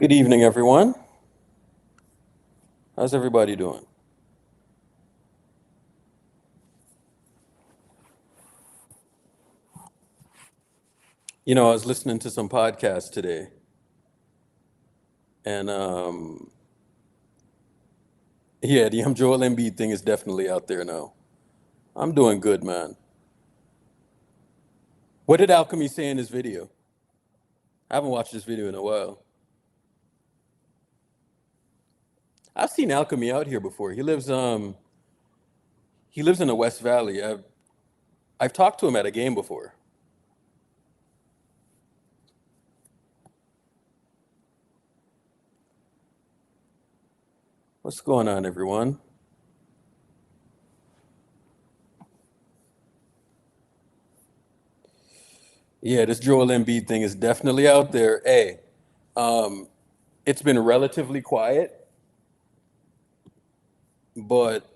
Good evening, everyone. How's everybody doing? I was listening to some podcasts today, and yeah, the Joel Embiid thing is definitely out there now. I'm doing good, man. What did Alchemy say in his video? I haven't watched this video in a while. I've seen Alchemy out here before. He lives in the West Valley. I've talked to him at a game before. What's going on, everyone? Yeah, this Joel Embiid thing is definitely out there. Hey, um, it's been relatively quiet, but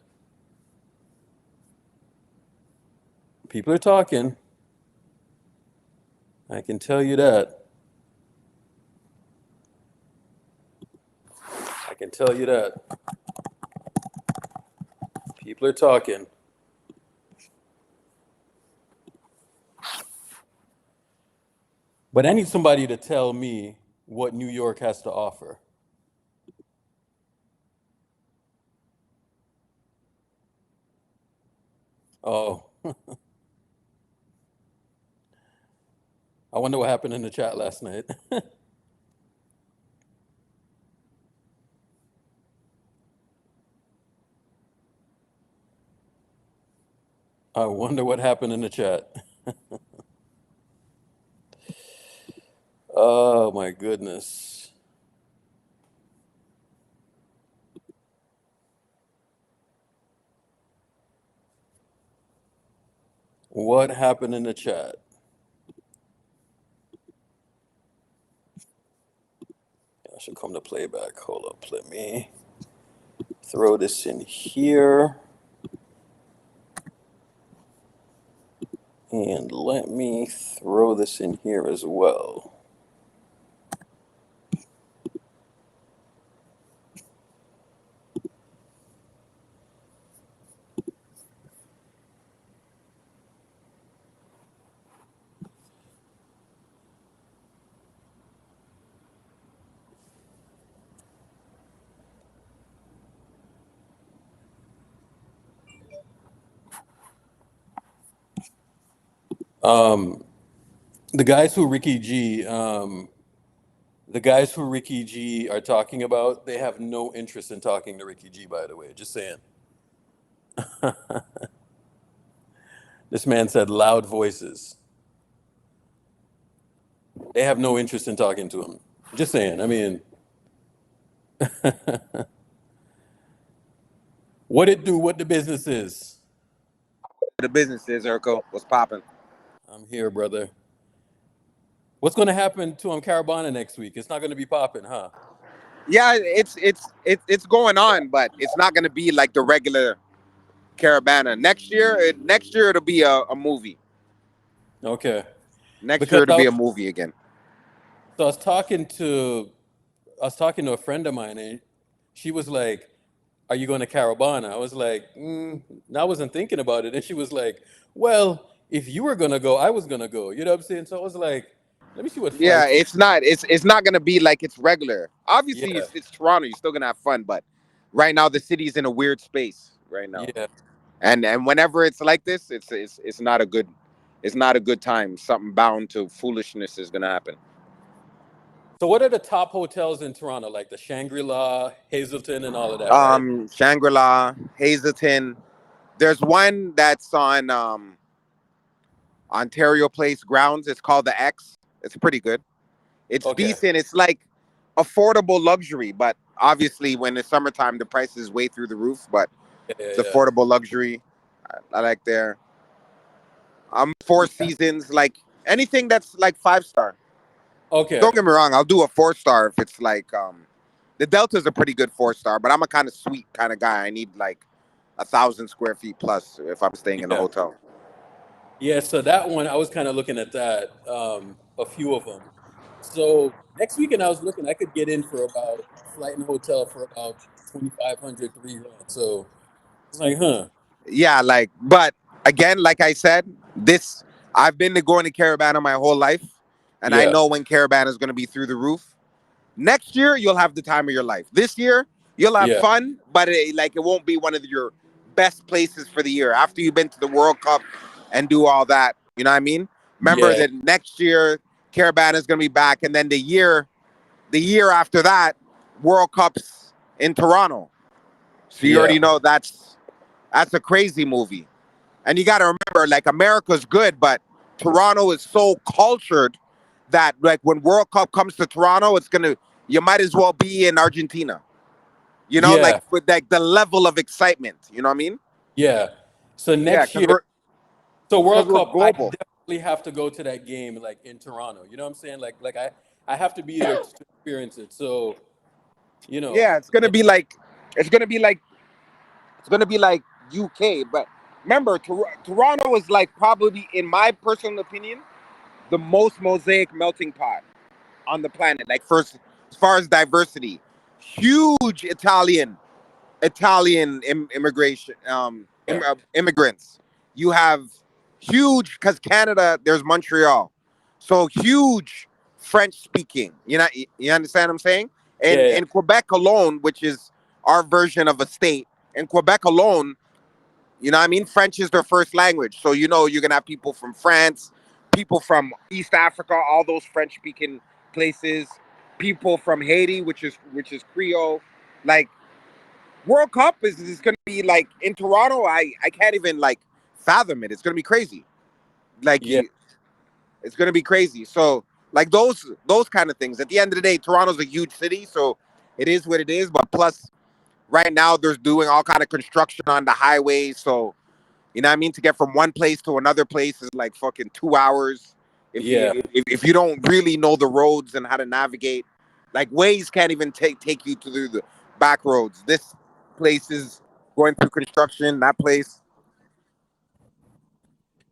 people are talking. I can tell you that. I can tell you that. People are talking. But I need somebody to tell me what New York has to offer. Oh, I wonder what happened in the chat last night. I wonder what happened in the chat. Oh my goodness. What happened in the chat? I should come to playback. Hold up. Let me throw this in here. And let me throw this in here as well. Um, the guys who Ricky G, the guys who Ricky G are talking about, they have no interest in talking to Ricky G, by the way. Just saying. This man said loud voices. They have no interest in talking to him. Just saying. I mean, what it do, what the business is. The business is Urkel was popping. I'm here, brother. What's going to happen to Caravana next week? It's not going to be popping, huh? Yeah, it's going on, but it's not going to be like the regular Caravana. Next year it'll be a movie. Okay. Next Because year it'll I be a was, movie again. so I was talking to a friend of mine, and she was like, "Are you going to Caravana?" I was like, I wasn't thinking about it, and she was like, "Well, if you were gonna go, I was gonna go." You know what I'm saying? So I was like, "Let me see what Yeah, flights." it's not going to be like it's regular. Obviously, Yeah, it's Toronto. You're still going to have fun, but right now the city's in a weird space right now. yeah. And whenever it's like this, it's not a good time. Something bound to foolishness is going to happen. So what are the top hotels in Toronto, like the Shangri-La, Hazelton, and all of that, right? Shangri-La, Hazelton. There's one that's on Ontario Place grounds. It's called the X. It's pretty good. It's Okay. decent. It's like affordable luxury, but obviously when it's summertime, the price is way through the roof. But Yeah, yeah, it's yeah. affordable luxury. I like there. Four Yeah. Seasons, like anything that's like 5 star. Okay. Don't get me wrong. I'll do a 4 star if it's like the Delta's a pretty good 4 star, but I'm a kind of sweet kind of guy. I need like 1,000 square feet plus if I'm staying in a Yeah. hotel. Yeah. So that one, I was kind of looking at that, a few of them. So next weekend I was looking, I could get in for about flight and hotel for about 2,500, 3 grand. So it's like, huh? Yeah, like, but again, like I said, this I've been to going to Caravana my whole life, and I Yeah, know when Caravana is going to be through the roof. Next year, you'll have the time of your life. This year, you'll have yeah, fun, but it won't be one of your best places for the year. After you've been to the World Cup and do all that, you know what I mean? Remember yeah, that next year, Caravana is going to be back, and then the year after that, World Cups in Toronto. So you already yeah, know that's a crazy movie. And you got to remember, like, America's good, but Toronto is so cultured that, like, when World Cup comes to Toronto, you might as well be in Argentina. You know, like, yeah, with like the level of excitement. You know what I mean? yeah. So Yeah, next because year, we're so because World we're Cup, I global. definitely have to go to that game like in Toronto. You know what I'm saying? I have to be there to experience it. So, you know, Yeah, it's gonna be like it's gonna be like UK. But remember, Toronto is like probably, in my personal opinion, the most mosaic melting pot on the planet. Like, first, as far as diversity, huge Italian immigration, yeah, immigrants. You have huge, because Canada, there's Montreal, so huge French speaking. You understand what I'm saying? And yeah, yeah, in Quebec alone, which is our version of a state, in Quebec alone, you know what I mean? French is their first language. So you're gonna have people from France, people from East Africa, all those French speaking places, people from Haiti, which is Creole. Like, World Cup is gonna be like in Toronto. I can't even like fathom it. It's gonna be crazy. Like, yeah. it's gonna be crazy. So, like, those kind of things. At the end of the day, Toronto's a huge city, so it is what it is. But plus, right now there's doing all kind of construction on the highways. So, you know what I mean? To get from one place to another place is like fucking 2 hours. Yeah. If you don't really know the roads and how to navigate, like, Waze can't even take you to the back roads. This place is going through construction. That place,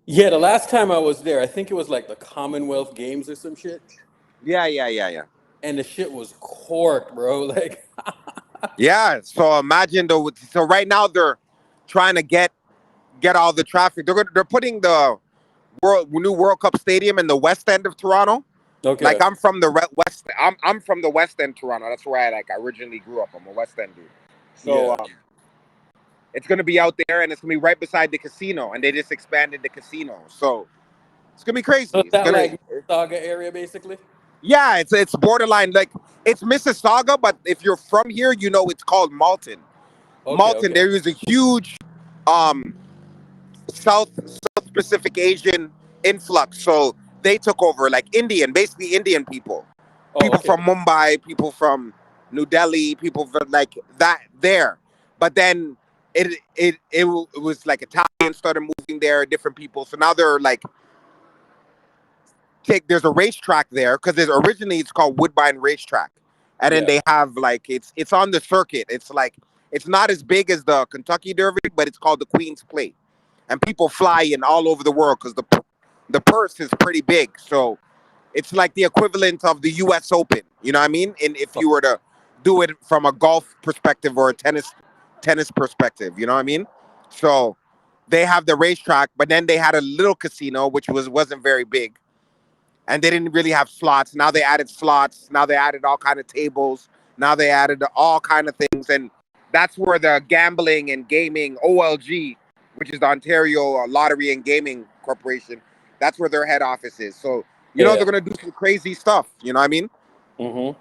Yeah, the last time I was there, I think it was like the Commonwealth Games or some shit. yeah, yeah, yeah, yeah, And the shit was corked, bro. Like, yeah. So imagine though. So right now they're trying to get all the traffic. They're putting the new World Cup stadium in the west end of Toronto. Like, okay. I'm from the west. I'm from the west end Toronto. That's where I originally grew up. I'm a west end dude. So Yeah. it's gonna be out there, and it's gonna be right beside the casino, and they just expanded the casino. So it's gonna be So crazy. is that like Mississauga area basically? Yeah, it's borderline, like, it's Mississauga, but if you're from here, it's called Malton. Okay, Malton, okay. there is a huge um South Pacific Asian influx. So they took over, like, basically Indian people. Oh, People okay. from Mumbai, people from New Delhi, people from like that there. But then it was like Italians started moving there, different people. So now they're like, there's a racetrack there, because originally it's called Woodbine Racetrack, and then Yeah. they have, like, it's on the circuit. It's like, it's not as big as the Kentucky Derby, but it's called the Queen's Plate, and people fly in all over the world because the purse is pretty big. So it's like the equivalent of the U.S. Open. You know what I mean? And if Oh, you were to do it from a golf perspective or a tennis perspective, you know what I mean? So they have the racetrack, but then they had a little casino which wasn't very big, and they didn't really have slots. Now they added slots. Now they added all kind of tables. Now they added all kind of things, and that's where the gambling and gaming OLG, which is the Ontario Lottery and Gaming Corporation, that's where their head office is. So they're yeah. gonna do some crazy stuff. You know what I mean? Mm-hmm.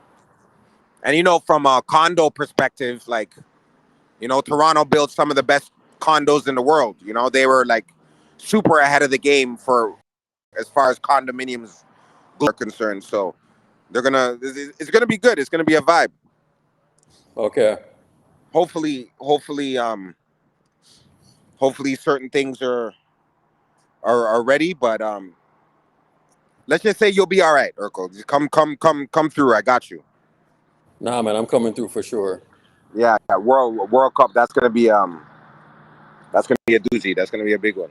And from a condo perspective, like, Toronto built some of the best condos in the world. They were like super ahead of the game for as far as condominiums are concerned. So it's gonna be good. It's gonna be a vibe. Okay. Hopefully certain things are ready, but let's just say you'll be all right, Urkel. Just come through. I got you. Nah, man, I'm coming through for sure. Yeah, World Cup. That's gonna be a doozy. That's gonna be a big one.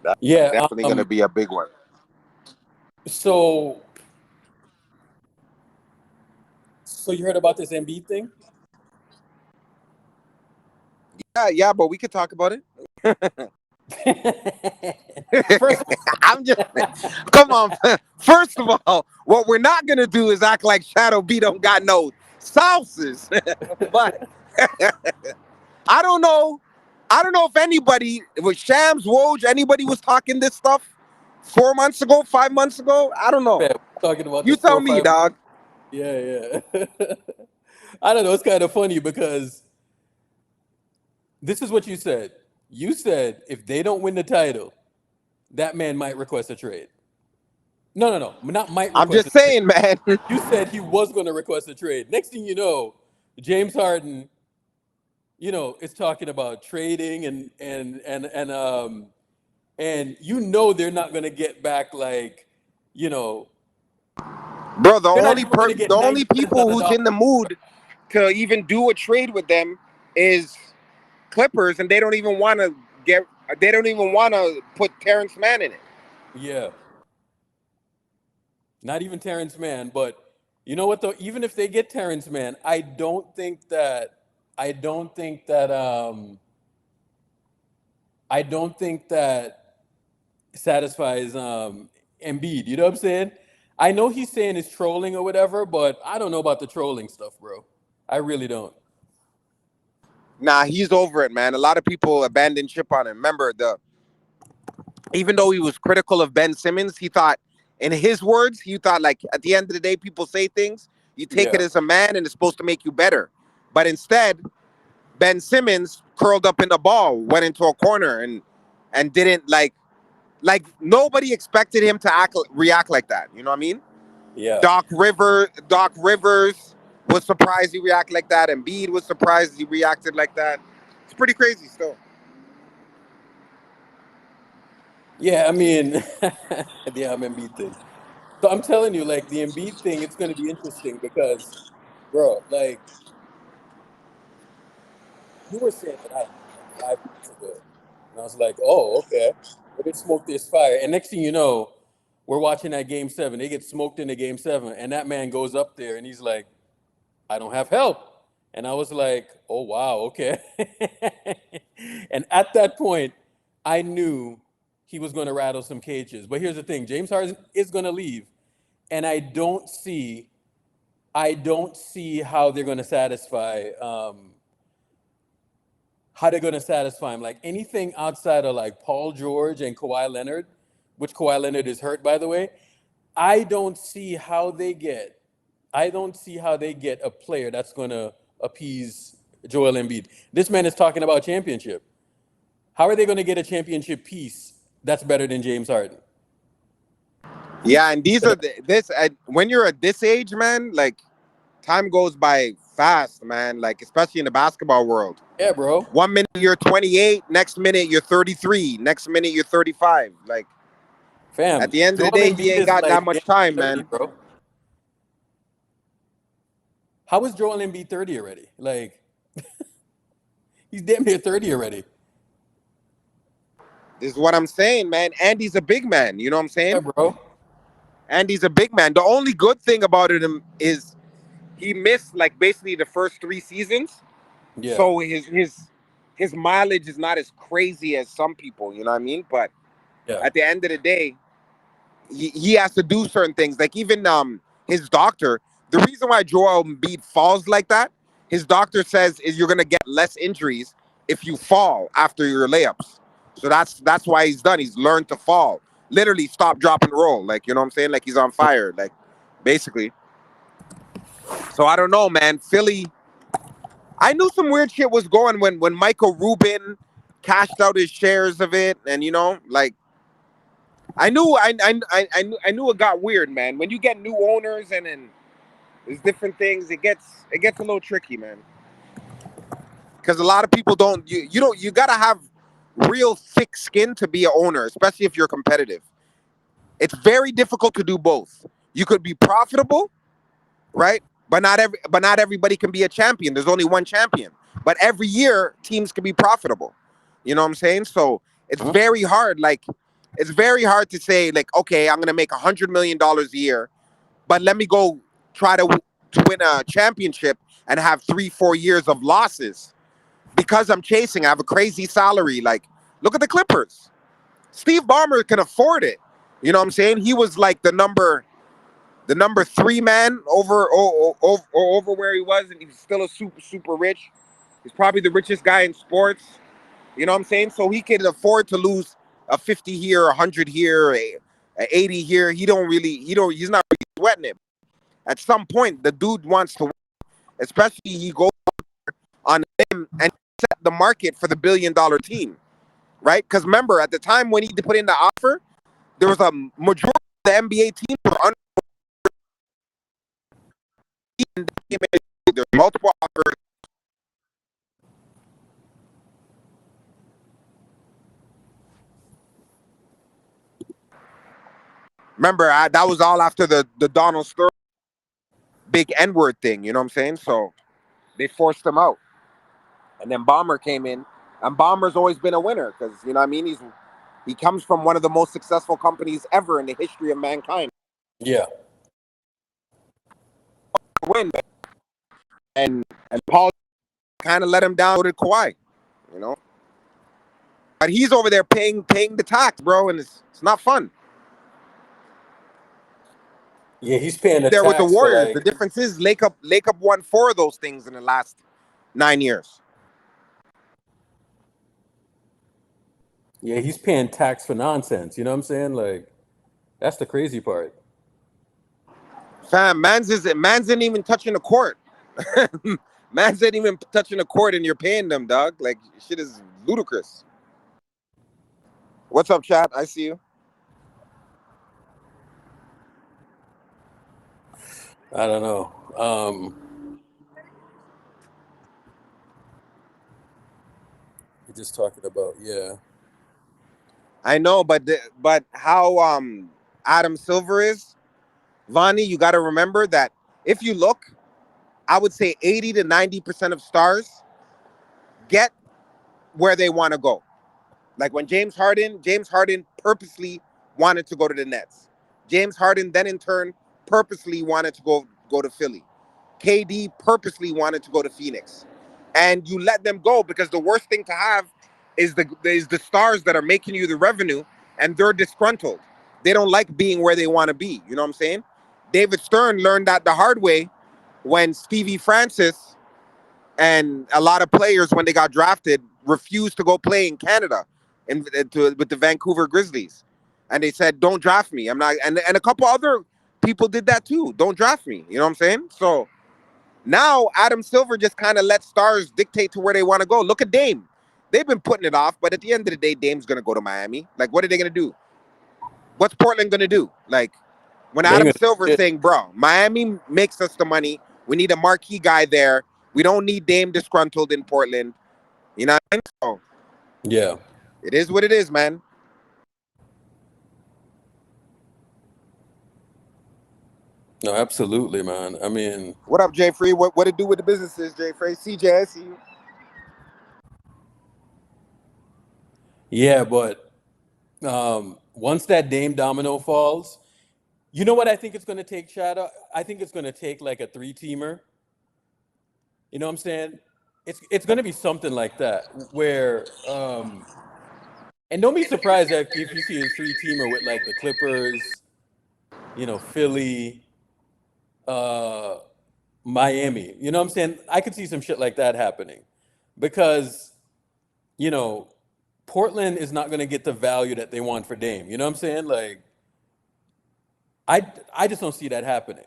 That's Yeah. definitely gonna be a big one. So, so you heard about this Embiid thing? Yeah, but we could talk about it. First, I'm just come on. First of all, what we're not gonna do is act like Shadow B don't got no sauces. But I don't know. I don't know if anybody, it was Shams, Woj, anybody was talking this stuff 4 months ago, 5 months ago. I don't know. man, we're talking about You this four tell or me, five. dog. Yeah, yeah. I don't know. It's kind of funny because this is what you said. You said if they don't win the title, that man might request a trade. No, no, no. Not might I'm request a just trade. saying, man. You said he was going to request a trade. Next thing you know, James Harden, is talking about trading and they're not going to get back like, you know, Bro, they're not even going to the get only 90 cents on people the who's dollar. in the mood to even do a trade with them is Clippers, and they don't even want to put Terrence Mann in it. Yeah. Not even Terrence Mann, but you know what though? Even if they get Terrence Mann, I don't think that I don't think that satisfies Embiid. You know what I'm saying? I know he's saying it's trolling or whatever, but I don't know about the trolling stuff, bro. I really don't. Nah, he's over it, man. A lot of people abandoned ship on him. Remember, even though he was critical of Ben Simmons, he thought, in his words, he thought like at the end of the day, people say things, you take it Yeah. as a man, and it's supposed to make you better. But instead, Ben Simmons curled up in the ball, went into a corner, and didn't like nobody expected him to react like that. You know what I mean? Yeah. Doc Rivers was surprised he reacted like that. Embiid was surprised he reacted like that. It's pretty crazy still. Yeah, I mean, the Embiid thing. So I'm telling you, like the Embiid thing, it's going to be interesting because, bro, like you were saying that I knew like 5 minutes ago, and I was like, oh, okay. But they smoked this fire, and next thing you know, we're watching that game seven. They get smoked into game seven, and that man goes up there and he's like, I don't have help. And I was like, oh wow, okay. And at that point, I knew he was going to rattle some cages. But here's the thing: James Harden is going to leave, and I don't see how they're going to satisfy him. Like anything outside of like Paul George and Kawhi Leonard, which Kawhi Leonard is hurt by the way. I don't see how they get. I don't see how they get a player that's going to appease Joel Embiid. This man is talking about championship. How are they going to get a championship piece that's better than James Harden? Yeah, and these are when you're at this age, man. Like time goes by fast, man. Like especially in the basketball world. Yeah, bro. 1 minute you're 28, next minute you're 33, next minute you're 35. Like at Fam, the end of the Joel day, he Embiid ain't is got that like damn much time, 30, man. bro. How is Joel Embiid 30 already? Like, he's damn near 30 already. This is what I'm saying, man. Andy's a big man. You know what I'm Yeah, saying? bro. Andy's a big man. The only good thing about him is he missed like basically the first 3 seasons. Yeah, So his mileage is not as crazy as some people, you know what I mean? But yeah, at the end of the day, he has to do certain things. Like even his doctor, the reason why Joel Embiid falls like that, his doctor says is you're gonna get less injuries if you fall after your layups. So that's why he's done. He's learned to fall. Literally stop, drop, and roll. Like you know what I'm saying? Like he's on fire. Like basically. So I don't know, man. Philly. I knew some weird shit was going when Michael Rubin cashed out his shares of it, and you know, like I knew it got weird, man. When you get new owners and then there's different things, it gets a little tricky, man. Because a lot of people don't you don't you gotta have real thick skin to be an owner, especially if you're competitive. It's very difficult to do both. You could be profitable, right? But not everybody can be a champion. There's only one champion. But every year teams can be profitable. You know what I'm saying? So it's huh? very hard. Like it's very hard to say like, okay, I'm gonna make $100 million a year, but let me go try to win a championship and have 3-4 years of losses because I'm chasing. I have a crazy salary. Like, look at the Clippers. Steve Ballmer can afford it. You know what I'm saying? He was like the number 3 man over where he was, and he's still a super rich. He's probably the richest guy in sports. You know what I'm saying? So he can afford to lose a 50 here, 100 here, a 80 here. He's not really sweating it. At some point, the dude wants to, especially he goes on him and set the market for the $1 billion team, right? Because remember, at the time when he put in the offer, there was a majority of the NBA teams were under. There's multiple offers. Remember, that was all after the Donald Sterling big N-word thing. You know what I'm saying? So they forced him out, and then Ballmer came in, and Ballmer's always been a winner because you know what I mean. He comes from one of the most successful companies ever in the history of mankind. Yeah. Win, and Paul kind of let him down with Kawhi, you know. But he's over there paying the tax, bro, and it's not fun. Yeah, he's paying the There with the tax for Warriors. The like, difference is Lakeup won 4 of those things in the last 9 years. yeah, he's paying tax for nonsense. You know what I'm saying? Like, that's the crazy part. Fam, man's isn't even touching the court. Man's ain't even touching the court, and you're paying them, dog. Like shit is ludicrous. What's up, chat? I see you. I don't know. We're just talking about, yeah. I know, but how Adam Silver is, Vonnie, you got to remember that if you look, I would say 80 to 90% of stars get where they want to go. Like when James Harden purposely wanted to go to the Nets. James Harden then in turn purposely wanted to go to Philly. KD purposely wanted to go to Phoenix. And you let them go because the worst thing to have is the stars that are making you the revenue and they're disgruntled. They don't like being where they want to be. You know what I'm saying? David Stern learned that the hard way when Stevie Francis and a lot of players when they got drafted refused to go play in Canada with the Vancouver Grizzlies, and they said, "Don't draft me. I'm not." And a couple other people did that too. Don't draft me. You know what I'm saying? So now Adam Silver just kind of lets stars dictate to where they want to go. Look at Dame. They've been putting it off, but at the end of the day, Dame's gonna go to Miami. Like, what are they gonna do? What's Portland gonna do? Like, when They ain't Adam gonna do Silver's shit. saying, "Bro, Miami makes us the money. We need a marquee guy there. We don't need Dame disgruntled in Portland." You know what I mean? So Yeah. it is what it is, man. No, absolutely, man. I mean, What up, Jay Free? What it do with the businesses, Jay Free? CJ, I see you. yeah, but once that Dame domino falls, you know what I think it's going to take, Shadow? I think it's going to take like a 3-teamer. You know what I'm saying? It's going to be something like that where and don't be surprised if you see a 3-teamer with like the Clippers, Philly, uh Miami. You know what I'm saying? I could see some shit like that happening because, you know, Portland is not going to get the value that they want for Dame. You know what I'm saying? Like I just don't see that happening.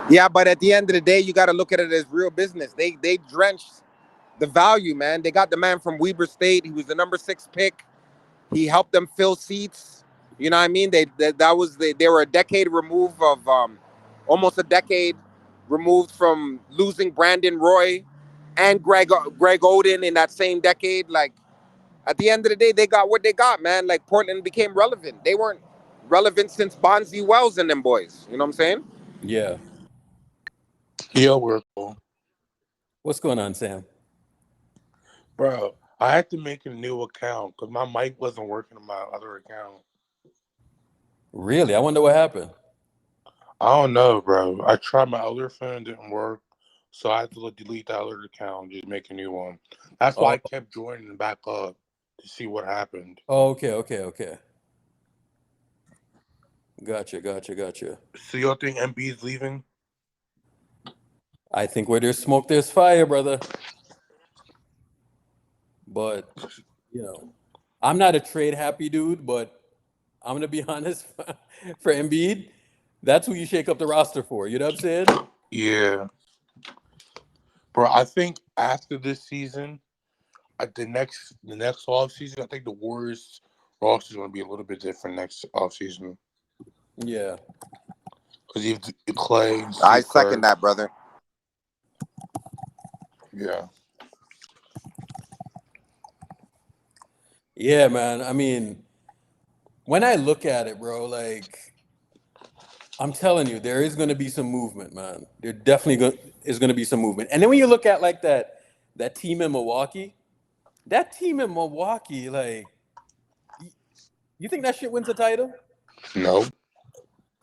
Yeah, but at the end of the day, you got to look at it as real business. They drenched the value, man. They got the man from Weber State. He was the number 6 pick. He helped them fill seats. You know what I mean? They were a decade removed of almost a decade removed from losing Brandon Roy and Greg Oden in that same decade. Like at the end of the day, they got what they got, man. Like Portland became relevant. They weren't relevant since Bonzi Wells and them boys. You know what I'm saying? Yeah. Yo, we're cool. What's going on, Sam? Bro, I had to make a new account because my mic wasn't working on my other account. Really? I wonder what happened. I don't know, bro. I tried my other phone, didn't work. So I had to delete that other account and just make a new one. That's why I Oh, kept joining back up to see what happened. okay. Gotcha. So y'all think MB's leaving? I think where there's smoke, there's fire, brother. But, I'm not a trade happy dude, but I'm going to be honest for Embiid, that's who you shake up the roster for. You know what I'm saying? Yeah. Bro, I think after this season, at the next off season, I think the Warriors roster is going to be a little bit different next off season Yeah. because you have Clay, and I Steve second Kerr. that, brother. Yeah. Yeah, man. I mean, when I look at it, bro, like, I'm telling you, there is going to be some movement, man. There definitely is going to be some movement. And then when you look at like that team in Milwaukee, like, you think that shit wins the title? No.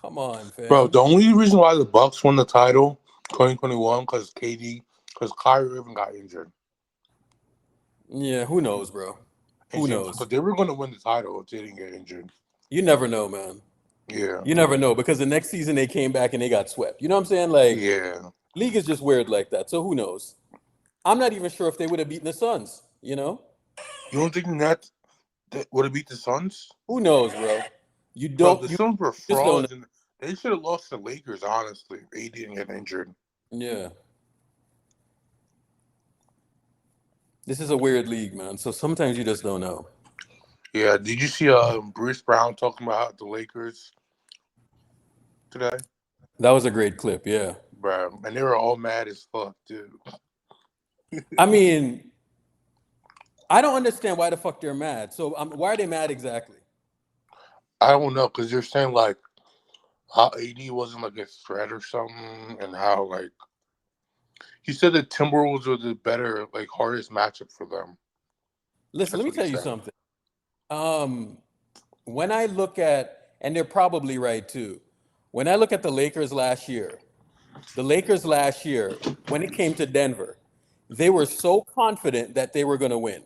Come on, Bro, fam. the only reason why the Bucks won the title 2021 because Kyrie Irving got injured. Yeah, who knows, bro? Who knows? Because they were going to win the title if they didn't get injured. You never know, man. Yeah. You never know because the next season they came back and they got swept. You know what I'm saying? Like, Yeah. league is just weird like that. So who knows? I'm not even sure if they would have beaten the Suns. You know? You don't think that would have beat the Suns? Who knows, bro? You Bro, don't. the You Suns were just don't know. frauds, and they should have lost to the Lakers, honestly, if AD didn't get injured. Yeah. This is a weird league, man. So sometimes you just don't know. Yeah, did you see Bruce Brown talking about the Lakers today? That was a great clip, yeah. Bro, and they were all mad as fuck, dude. I mean, I don't understand why the fuck they're mad. So why are they mad exactly? I don't know, because you're saying, like, how AD wasn't, like, a threat or something, and how, like, he said the Timberwolves were the better, like, hardest matchup for them. Listen, That's let me what he tell you said. something. When I look at, and they're probably right too, when I look at the Lakers last year, when it came to Denver, they were so confident that they were going to win,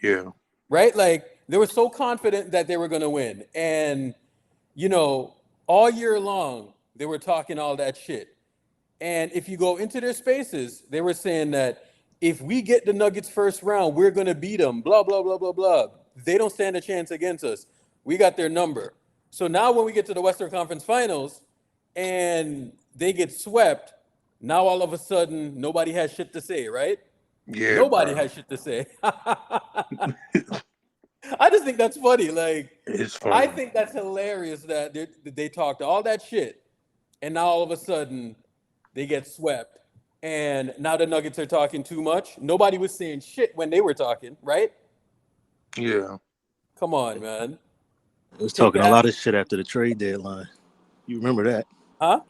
Yeah. right? Like, they were so confident that they were going to win. And, all year long, they were talking all that shit. And if you go into their spaces, they were saying that if we get the Nuggets first round, we're going to beat them, blah, blah, blah, blah, blah. They don't stand a chance against us. We got their number. So now when we get to the Western Conference Finals and they get swept, now all of a sudden nobody has shit to say, right? Yeah, Nobody bro. has shit to say. I just think that's funny. Like, It's I funny. think that's hilarious that they talked all that shit and now all of a sudden they get swept. And now the Nuggets are talking too much. Nobody was saying shit when they were talking, right? Yeah. Come on, man. He was Take talking a that. lot of shit after the trade deadline. You remember that? Huh?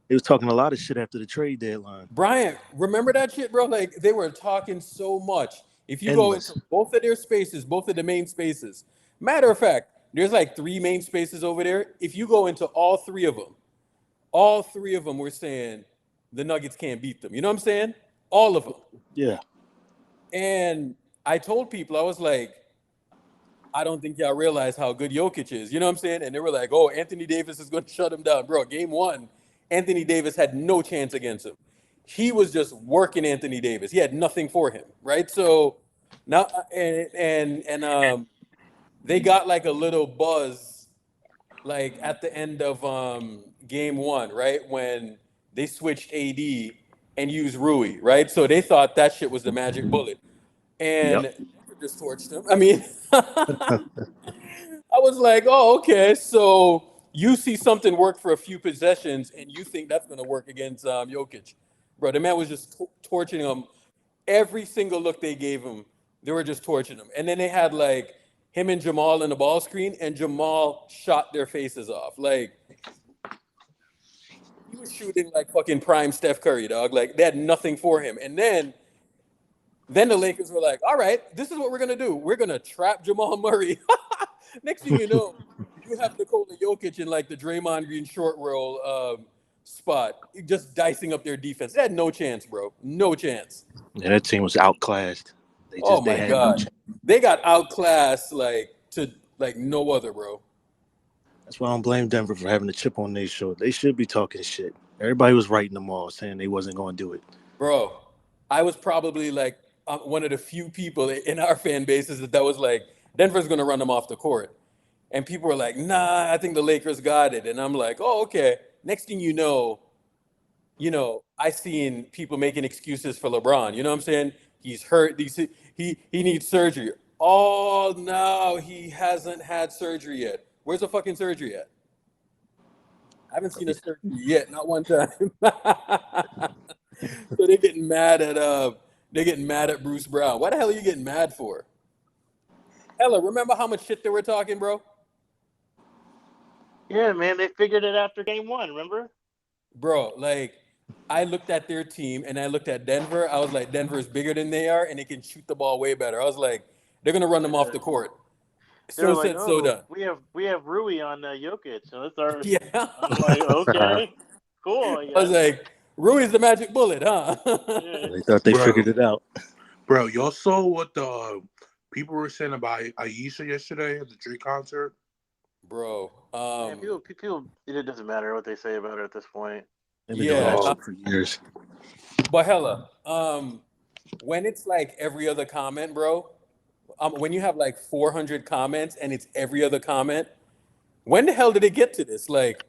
He was talking a lot of shit after the trade deadline. Bryant, remember that shit, bro? Like, they were talking so much. If you go Endless. into both of their spaces, both of the main spaces, matter of fact, there's like 3 main spaces over there. If you go into all 3 of them were saying the Nuggets can't beat them. You know what I'm saying? All of them. Yeah. And I told people, I was like, I don't think y'all realize how good Jokic is. You know what I'm saying? And they were like, oh, Anthony Davis is going to shut him down. Bro, game 1, Anthony Davis had no chance against him. He was just working Anthony Davis. He had nothing for him, right? So now, they got like a little buzz, like at the end of game 1, right? When they switched AD and used Rui, right? So they thought that shit was the magic bullet. And Yep. just torched him. I mean, I was like, oh, okay. So you see something work for a few possessions, and you think that's going to work against Jokic, bro? The man was just torching him. Every single look they gave him, they were just torching him. And then they had like him and Jamal in the ball screen, and Jamal shot their faces off. Like, he was shooting like fucking prime Steph Curry, dog. Like, they had nothing for him. And then Then the Lakers were like, all right, this is what we're going to do. We're going to trap Jamal Murray. Next thing you know, you have Nikola Jokic in like the Draymond Green short roll spot, just dicing up their defense. They had no chance, bro. No chance. Yeah, that team was outclassed. Oh They my had no God. chance. They got outclassed like to like no other, bro. That's why I don't blame Denver for having a chip on their shoulder. They should be talking shit. Everybody was writing them all, saying they wasn't going to do it. Bro, I was probably like one of the few people in our fan bases that was like, Denver's going to run them off the court. And people were like, nah, I think the Lakers got it. And I'm like, oh, okay. Next thing you know, I seen people making excuses for LeBron. You know what I'm saying? He's hurt. He needs surgery. Oh, no, he hasn't had surgery yet. Where's the fucking surgery at? I haven't seen a surgery yet, not one time. So they're getting mad at Bruce Brown. What the hell are you getting mad for? Hella, remember how much shit they were talking, bro? Yeah, man, they figured it after game 1, remember? Bro, like, I looked at their team and I looked at Denver. I was like, Denver is bigger than they are and they can shoot the ball way better. I was like, they're gonna run them off the court. They were So like, said, so done. we have Rui on Jokic, so that's our. Yeah. I'm like, okay, cool. I was like, Rui's the magic bullet, huh? Yeah. They thought they Bro. figured it out. Bro, y'all saw what the people were saying about Aisha yesterday at the Drake concert? Bro, Man, people, it doesn't matter what they say about her at this point. They've been Yeah. doing that shit for years. but hella, when it's like every other comment, bro, when you have like 400 comments and it's every other comment, when the hell did it get to this? Like,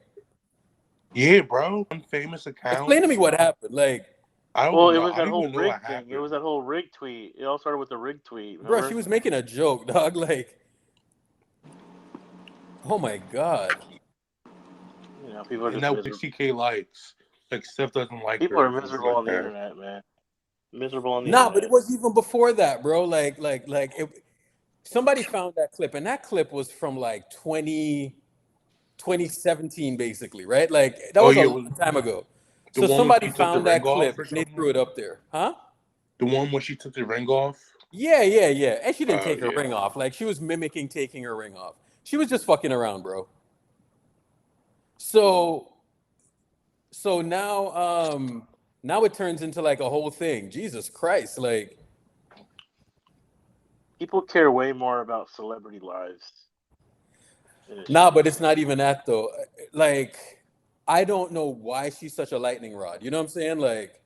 Yeah, bro. One famous account. explain to me what happened. Like, I don't Well, know. it was I that don't whole even know rig what thing. happened. It was that whole rig tweet. It all started with the rig tweet. bro, Remember? she was making a joke, dog. Like, oh my God. You know, people are And just that miserable. 60K likes. Like Steph doesn't like People her. are miserable on the internet, man. Miserable on the Nah, internet. but it was even before that, bro. Like somebody found that clip, and that clip was from like 2017, basically, right? Like that was a long time ago. The So one somebody when she took the found that ring off clip or and they something? threw it up there, huh? The one when she took the ring off? Yeah. And she didn't Oh, take her yeah. ring off. Like she was mimicking taking her ring off. She was just fucking around, bro. So now it turns into like a whole thing. Jesus Christ, like People care way more about celebrity lives. nah, but it's not even that though. Like I don't know why she's such a lightning rod. You know what I'm saying? Like,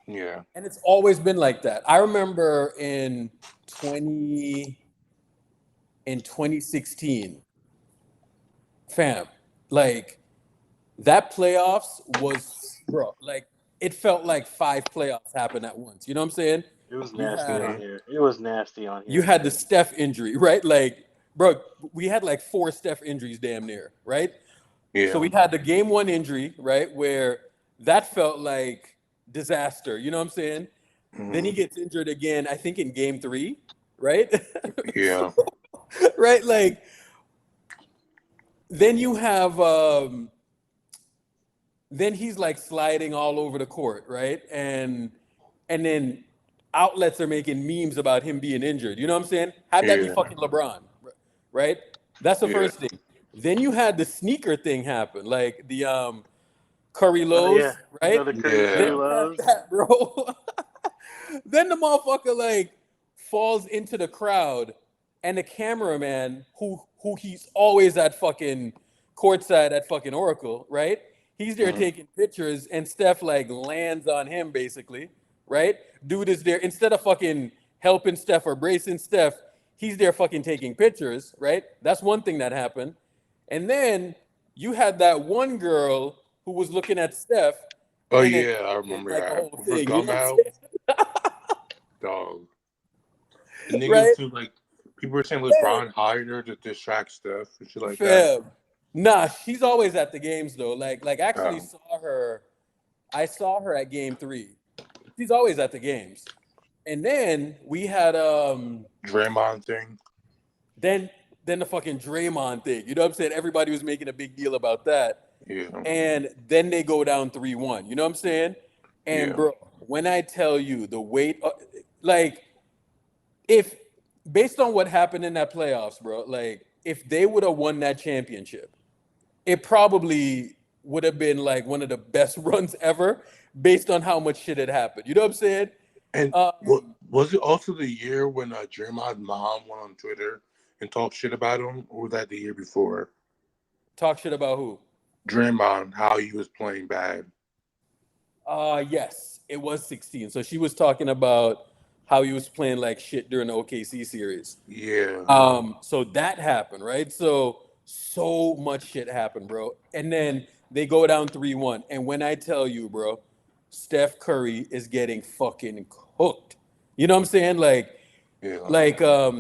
Yeah. and it's always been like that. I remember in 2016, fam, like that playoffs was, bro, like it felt like 5 playoffs happened at once. You know what I'm saying? It was You nasty had- on here. It was nasty on here. You had the Steph injury, right? Like, bro, we had like 4 Steph injuries damn near, right? Yeah. So we had the game 1 injury, right? Where that felt like disaster. You know what I'm saying? Then he gets injured again, I think in game 3, right? Yeah. Right? Like, then you have, then he's like sliding all over the court, right? And then outlets are making memes about him being injured. You know what I'm saying? Have that be Yeah. fucking LeBron, right? That's the Yeah. first thing. Then you had the sneaker thing happen, like the Curry Lows, yeah. right? The Yeah. Curry Lows. That, bro. Then the motherfucker like falls into the crowd, and the cameraman who he's always at fucking courtside at fucking Oracle, right? He's there taking pictures, and Steph like lands on him basically, right? Dude is there instead of fucking helping Steph or bracing Steph, he's there fucking taking pictures, right? That's one thing that happened. And then you had that one girl who was looking at Steph. Oh, and yeah. I remember like a that. whole With her thing, you gum know what I'm out. saying? Dog. The niggas Right? too, like, people were saying LeBron hired her to distract Steph and shit like that. Fam. Nah, she's always at the games though. Like actually Oh. I saw her at game 3. She's always at the games. And then we had Draymond thing. then the fucking Draymond thing. You know what I'm saying? Everybody was making a big deal about that. Yeah. And then they go down 3-1. You know what I'm saying? And Yeah. bro, when I tell you the weight, Like, if based on what happened in that playoffs, bro, like if they would have won that championship, it probably would have been like one of the best runs ever based on how much shit had happened. You know what I'm saying? And Um, what was it also the year when Draymond's mom went on Twitter and talked shit about him, or was that the year before? talk shit about who? Draymond, how he was playing bad. Yes, it was 16. So she was talking about how he was playing like shit during the OKC series. Yeah. So that happened, right? So much shit happened, bro. And then they go down 3-1. And when I tell you, bro, Steph Curry is getting fucking cooked. You know what I'm saying? Yeah.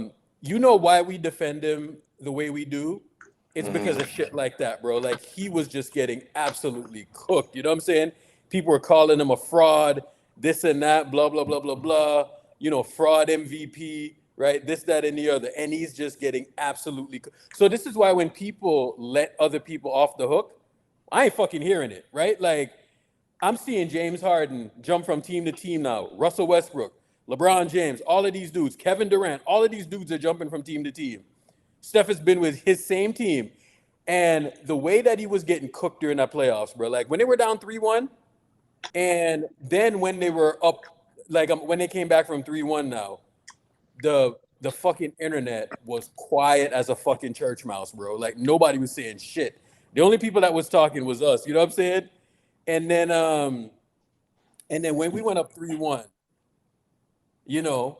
You know why we defend him the way we do? It's because Mhm. of shit like that, bro. Like he was just getting absolutely cooked. You know what I'm saying? People were calling him a fraud, this and that, blah, blah, blah, blah, blah. You know, fraud MVP, right? This, that, and the other. And he's just getting absolutely cooked. So this is why when people let other people off the hook, I ain't fucking hearing it, right? Like, I'm seeing James Harden jump from team to team now. Russell Westbrook, LeBron James, all of these dudes, Kevin Durant, all of these dudes are jumping from team to team. Steph has been with his same team. And the way that he was getting cooked during that playoffs, bro, like when they were down 3-1, and then when they were up, like when they came back from 3-1 now, the fucking internet was quiet as a fucking church mouse, bro. Like nobody was saying shit. The only people that was talking was us. You know what I'm saying? And then when we went up 3-1, you know,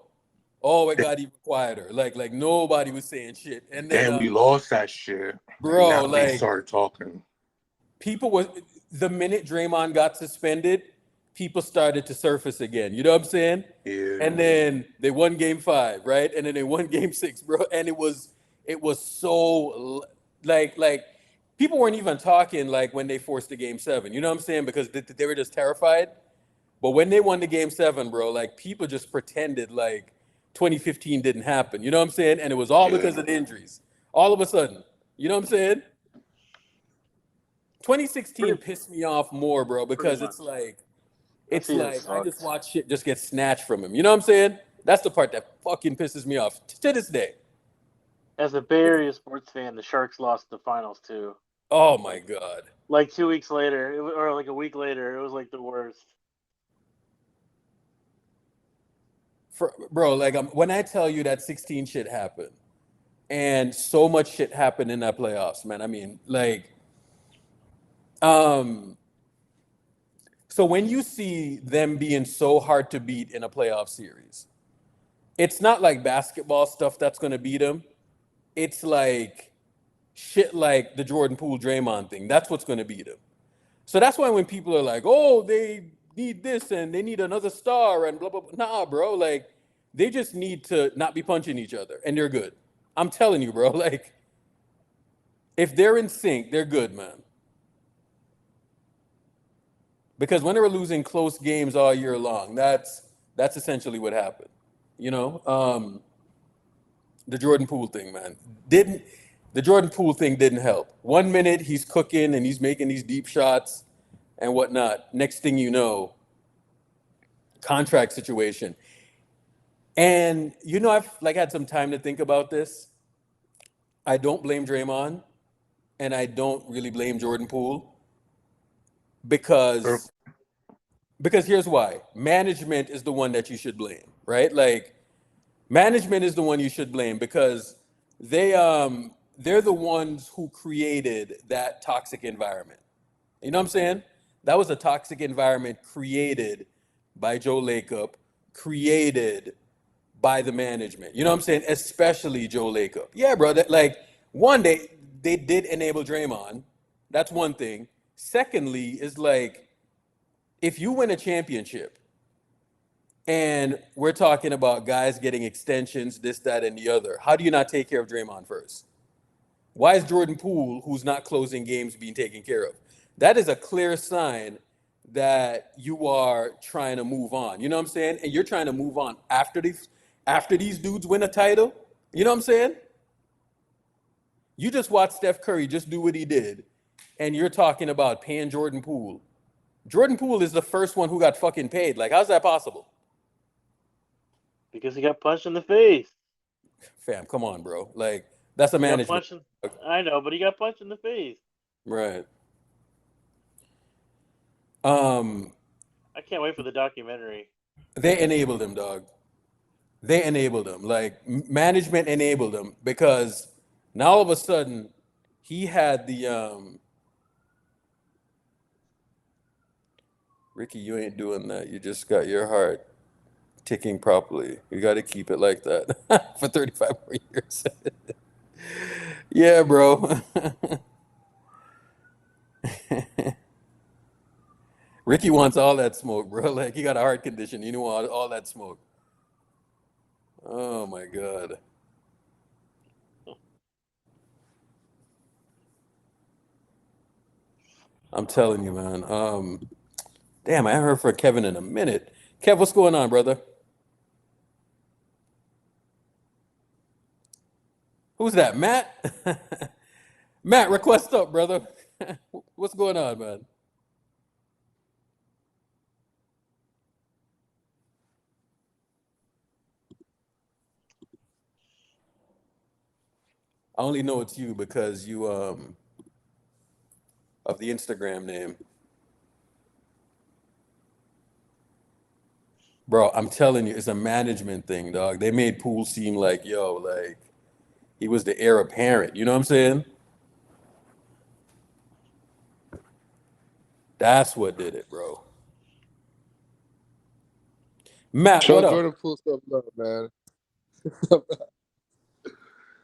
oh, it got even quieter. Like nobody was saying shit. And then Then we lost that shit. bro, Now we like started talking. people was the minute Draymond got suspended, people started to surface again. You know what I'm saying? Yeah. And then they won game 5, right? And then they won game 6, bro. And it was so like people weren't even talking like when they forced the game 7. You know what I'm saying? Because they were just terrified. But when they won the game 7, bro, like people just pretended like 2015 didn't happen. You know what I'm saying? And it was all because of the injuries. All of a sudden. You know what I'm saying? 2016 pissed me off more, bro, because it's like I just watch shit just get snatched from him. You know what I'm saying? That's the part that fucking pisses me off to this day. As a Bay Area sports fan, the Sharks lost the finals too. Oh my god. Like 2 weeks later, or like a week later, it was like the worst. Bro, like when I tell you that 16 shit happened, and so much shit happened in that playoffs, man. I mean, like, so when you see them being so hard to beat in a playoff series, it's not like basketball stuff that's gonna beat them. It's like shit like the Jordan Poole Draymond thing. That's what's gonna beat them. So that's why when people are like, oh, they need this and they need another star and blah blah blah. Nah, bro, like they just need to not be punching each other and they're good. I'm telling you, bro, like if they're in sync, they're good, man. Because when they were losing close games all year long, that's essentially what happened. You know, the Jordan Poole thing, man, the Jordan Poole thing didn't help. 1 minute he's cooking and he's making these deep shots and whatnot. Next thing you know, contract situation. And you know, I've like had some time to think about this. I don't blame Draymond, and I don't really blame Jordan Poole because here's why. Management is the one that you should blame, right? Like management is the one you should blame because they're the ones who created that toxic environment. You know what I'm saying? That was a toxic environment created by Joe Lacob, created by the management. You know what I'm saying? Especially Joe Lacob. Yeah, bro. That, like, one, they did enable Draymond. That's one thing. Secondly, is like, if you win a championship and we're talking about guys getting extensions, this, that, and the other, how do you not take care of Draymond first? Why is Jordan Poole, who's not closing games, being taken care of? That is a clear sign that you are trying to move on. You know what I'm saying? And you're trying to move on after these dudes win a title. You know what I'm saying? You just watch Steph Curry just do what he did, and you're talking about paying Jordan Poole. Jordan Poole is the first one who got fucking paid. Like, how's that possible? Because he got punched in the face. Fam, come on, bro. Like that's a He got management. punched I know, but he got punched in the face. Right. I can't wait for the documentary. They enabled him, dog. They enabled him. Like management enabled him because now all of a sudden he had the Ricky, you ain't doing that. You just got your heart ticking properly. You got to keep it like that for 35 more years. Yeah, bro. Ricky wants all that smoke, bro. Like he got a heart condition. You know all that smoke. Oh my God. I'm telling you, man. Damn, I haven't heard from Kevin in a minute. Kev, what's going on, brother? Who's that, Matt? Matt, request up, brother. What's going on, man? I only know it's you because you of the Instagram name. Bro, I'm telling you, it's a management thing, dog. They made Poole seem like, yo, like he was the heir apparent. You know what I'm saying? That's what did it, bro. Matt, Show what up? Jordan Poole some love, man.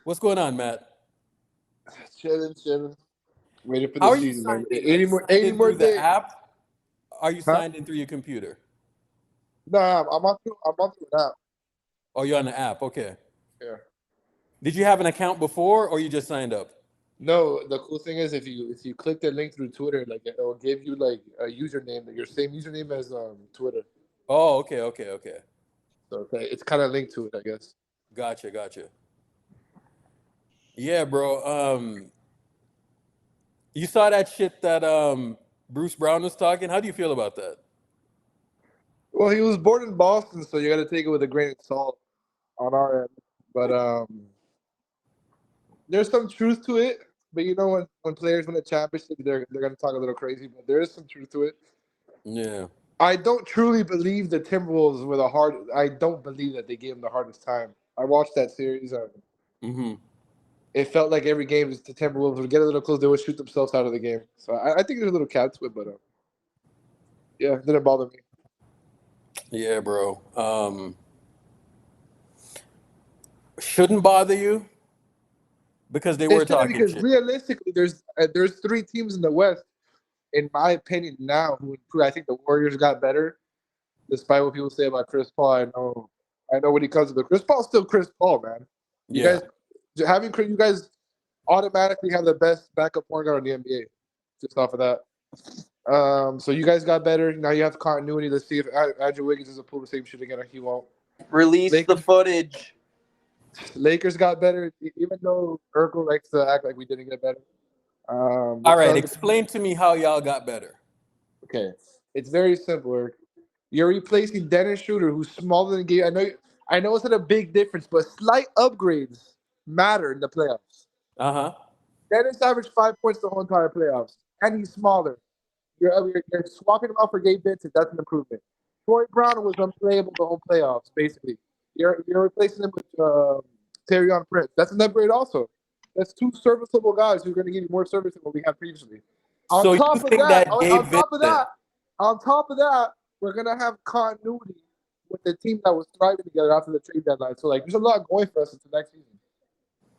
What's going on, Matt? Chilling. Waiting for How the are you season, man. signed in? Are you signed in Any more through the days? app? Are you Huh? signed in through your computer? Nah, I'm on through now. Oh, you're on the app. Okay. Yeah. Did you have an account before or you just signed up? No, the cool thing is if you click the link through Twitter, like it will give you like a username, your same username as Twitter. Oh, okay. So it's kind of linked to it, I guess. Gotcha. Yeah, bro. You saw that shit that Bruce Brown was talking? How do you feel about that? Well, he was born in Boston, so you got to take it with a grain of salt on our end. But there's some truth to it. But you know when players win a championship, they're gonna talk a little crazy. But there is some truth to it. Yeah. I don't truly believe the Timberwolves were I don't believe that they gave them the hardest time. I watched that series. Mm-hmm. It felt like every game the Timberwolves would get a little close, they would shoot themselves out of the game. So I think there's a little cap to it, but yeah, it didn't bother me. Yeah, bro. Shouldn't bother you because they were talking Because shit. realistically, there's 3 teams in the West, in my opinion, now who improve. I think the Warriors got better, despite what people say about Chris Paul. I know when he comes to the Chris Paul's still Chris Paul, man. Yeah. You guys automatically have the best backup point guard in the NBA, just off of that. So you guys got better. Now you have continuity. Let's see if Andrew Wiggins doesn't pull the same shit again. He won't. Release the footage. Lakers got better, even though Urkel likes to act like we didn't get better. All right, explain to me how y'all got better. Okay, it's very simple. You're replacing Dennis Schroeder, who's smaller than Gabe. I know it's not a big difference, but slight upgrades matter in the playoffs. Uh-huh. Dennis averaged 5 points the whole entire playoffs, and he's smaller. You're swapping him out for Gabe Vincent. That's an improvement. Troy Brown was unplayable the whole playoffs, basically. You're replacing him with Taurean Prince. That's an upgrade also. That's 2 serviceable guys who are going to give you more service than what we had previously. On top of that, we're going to have continuity with the team that was thriving together after the trade deadline. So, like, there's a lot going for us into next season.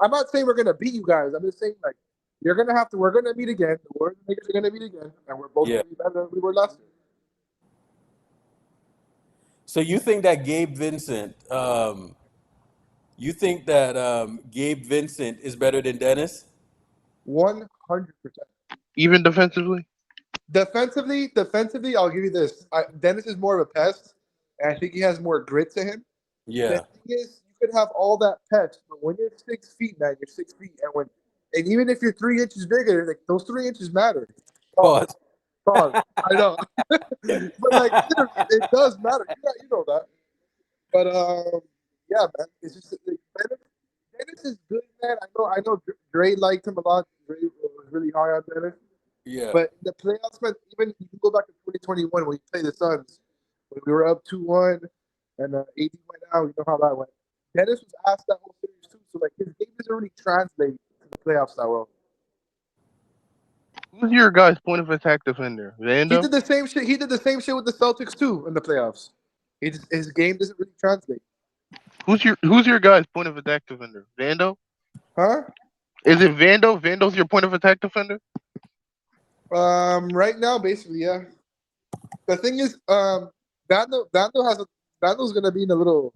I'm not saying we're going to beat you guys. I'm just saying, like, we're going to meet again. The Warriors and Lakers are going to meet again, and we're both going to be better than we were last year. So you think that Gabe Vincent is better than Dennis? 100%. Even defensively? Defensively, I'll give you this. Dennis is more of a pest, and I think he has more grit to him. Yeah. The thing is, you could have all that pest, but when you're 6 feet, man, you're 6 feet, and even if you're 3 inches bigger, like those 3 inches matter. Pause. I know, but like it does matter. You know that. But Yeah, man. It's just like, Dennis is good, man. I know. Dre liked him a lot. Dre was really high on Dennis. Yeah. But in the playoffs, man, even if you go back to 2021 when we played the Suns, when we were up 2-1 and AD went out, you know how that went. Dennis was asked that whole series too, so like his game doesn't really translate to the playoffs that well. Who's your guy's point of attack defender? He Vando? did the same shit. He did the same shit with the Celtics too in the playoffs. His game doesn't really translate, Who's your guy's point of attack defender? Vando? huh? Is it Vando? Vando's your point of attack defender? Right now, basically, yeah. The thing is, Vando's gonna be in a little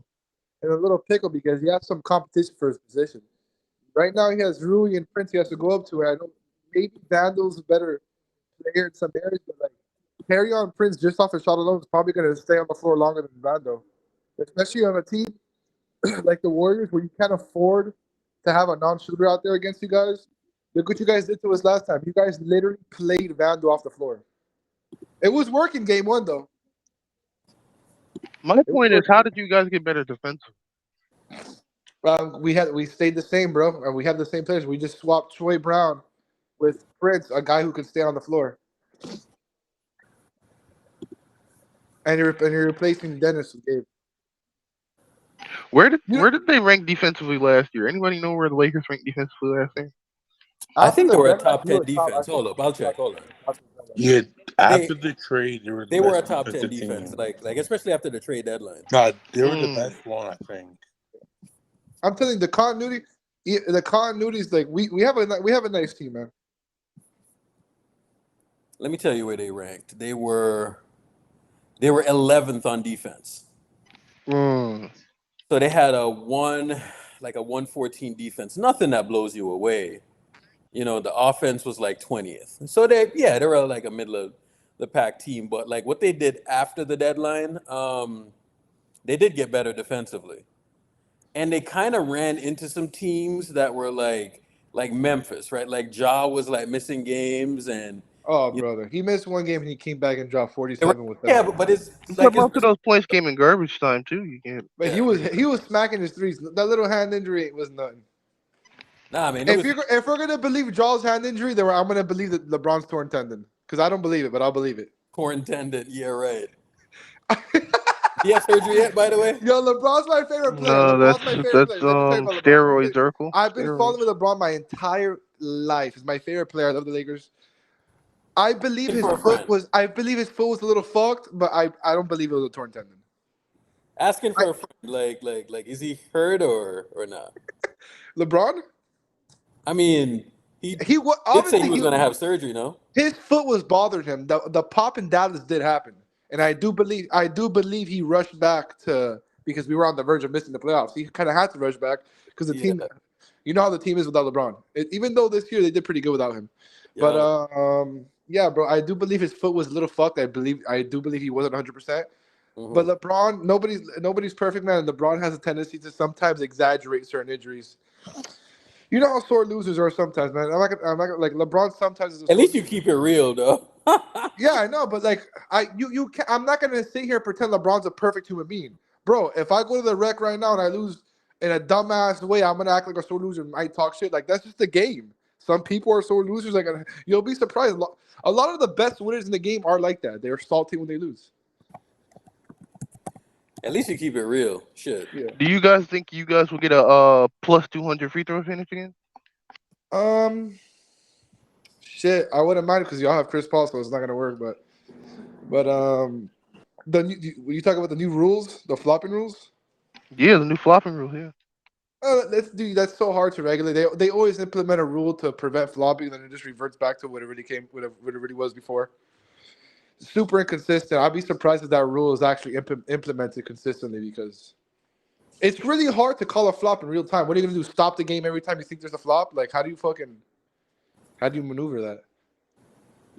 pickle because he has some competition for his position. Right now, he has Rui and Prince. He has to go up to. I know maybe Vando's a better player in some areas, but like Harry on Prince just off his shot alone is probably gonna stay on the floor longer than Vando, especially on a team like the Warriors where you can't afford to have a non-shooter out there against you guys. Look what you guys did to us last time. You guys literally played Vando off the floor. It was working game one though. My It was point is, working. how did you guys get better defensive? We stayed the same, bro. And we had the same players. We just swapped Troy Brown with Prince, a guy who could stay on the floor. And you're replacing Dennis with Gabe. Where did they rank defensively last year? Anybody know where the Lakers ranked defensively last year? I think they were a deadline, top we were 10 top- I defense. think Hold up, I'll check. Hold on. Yeah, after the trade, they were the They were a best top 10 defensive defense, team. like especially after the trade deadline. Nah, they were the best one, I think. I'm telling you, the continuity is like we have a nice team, man. Let me tell you where they ranked. They were 11th on defense. Mm. So they had a 114 defense. Nothing that blows you away. You know, the offense was like 20th. So they were like a middle of the pack team. But like what they did after the deadline, they did get better defensively. And they kind of ran into some teams that were like Memphis, right? Like Ja was like missing games and Oh, brother, he missed one game and he came back and dropped 47 with them. yeah, but it's But like most of those points came in garbage time too. You can't. But he was smacking his threes. That little hand injury was nothing. nah, man. If we're gonna believe Jaw's hand injury, then I'm gonna believe that LeBron's torn tendon because I don't believe it, but I'll believe it. Torn tendon. Yeah, right. He had surgery yet, by the way? Yo, LeBron's my favorite player. No, LeBron's my favorite player. Let me tell you about LeBron. steroids, Urkel. I've been Steroids. following LeBron my entire life. He's my favorite player. I love the Lakers. I believe his foot was a little fucked, but I don't believe it was a torn tendon. Asking for a friend, like, is he hurt or not? LeBron? I mean, he did say he was going to have surgery, no? His foot was bothering him. The pop in Dallas did happen, and I do believe he rushed back because we were on the verge of missing the playoffs. He kind of had to rush back because the team, you know how the team is without LeBron. Even though this year they did pretty good without him, but yeah, bro, I do believe his foot was a little fucked. I do believe he wasn't 100%. But LeBron, nobody's perfect, man. And LeBron has a tendency to sometimes exaggerate certain injuries. You know how sore losers are sometimes, man. I'm not like LeBron sometimes is. At least you keep it real, though. Yeah, I know, but like I'm not gonna sit here and pretend LeBron's a perfect human being, bro. If I go to the rec right now and I lose in a dumbass way, I'm gonna act like a sore loser and might talk shit. Like that's just the game. Some people are sore losers. Like you'll be surprised. A lot of the best winners in the game are like that. They're salty when they lose. At least you keep it real. Shit. Yeah. Do you guys think you guys will get a plus 200 free throw finish again? Shit, I wouldn't mind because y'all have Chris Paul, so it's not gonna work. But when you talk about the new rules, the flopping rules. Yeah, the new flopping rule. Yeah. That's so hard to regulate. They always implement a rule to prevent flopping, and then it just reverts back to what it really was before. Super inconsistent. I'd be surprised if that rule is actually implemented consistently because it's really hard to call a flop in real time. What are you gonna do? Stop the game every time you think there's a flop? Like how do you maneuver that?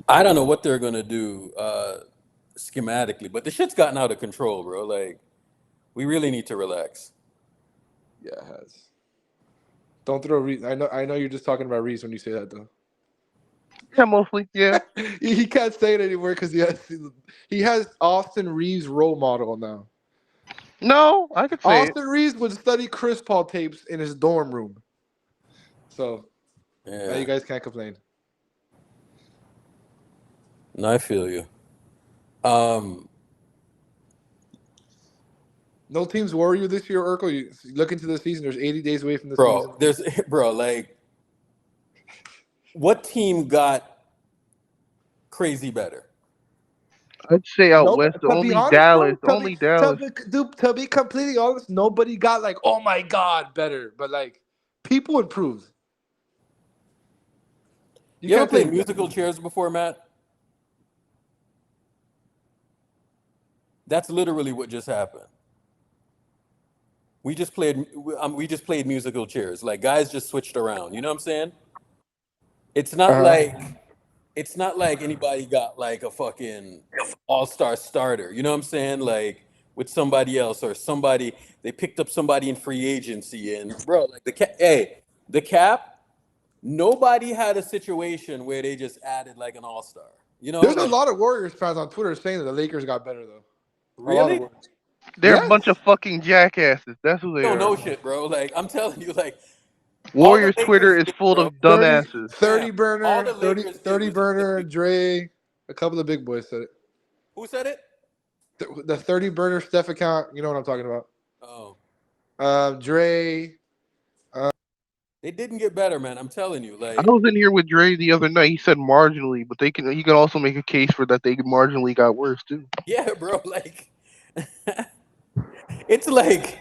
I don't know what they're gonna do schematically, but the shit's gotten out of control, bro. Like, we really need to relax. Yeah, it has. Don't throw Reese. I know you're just talking about Reese when you say that though. Yeah, mostly. Yeah. He can't say it anymore because he has Austin Reeves role model now. No, I could say it. Austin Reeves would study Chris Paul tapes in his dorm room. So now you Yeah. guys can't complain. No, I feel you. Um, No teams worry you this year, Urkel. You look into the season. There's 80 days away from the season. bro, there's bro, like, what team got crazy better? I'd say out No, west, to be only honest, Dallas. bro, Only Dallas. to be completely honest, nobody got like, oh my god, better. But like, people improved. You ever can't played take musical chairs before, Matt? That's literally what just happened. We just played musical chairs. Like guys just switched around. You know what I'm saying? It's not Uh, like it's not like anybody got like a fucking all-star starter. You know what I'm saying? Like with somebody else or somebody they picked up somebody in free agency and bro, like the cap. Nobody had a situation where they just added like an all-star. You know, there's a like lot of Warriors fans on Twitter saying that the Lakers got better though. A lot of really? Warriors. They're a bunch Yes. of fucking jackasses. That's who they Don't are. know shit, bro. Like I'm telling you, like all the Warriors Twitter Lakers is did, full bro. of 30, dumbasses. 30 Fam, all burner, the 30, Lakers did 30 was burner, literally Dre, a couple of big boys said it. who said it? The 30 burner Steph account, you know what I'm talking about. Oh, Dre. they didn't get better, man. I'm telling you, I like was in here with Dre the other night. He said marginally, but you can also make a case for that they marginally got worse too. yeah, bro. Like it's like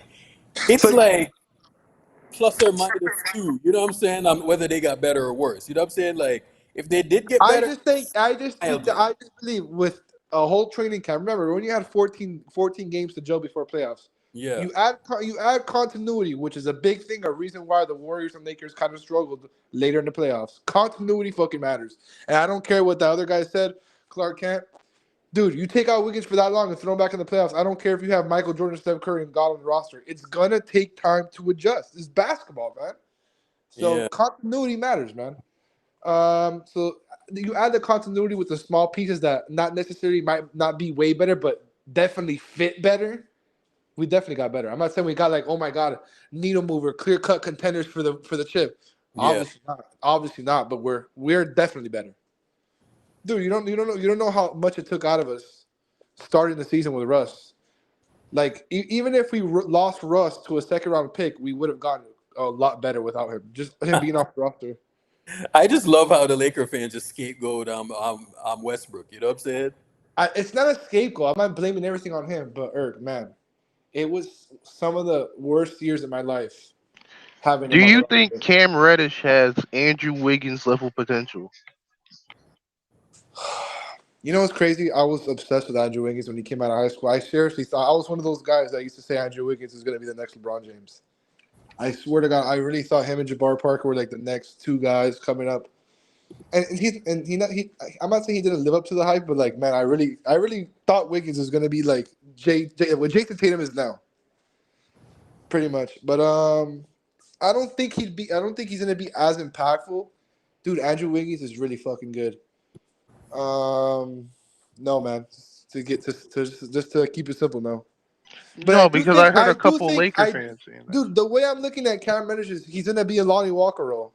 It's it's like like plus or minus two. You know what I'm saying? Whether they got better or worse. You know what I'm saying? Like if they did get better, I just think that mildly. I just believe with a whole training camp. Remember when you had 14 games to gel before playoffs. Yeah, You add continuity, which is a big thing, a reason why the Warriors and Lakers kind of struggled later in the playoffs. Continuity fucking matters, and I don't care what the other guy said. Clark Kent, dude, you take out Wiggins for that long and throw him back in the playoffs. I don't care if you have Michael Jordan, Steph Curry, and God on the roster. It's gonna take time to adjust. It's basketball, man. So yeah, continuity matters, man. So you add the continuity with the small pieces that not necessarily might not be way better, but definitely fit better. We definitely got better. I'm not saying we got like, oh my god, needle mover, clear cut contenders for the chip. yeah. Obviously not. But we're definitely better, dude. You don't know how much it took out of us starting the season with Russ. Like even if we lost Russ to a second round pick, we would have gotten a lot better without him. Just him being off the roster. I just love how the Laker fans just scapegoat Westbrook. You know what I'm saying? It's not a scapegoat. I'm not blaming everything on him, but man, it was some of the worst years of my life having Do him on the you think roster. Cam Reddish has Andrew Wiggins level potential? You know what's crazy? I was obsessed with Andrew Wiggins when he came out of high school. I seriously thought I was one of those guys that used to say Andrew Wiggins is going to be the next LeBron James. I swear to God, I really thought him and Jabbar Parker were like the next two guys coming up. And I'm not saying he didn't live up to the hype, but like, man, I really thought Wiggins was going to be like what Jason Tatum is now, pretty much. But I don't think he's going to be as impactful. Dude, Andrew Wiggins is really fucking good. No, man. Just to keep it simple, no. But No, because I heard a couple Laker fans saying that. dude, the way I'm looking at Cam Reddish is he's gonna be a Lonnie Walker role.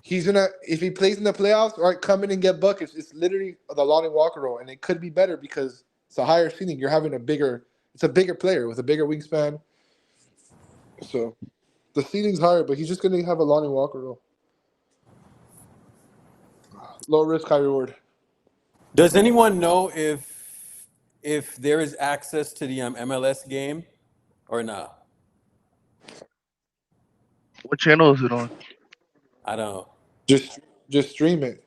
He's gonna if he plays in the playoffs, all right, come in and get buckets. It's literally the Lonnie Walker role, and it could be better because it's a higher ceiling. You're having it's a bigger player with a bigger wingspan. So the ceiling's higher, but he's just gonna have a Lonnie Walker role. Low risk, high reward. Does anyone know if there is access to the MLS game or not? What channel is it on? I don't know. Just stream it.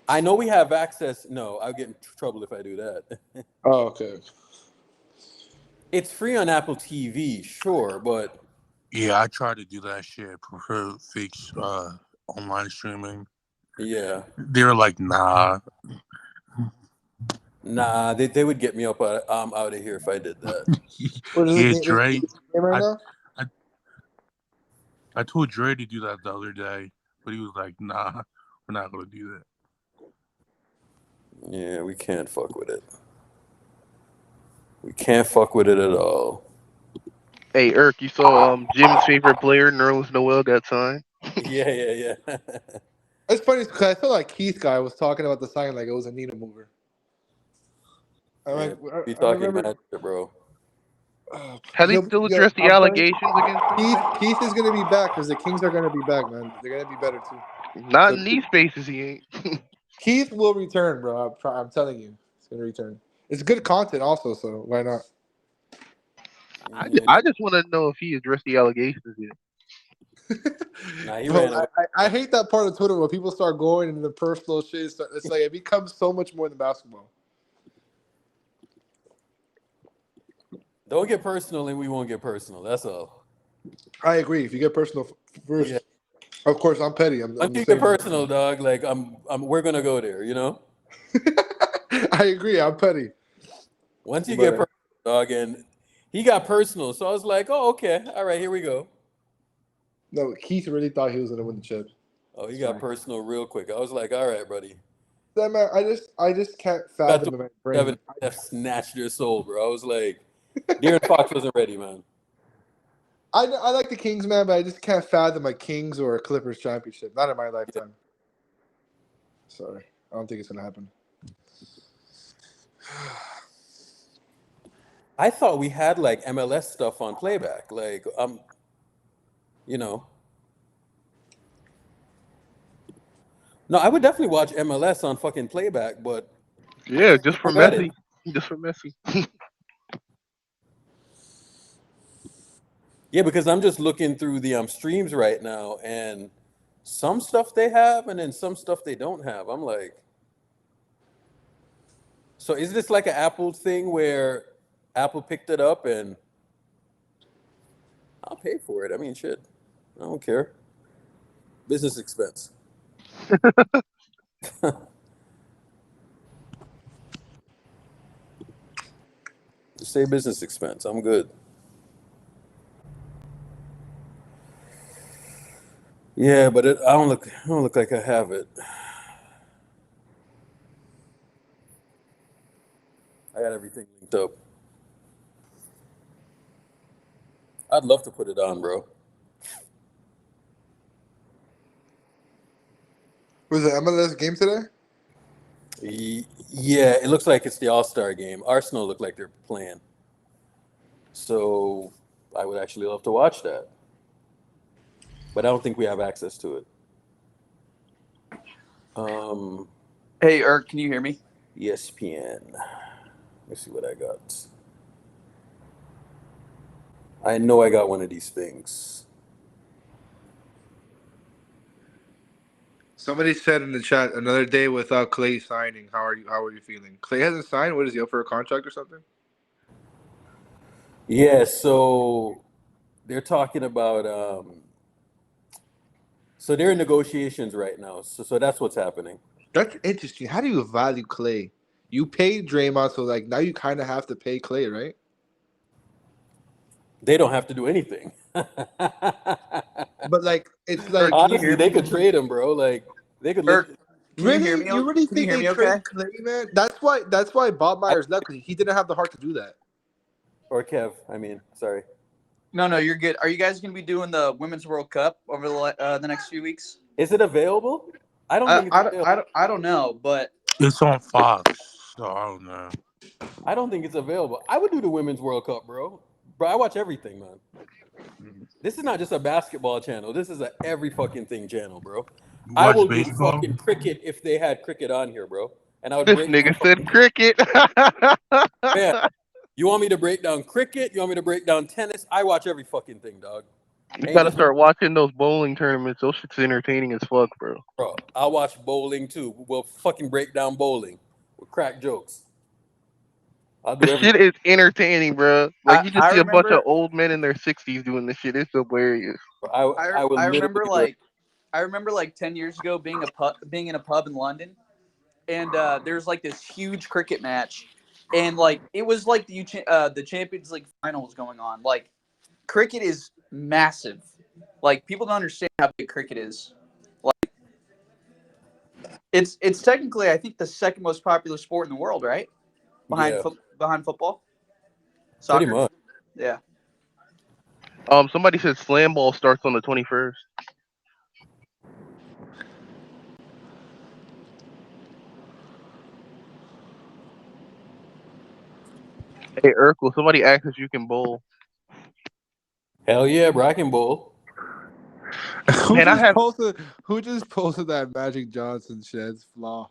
I know we have access. No, I'll get in trouble if I do that. Oh, okay. It's free on Apple TV, sure, but Yeah, I tried to do that shit. Prefer fake online streaming. yeah, They were like, nah. nah, they would get me up out of here if I did that. What is Yeah, it? Dre. Is it game right now? I told Dre to do that the other day, but he was like, nah, we're not gonna do that. Yeah, we can't fuck with it. We can't fuck with it at all. Hey, Irk, you saw Jim's favorite player, Nerlens Noel, got signed. Yeah. It's funny because I feel like Keith guy was talking about the sign like it was a needle mover. I'm Yeah, like, you I talking remember. mad shit, bro. Have they still addressed the I'm telling you, allegations against him? Keith is gonna be back because the Kings are gonna be back, man. They're gonna be better too. Not So in these spaces, he ain't. Keith will return, bro. I'm telling you, he's gonna return. It's good content also, so why not? Yeah, I just want to know if he addressed the allegations yet. nah, he Bro, ran away. I hate that part of Twitter where people start going into the personal shit. It's like it becomes so much more than basketball. Don't get personal, and we won't get personal. That's all. I agree. If you get personal first, Yeah. of course I'm petty. I'm Once the you get same. personal, dog, like we're gonna go there. You know. I agree. I'm petty. Once you get But personal, dog, and he got personal, so I was like, oh, okay, all right, here we go. no, Keith really thought he was gonna win the chip. Oh, he Sorry. got personal real quick. I was like, all right, buddy. That man, I just can't Got to fathom in my brain. Kevin Steph snatched their soul, bro. I was like, De'Aaron Fox wasn't ready, man. I like the Kings, man, but I just can't fathom a Kings or a Clippers championship. Not in my lifetime. Sorry, I don't think it's gonna happen. I thought we had like MLS stuff on playback, like you know. No, I would definitely watch MLS on fucking playback, but Yeah, just for I got it. Messi. Just for Messi. Yeah, because I'm just looking through the streams right now, and some stuff they have, and then some stuff they don't have. I'm like, so is this like an Apple thing where Apple picked it up and I'll pay for it? I mean, shit, I don't care. Business expense. Just say business expense. I'm good. Yeah, but I don't look like I have it. I got everything linked up. I'd love to put it on, bro. Was the MLS game today? Yeah, it looks like it's the All-Star game. Arsenal look like they're playing. So I would actually love to watch that. But I don't think we have access to it. Hey, Eric, can you hear me? ESPN. Let's see what I got. I know I got one of these things. Somebody said in the chat, another day without Clay signing. How are you feeling? Clay hasn't signed. What is he up for a contract or something? Yeah, so they're talking about so they're in negotiations right now. So that's what's happening. That's interesting. How do you value Clay? You paid Draymond, so like now you kind of have to pay Clay, right? They don't have to do anything. But like it's like Honestly, they could trade him, bro. Like they could look. Eric, can you hear me? you really Can you think hear they me trade okay? Clay, man? That's why Bob Myers left, because he didn't have the heart to do that. Or Kev, I mean, sorry. No, you're good. Are you guys going to be doing the Women's World Cup over the next few weeks? Is it available? I don't think it's available. I don't know, but It's on Fox, so I don't know. I don't think it's available. I would do the Women's World Cup, bro. Bro, I watch everything, man. This is not just a basketball channel. This is a every fucking thing channel, bro. You I watch will baseball? do fucking cricket if they had cricket on here, bro. And I would This break nigga down said cricket. Man, you want me to break down cricket? You want me to break down tennis? I watch every fucking thing, dog. You Ain't gotta just- start watching those bowling tournaments. Those shit's entertaining as fuck, bro. Bro, I'll watch bowling too. We'll fucking break down bowling. We'll crack jokes. I'll do The everything. shit is entertaining, bro. Like you just I see a bunch of remember- old men in their 60s doing this shit. It's hilarious. I will I remember literally I remember like 10 years ago being in a pub in London, and there's like this huge cricket match, and like it was like the Champions League final was going on. Like cricket is massive. Like people don't understand how big cricket is. Like it's technically I think the second most popular sport in the world, right? Behind Yeah. behind football. Soccer. pretty much. Yeah. Somebody said Slam Ball starts on the 21st. Hey, Urkel, somebody asked if you can bowl. Hell yeah, bro, I can bowl. Who Man, I just have. posted? Who just posted that Magic Johnson sheds flaw?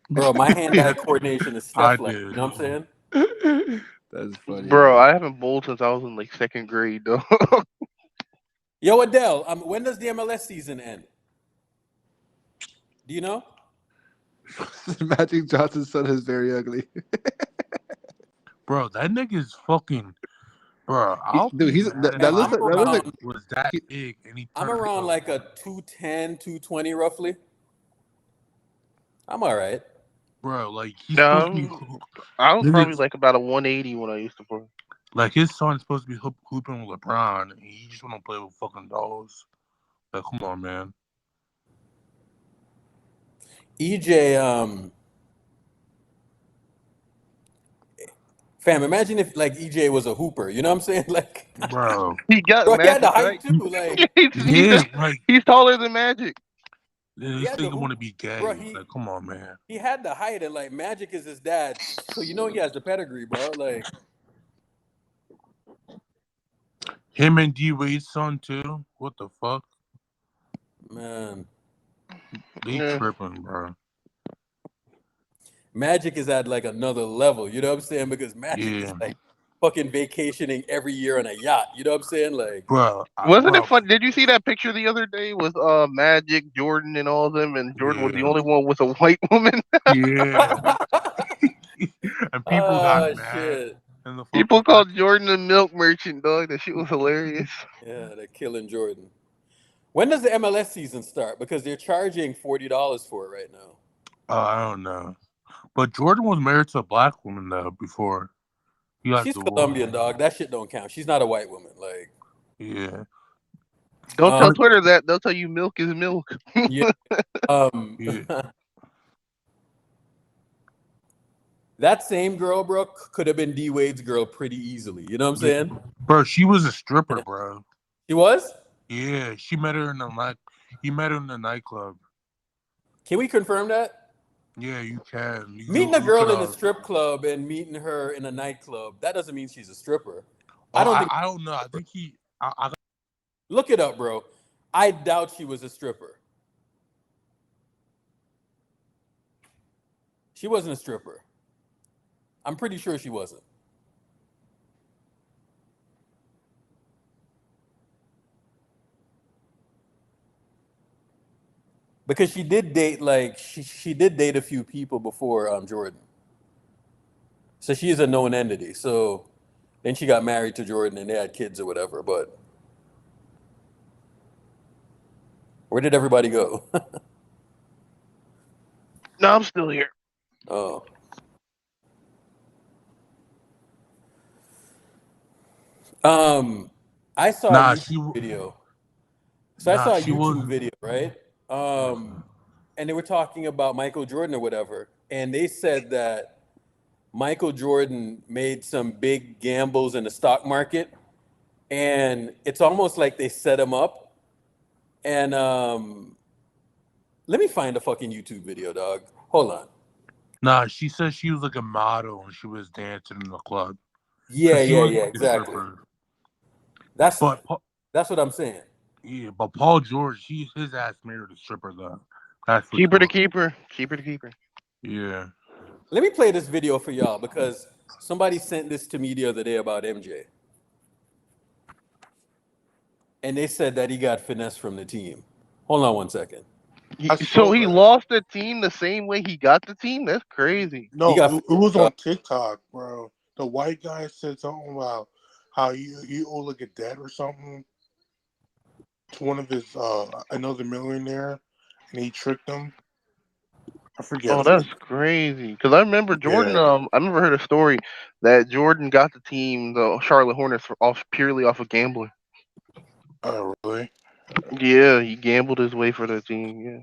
Bro, my hand-eye coordination is I Steph like. You did. know what I'm saying? That's funny. Bro, I haven't bowled since I was in like second grade, though. Yo, Adele, when does the MLS season end? Do you know? Magic Johnson's son is very ugly. Bro, that nigga is fucking. Bro, I'll Dude, be he's mad that if looks I'm like that looks like around. was that he- big and he I'm turned around up. like a 210, 220 roughly. I'm all right. Bro, like he's supposed to be I was probably niggas, like about a 180 when I used to play. like his son's supposed to be hooping with LeBron, and he just want to play with fucking dolls. Like, come on, man. EJ, fam, imagine if like EJ was a hooper. You know what I'm saying? Like, Bro, He got bro, he had the Magic, right? height too. Like, yeah, like He's taller than Magic. he this had the nigga want to hoop. be gay. Bro, Like, come on, man. he had the height, and like Magic is his dad, so you know he has the pedigree, bro. Like, Him and D Wade's son too. What the fuck? man, They Yeah. tripping, bro. Magic is at like another level. You know what I'm saying? Because Magic is Yeah, like fucking vacationing every year on a yacht. You know what I'm saying? Like, bro. Wasn't Bro, it fun? Did you see that picture the other day with Magic, Jordan, and all of them? And Jordan was the yeah, only one with a white woman. yeah. And people got oh mad, shit. and the People fucking called Jordan a milk merchant, dog. That shit was hilarious. Yeah, they're killing Jordan. When does the MLS season start? Because they're charging $40 for it right now. I don't know. But Jordan was married to a black woman though before he got She's divorced. Colombian, dog. That shit don't count. She's not a white woman. Like, Yeah, Don't tell um, Twitter that. They'll tell you milk is milk. yeah, yeah. that same girl, bro, could have been D Wade's girl pretty easily. You know what I'm saying? Bro, she was a stripper, bro. She was? Yeah, she met her in the night. He met her in the nightclub. Can we confirm that? Yeah, you can. You Meeting can a girl look it in a up. strip club and meeting her in a nightclub, that doesn't mean she's a stripper. Oh, I don't think. I don't know. I think he. I Look it up, bro. I doubt she was a stripper. She wasn't a stripper. I'm pretty sure she wasn't. Because she did date she did date a few people before Jordan. So she's a known entity. So then she got married to Jordan and they had kids or whatever. But where did everybody go? No, I'm still here. Oh. I saw a Nah, YouTube video. So I saw a she YouTube wasn't. video, right? And they were talking about Michael Jordan or whatever, and they said that Michael Jordan made some big gambles in the stock market, and it's almost like they set him up. And let me find a fucking YouTube video, dog. Hold on. Nah, she said she was like a model and she was dancing in the club. Yeah, She yeah, was yeah, like a exactly. stripper. That's But that's what I'm saying. yeah, but Paul George, his ass married a stripper though. That's for Keeper to sure. keeper. Keeper to keeper. Yeah. Let me play this video for y'all because somebody sent this to me the other day about MJ. And they said that he got finessed from the team. Hold on one second. So he lost the team the same way he got the team? That's crazy. No, got- it was on TikTok, bro. The white guy said something about how he owed like a debt or something to one of his another millionaire, and he tricked him. I forget. Oh, that's crazy. Because I remember Jordan. Yeah. I remember heard a story that Jordan got the team, the Charlotte Hornets, purely off of gambling. Oh, really? Yeah, he gambled his way for the team. Yeah.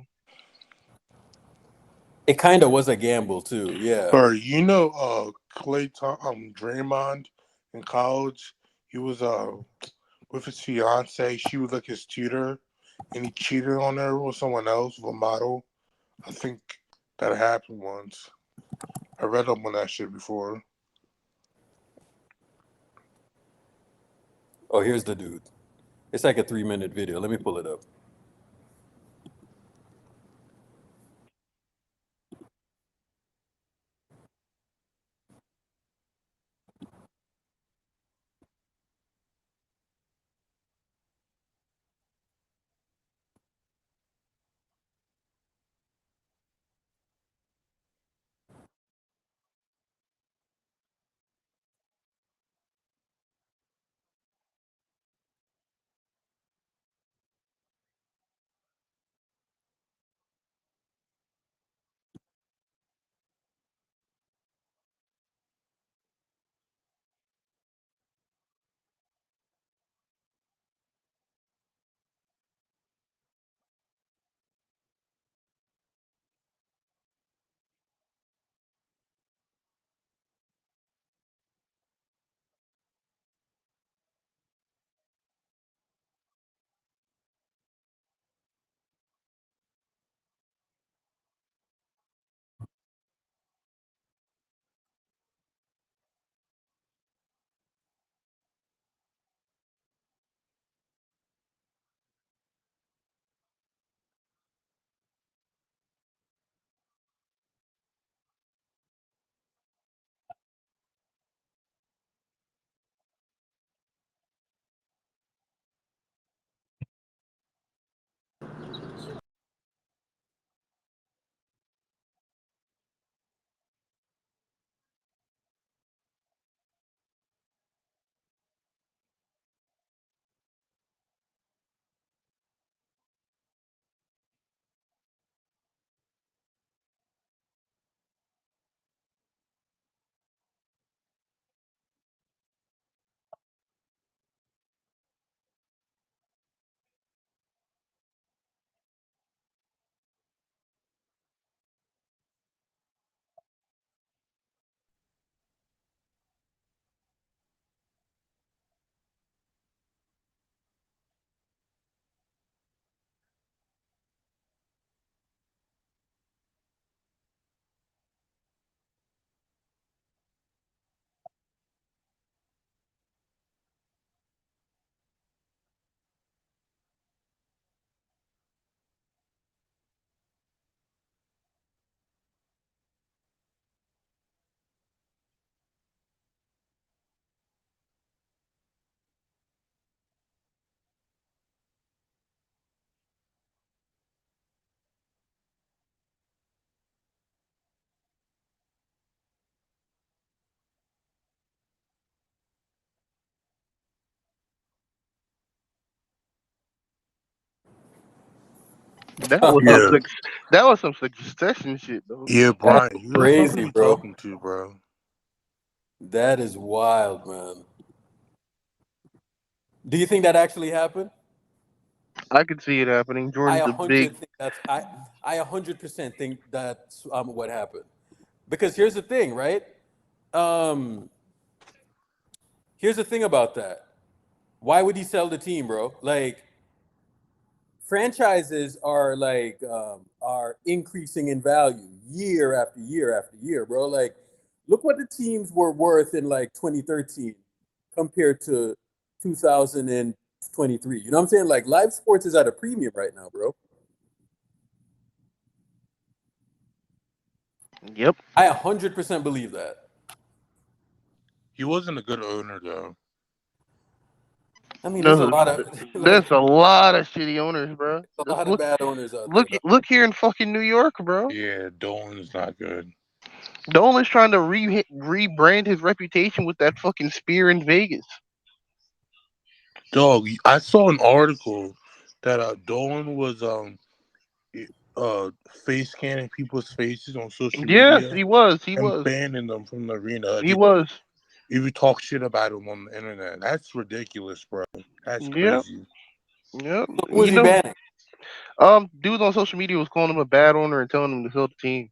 It kind of was a gamble too. Yeah. Or you know, Draymond in college, he was with his fiance. She was like his tutor, and he cheated on her with someone else, with a model. I think that happened once. I read up on that shit before. Oh, here's the dude. It's like a 3-minute video. Let me pull it up. That was some Yeah, that was some succession shit though. yeah, That's Brian. Who the fuck are crazy, you bro. talking to, bro? That is wild, man. Do you think that actually happened? I could see it happening. I Jordan's a a big. hundred think that's I 100% think that's what happened. Because here's the thing, right? Um, here's the thing about that. Why would he sell the team, bro? Like franchises are increasing in value year after year after year, bro. Like look what the teams were worth in like 2013 compared to 2023. You know what I'm saying? Like live sports is at a premium right now, bro. Yep. I 100% believe that. He wasn't a good owner, though. I mean, there's a There's lot of there's a lot of shitty owners, bro. a Just lot of bad owners out there, look dog. look here in fucking New York, bro. Yeah, Dolan's not good. Dolan's trying to rebrand his reputation with that fucking spear in Vegas. Dog, I saw an article that Dolan was i- uh face scanning people's faces on social Yes, media he was. He and was. banning them from the arena. He was. If you talk shit about him on the internet, that's ridiculous, bro. That's Yep. crazy. Yep. So who is he banning? Dudes on social media was calling him a bad owner and telling him to sell the team.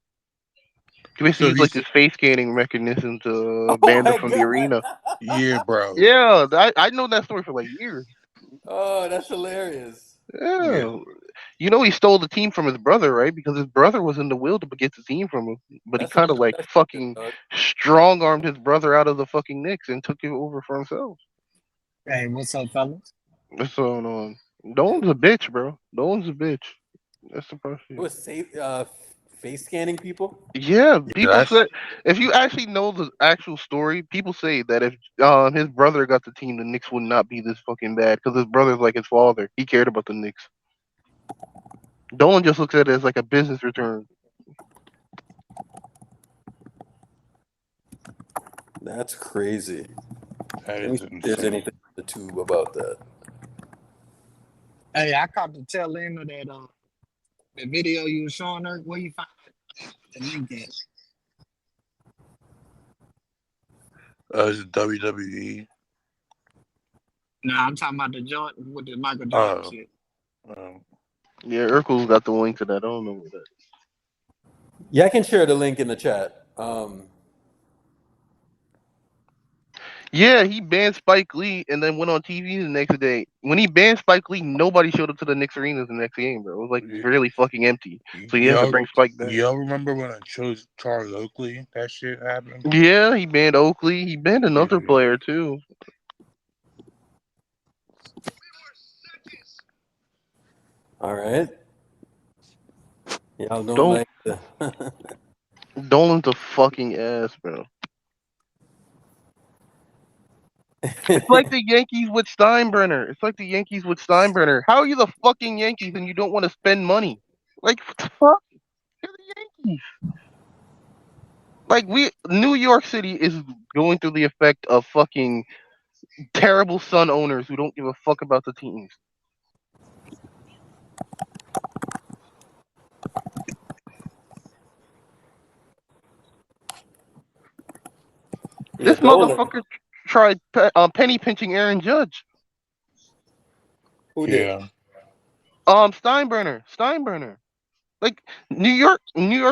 He basically So used like he's this face scanning mechanism to Oh ban them my from the god. arena. yeah, bro. Yeah, I know that story for like years. Oh, that's hilarious. Yeah. You know he stole the team from his brother, right? Because his brother was in the will to get the team from him, but he That's some kind of like professional shit, fucking dog. strong armed his brother out of the fucking Knicks and took it over for himself. Hey, what's up, fellas? So Dolan's a bitch, bro. Dolan's a bitch. That's the part. It was face scanning people. Yeah, Yeah, people that's say if you actually know the actual story, people say that if his brother got the team, the Knicks would not be this fucking bad because his brother's like his father. He cared about the Knicks. Dolan just looks at it as like a business return. That's crazy. that Let me is see if there's insane. anything on the tube about that. Hey, I caught the tail end of that the video you were showing her. Where you find the link at? It's WWE. Nah, I'm talking about the joint with the Michael Jordan Uh, shit. um, Yeah, Urkel's got the link to that. I don't know what that. Yeah, I can share the link in the chat. Yeah, he banned Spike Lee and then went on TV the next day. When he banned Spike Lee, nobody showed up to the Knicks arenas the next game, bro. It was like y- really fucking empty. So he has to y'all, bring Spike back. y'all remember when I chose Charles Oakley? That shit happened. Yeah, he banned Oakley. He banned another Yeah. player too. All right. Y'all don't Don't like the. Dolan's a fucking ass, bro. It's like the Yankees with Steinbrenner. It's like the Yankees with Steinbrenner. How are you the fucking Yankees and you don't want to spend money? Like what the fuck? You're the Yankees. Like New York City is going through the effect of fucking terrible Sun owners who don't give a fuck about the teams. Yeah, This Dolan. motherfucker tried penny pinching Aaron Judge. Who did? Yeah. Steinbrenner. Like New York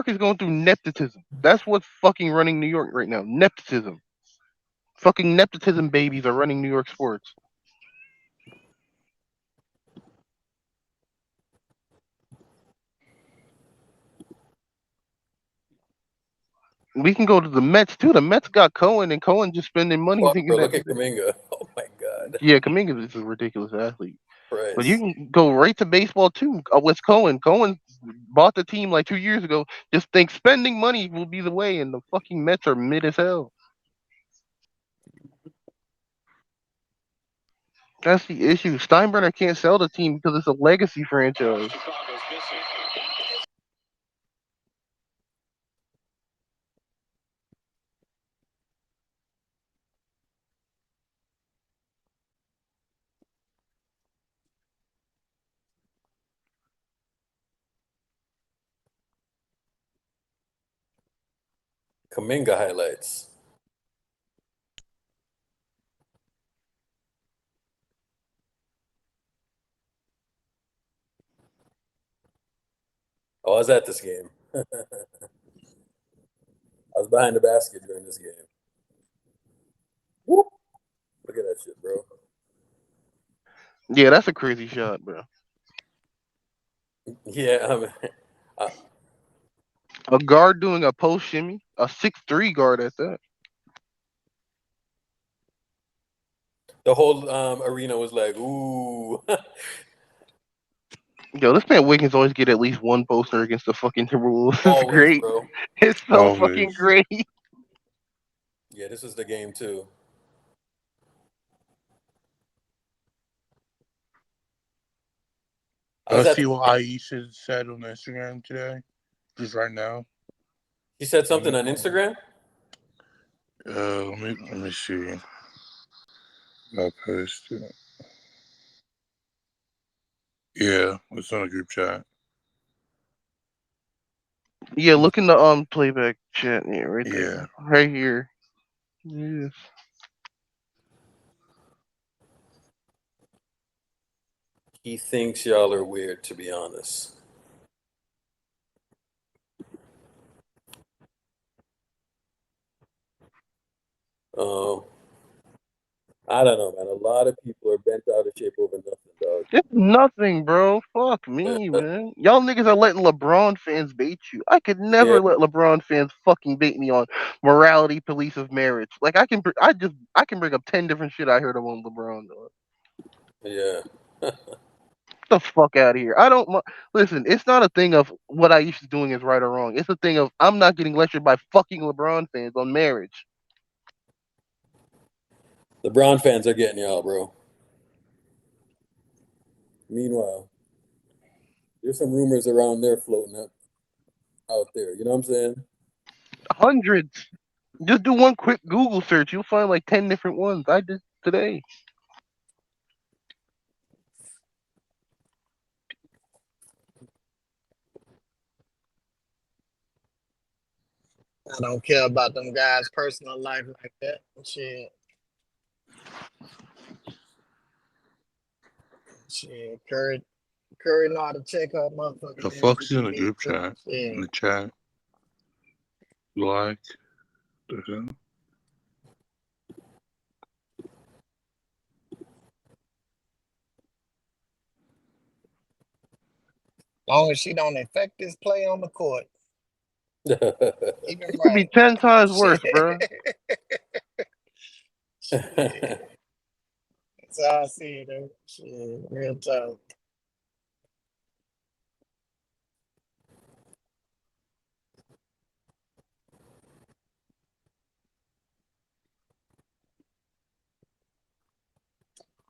is going through nepotism. That's what's fucking running New York right now. Nepotism. Fucking nepotism babies are running New York sports. We can go to the Mets too. The Mets got Cohen, and Cohen just spending money Oh, thinking bro, that look he's at Kaminga. Oh my God. yeah, Kaminga is a ridiculous athlete. But you Christ. can go right to baseball too with Cohen. Cohen bought the team like 2 years ago. Just think spending money will be the way, and the fucking Mets are mid as hell. That's the issue. Steinbrenner can't sell the team because it's a legacy franchise. Kaminga highlights. Oh, I was at this game. I was behind the basket during this game. Whoop. Look at that shit, bro. Yeah, that's a crazy shot, bro. Yeah, I mean, uh, A guard doing a post shimmy, a 6'3" guard at that. the whole arena was like, ooh. Yo, this man Wiggins always get at least one poster against the fucking Timberwolves. It's Always, great. bro. It's so fucking Always. great. Yeah, this was the game too. I was Let's at see the, what Aisha said on Instagram today. Just right now. he said something on Instagram? Let me see. I posted it. Yeah, it's on a group chat. Yeah, look in the playback chat. Yeah, right there. Yeah. Right here. Yes. He thinks y'all are weird, to be honest. Um, I don't know, man. A lot of people are bent out of shape over nothing, dog. It's nothing, bro. Fuck me, man. Y'all niggas are letting LeBron fans bait you. I could never Yeah, let LeBron fans fucking bait me on morality police of marriage. Like I can bring up 10 different shit I heard about LeBron. Dog. yeah. Get the fuck out of here. I don't listen. It's not a thing of what I used to doing is right or wrong. It's a thing of I'm not getting lectured by fucking LeBron fans on marriage. LeBron fans are getting y'all, bro. Meanwhile, there's some rumors around there floating up out there. You know what I'm saying? Hundreds. Just do one quick Google search. You'll find like 10 different ones. I did today. I don't care about them guys' personal life like that. Shit. Shit. Curry know how to check her motherfucking The fuck's in the MVP. group chat? Shit. In the chat. Like. The hell? Long as she don't affect this play on the court. Even It could be right. 10 times worse, bro. Shit. That's how I see it, though. Shit, real tough.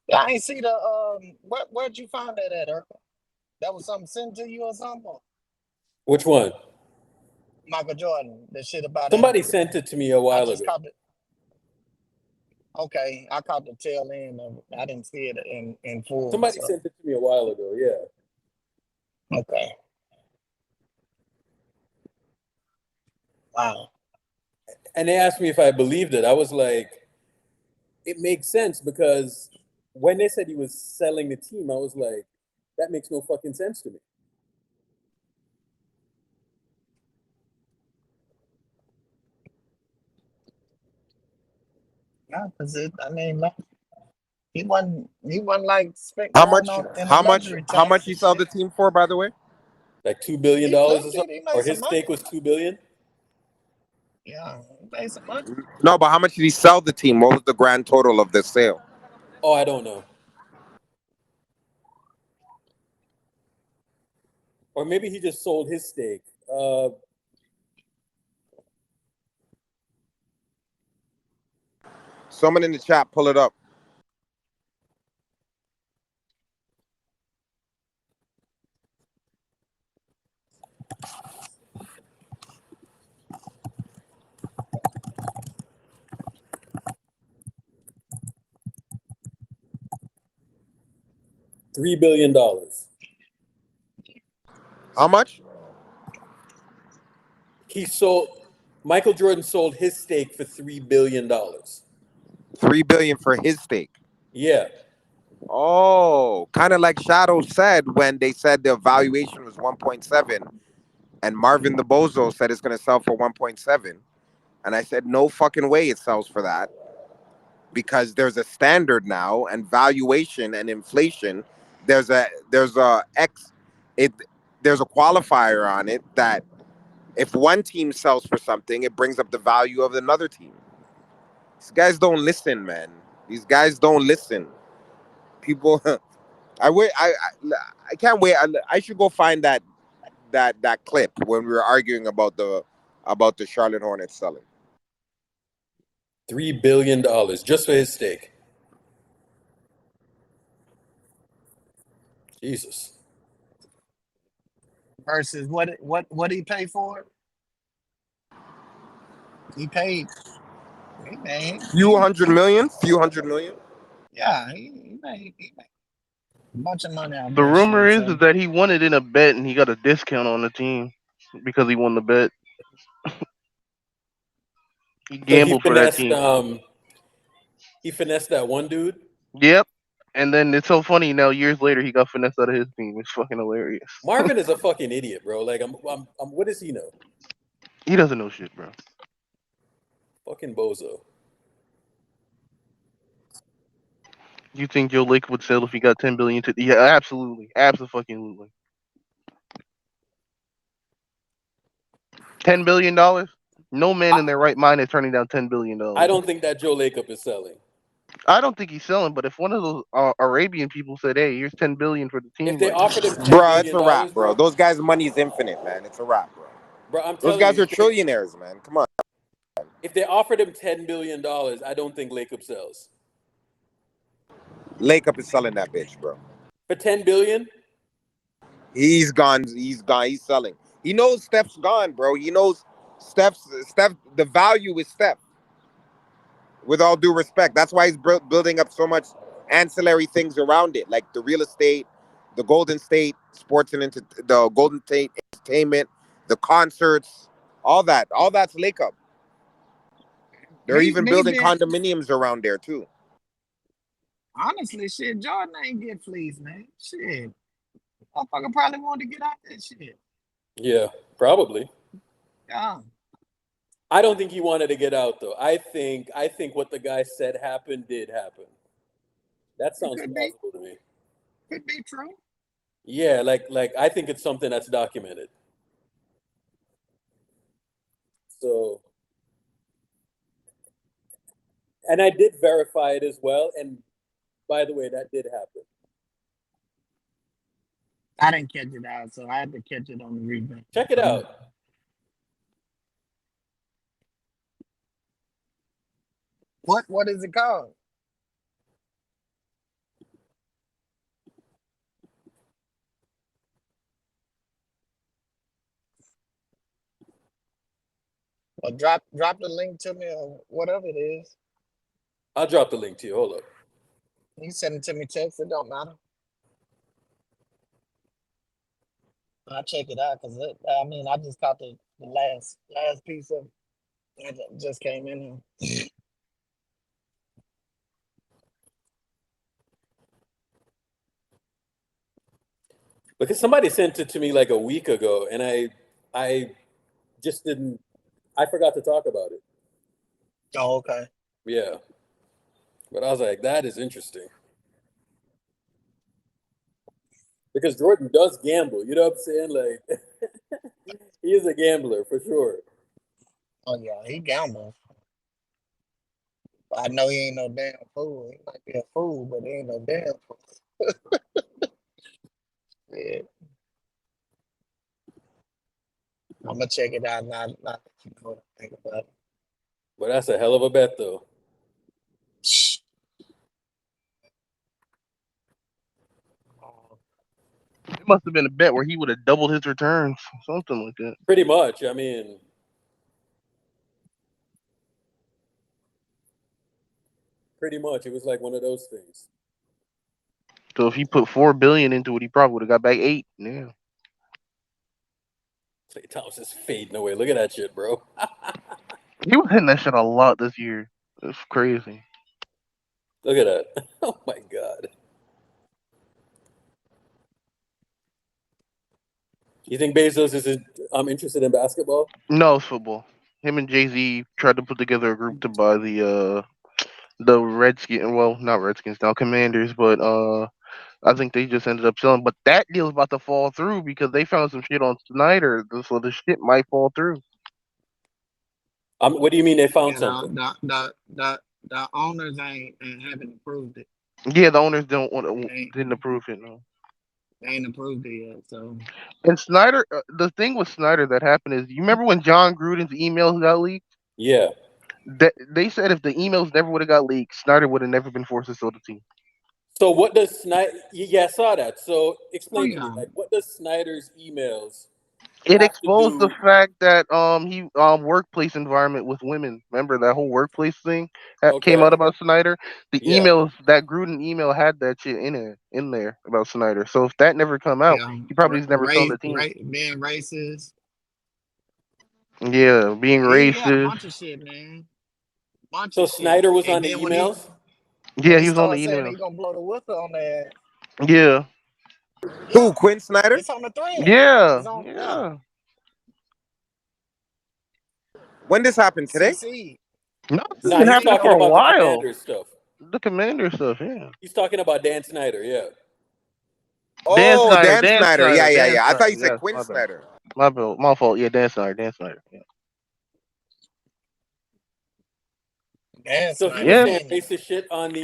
Yeah, I ain't see the where'd you find that at, Urkel? That was something sent to you or something? Which one? Michael Jordan, the shit about him. Somebody sent it to me a I while just ago. caught it. Okay, I caught the tail end of it. I didn't see it in full. Somebody So. sent it to me a while ago. Yeah. Okay. Wow. And they asked me if I believed it. I was like, it makes sense because when they said he was selling the team, I was like, that makes no fucking sense to me. Yeah, because I mean, like, he wasn't like spent How going much? on in a How much? luxury How much tax he and sell shit. the team for, by the way? Like $2 billion He or flipped it. something, He or made his some money. stake was $2 billion. Yeah, he made some money. No, but how much did he sell the team? What was the grand total of the sale? Oh, I don't know. Or maybe he just sold his stake. Someone in the chat, pull it up. $3 billion. How much? Michael Jordan sold his stake for $3 billion. $3 billion for his stake. Yeah. Oh, kind of like Shadow said when they said the valuation was 1.7, and Marvin the Bozo said it's going to sell for 1.7, and I said no fucking way it sells for that, because there's a standard now, and valuation and inflation. There's a qualifier on it that if one team sells for something, it brings up the value of another team. These guys don't listen, man. These guys don't listen. People, I can't wait. I should go find that clip when we were arguing about the Charlotte Hornets selling. $3 billion just for his stake. Jesus. Versus what did he pay for it? He paid. He made Few hundred million. Yeah, he made a bunch of money out The that rumor shit. is So. that he won it in a bet and he got a discount on the team because he won the bet. He So he gambled for that team. finessed that one dude. Yep. And then it's so funny now. Years later, he got finessed out of his team. It's fucking hilarious. Marvin is a fucking idiot, bro. Like, what does he know? He doesn't know shit, bro. Fucking bozo. You think Joe Lake would sell if he got 10 billion? Yeah, absolutely, absolutely. $10 billion. No man in their right mind is turning down $10 billion. I don't think that Joe Lacob is selling. I don't think he's selling, but if one of those Arabian people said, "Hey, here's 10 billion for the If team," they like, offered him $10 Bro, it's billion, a wrap, bro. bro, Those guys' money is infinite, man. It's a wrap, bro. bro, I'm Those telling guys you, are trillionaires, man. Come on. if they offered him $10 billion, I don't think Lacob sells. Lakeup is selling that bitch, bro. For $10 billion? He's gone. He's gone. He's selling. He knows Steph's gone, bro. He knows Steph. The value is Steph. With all due respect, that's why he's building up so much ancillary things around it, like the real estate, the Golden State Sports and the Golden State Entertainment, the concerts, all that. All that's Lakeup. They're even building being condominiums around there too. honestly, shit, Jordan ain't get fleeced, man. Shit, motherfucker probably wanted to get out that shit. Yeah, probably. Yeah. I don't think he wanted to get out though. I think what the guy said happened did happen. That sounds plausible to me. Could be true. Yeah, like I think it's something that's documented. So, and I did verify it as well. And by the way, that did happen. I didn't catch it out, so I had to catch it on the rebound. Check it out. What is it called? Well, drop the link to me or whatever it is. I'll drop the link to you. Hold up. You send it to me text, it don't matter. I'll check it out because I just caught the last piece of it that just came in here. Because somebody sent it to me like a week ago, and I just didn't. I forgot to talk about it. Oh, okay. Yeah, but I was like, that is interesting. Because Jordan does gamble, you know what I'm saying? Like, he is a gambler for sure. Oh yeah, he gambles. I know he ain't no damn fool. He might be a fool, but he ain't no damn fool. Yeah. I'm gonna check it out now. Not that you know what I think about it. But that's a hell of a bet, though. it must have been a bet where he would have doubled his returns, something like that. Pretty much. I mean, pretty much. It was like one of those things. So if he put $4 billion into it, he probably would have got back 8. Yeah. Klay Thompson's fading away. Look at that shit, bro. He was hitting that shit a lot this year. It's crazy. Look at that. Oh my god. You think Bezos is interested in basketball? No, it's football. Him and Jay-Z tried to put together a group to buy the Redskins. Well, not Redskins now, Commanders, but I think they just ended up selling. But that deal's about to fall through because they found some shit on Snyder, so the shit might fall through. What do you mean they found something? The owners ain't haven't approved it. Yeah, the owners didn't approve it. No, they ain't approved it yet. So, and Snyder, the thing with Snyder that happened is, you remember when John Gruden's emails got leaked? Yeah. They said if the emails never would have got leaked, Snyder would have never been forced to sell the team. So what does Snyder? Yeah, I saw that. So explain to me, like, what does Snyder's emails? It exposed the fact that he workplace environment with women. Remember that whole workplace thing that came out about Snyder? The emails, that Gruden email had that shit in there about Snyder. So if that never come out, he probably never sold the team. Being racist. Yeah, being racist. He got a bunch of shit, man. So Snyder was on the emails? Yeah, he was on the emails. He gonna blow the whistle on that. Yeah. Who, Quinn Snyder? It's on the thread. Yeah. Yeah. When this happened? Today? CC. No, this has been happening for a while. Stuff. the Commander stuff. Yeah. He's talking about Dan Snyder. Yeah. Oh, Dan Dan Snyder. Snyder. Yeah. Dan I thought you Snyder. said Yes, Quinn my bad. Snyder. My fault. Yeah, Dan Snyder. Yeah. Dan So he Snyder was Yeah. saying fiending. racist shit on the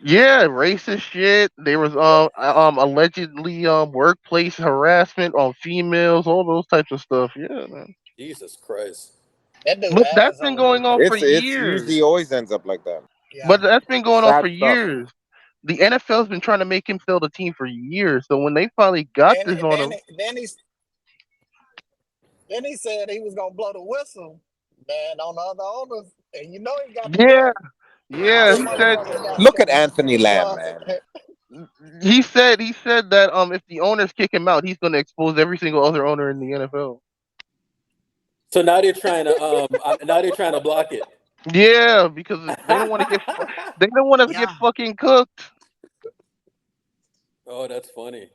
Yeah, racist shit. There was allegedly workplace harassment on females, all those types of stuff. Yeah, man. Jesus Christ. That dude But that's ass been on him. going on for It's usually years. always ends up like that. Yeah. But that's been going on for Sad stuff. years. The NFL's been trying to make him sell the team for years. So when they finally got Then this on him, then he said he was gonna blow the whistle, man, on the other owners, and you know he got the yeah, gun. yeah, That he said motherfucker Look at got Anthony Lamb, well, man. he said that if the owners kick him out, he's going to expose every single other owner in the NFL. So now they're trying to block it. Yeah, because they don't want to get yeah. fucking cooked. Oh, that's funny.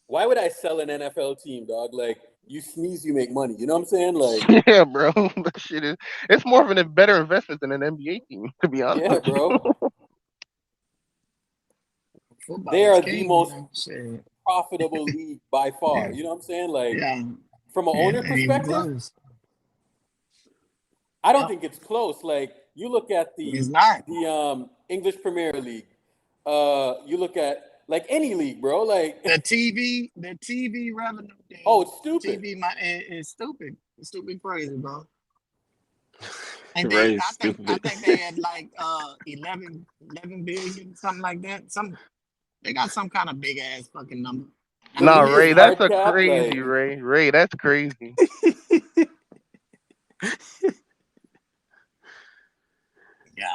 Why would I sell an NFL team, dog? Like, you sneeze, you make money. You know what I'm saying? Like, Yeah, bro, that shit it's more of a better investment than an NBA team, to be honest. yeah, bro. Football They is are the king, most man. Shit. profitable league by far. You know what I'm saying? Like, Yeah. from an owner Ain't even perspective, close. I don't think it's close. Like, you look at It's not. the English Premier League. You look at like any league, bro. Like, The TV revenue. oh, it's stupid. It's stupid. It's stupid crazy, bro. And Ray they, is I think stupid. they had like 11 billion, something like that. They got some kind of big ass fucking number. The Nah, league is Ray, that's hard a cap, crazy, like, Ray. Ray, that's crazy. Yeah,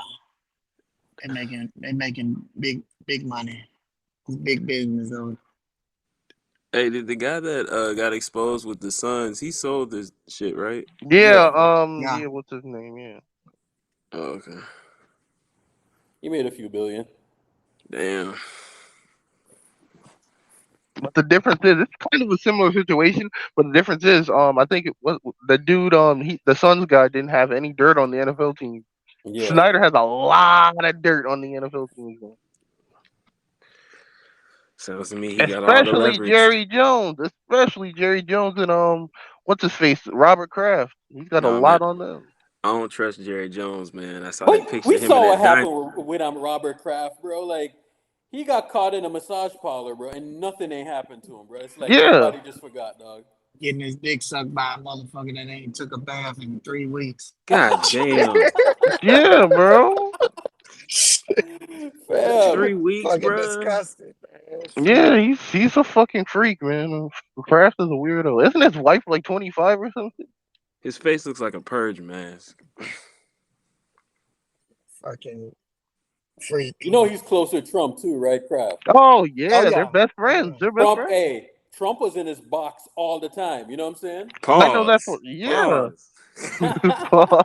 they making big money. It's big business though. Hey, did the guy that got exposed with the Suns, he sold this shit, right? Yeah, Yeah. what's his name? Yeah. Oh, okay. he made a few billion. Damn. But the difference is, it's kind of a similar situation. But the difference is, I think it was the dude, the Suns guy didn't have any dirt on the NFL team. Yeah. Snyder has a lot of dirt on the NFL team. Sounds to me he got all the Especially leverage. Jerry Jones. And what's his face? Robert Kraft. He's got a Nah, lot man. on them. I don't trust Jerry Jones, man. I saw But that picture we of him saw in what that happened with Robert Kraft, bro. Like, he got caught in a massage parlor, bro, and nothing ain't happened to him, bro. It's like Yeah. everybody just forgot, dog. Getting his dick sucked by a motherfucker that ain't took a bath in 3 weeks. God damn. Yeah, bro. Fam. 3 weeks, Fucking bro. disgusting, man. Yeah, he's a fucking freak, man. Kraft is a weirdo. Isn't his wife like 25 or something? His face looks like a purge mask. Fucking freak. You know he's close to Trump too, right, Kraft? Oh yeah, Oh, yeah. they're best friends. They're best Trump, friends. hey, Trump was in his box all the time. You know what I'm saying? Pause. I know that for yeah. Pause.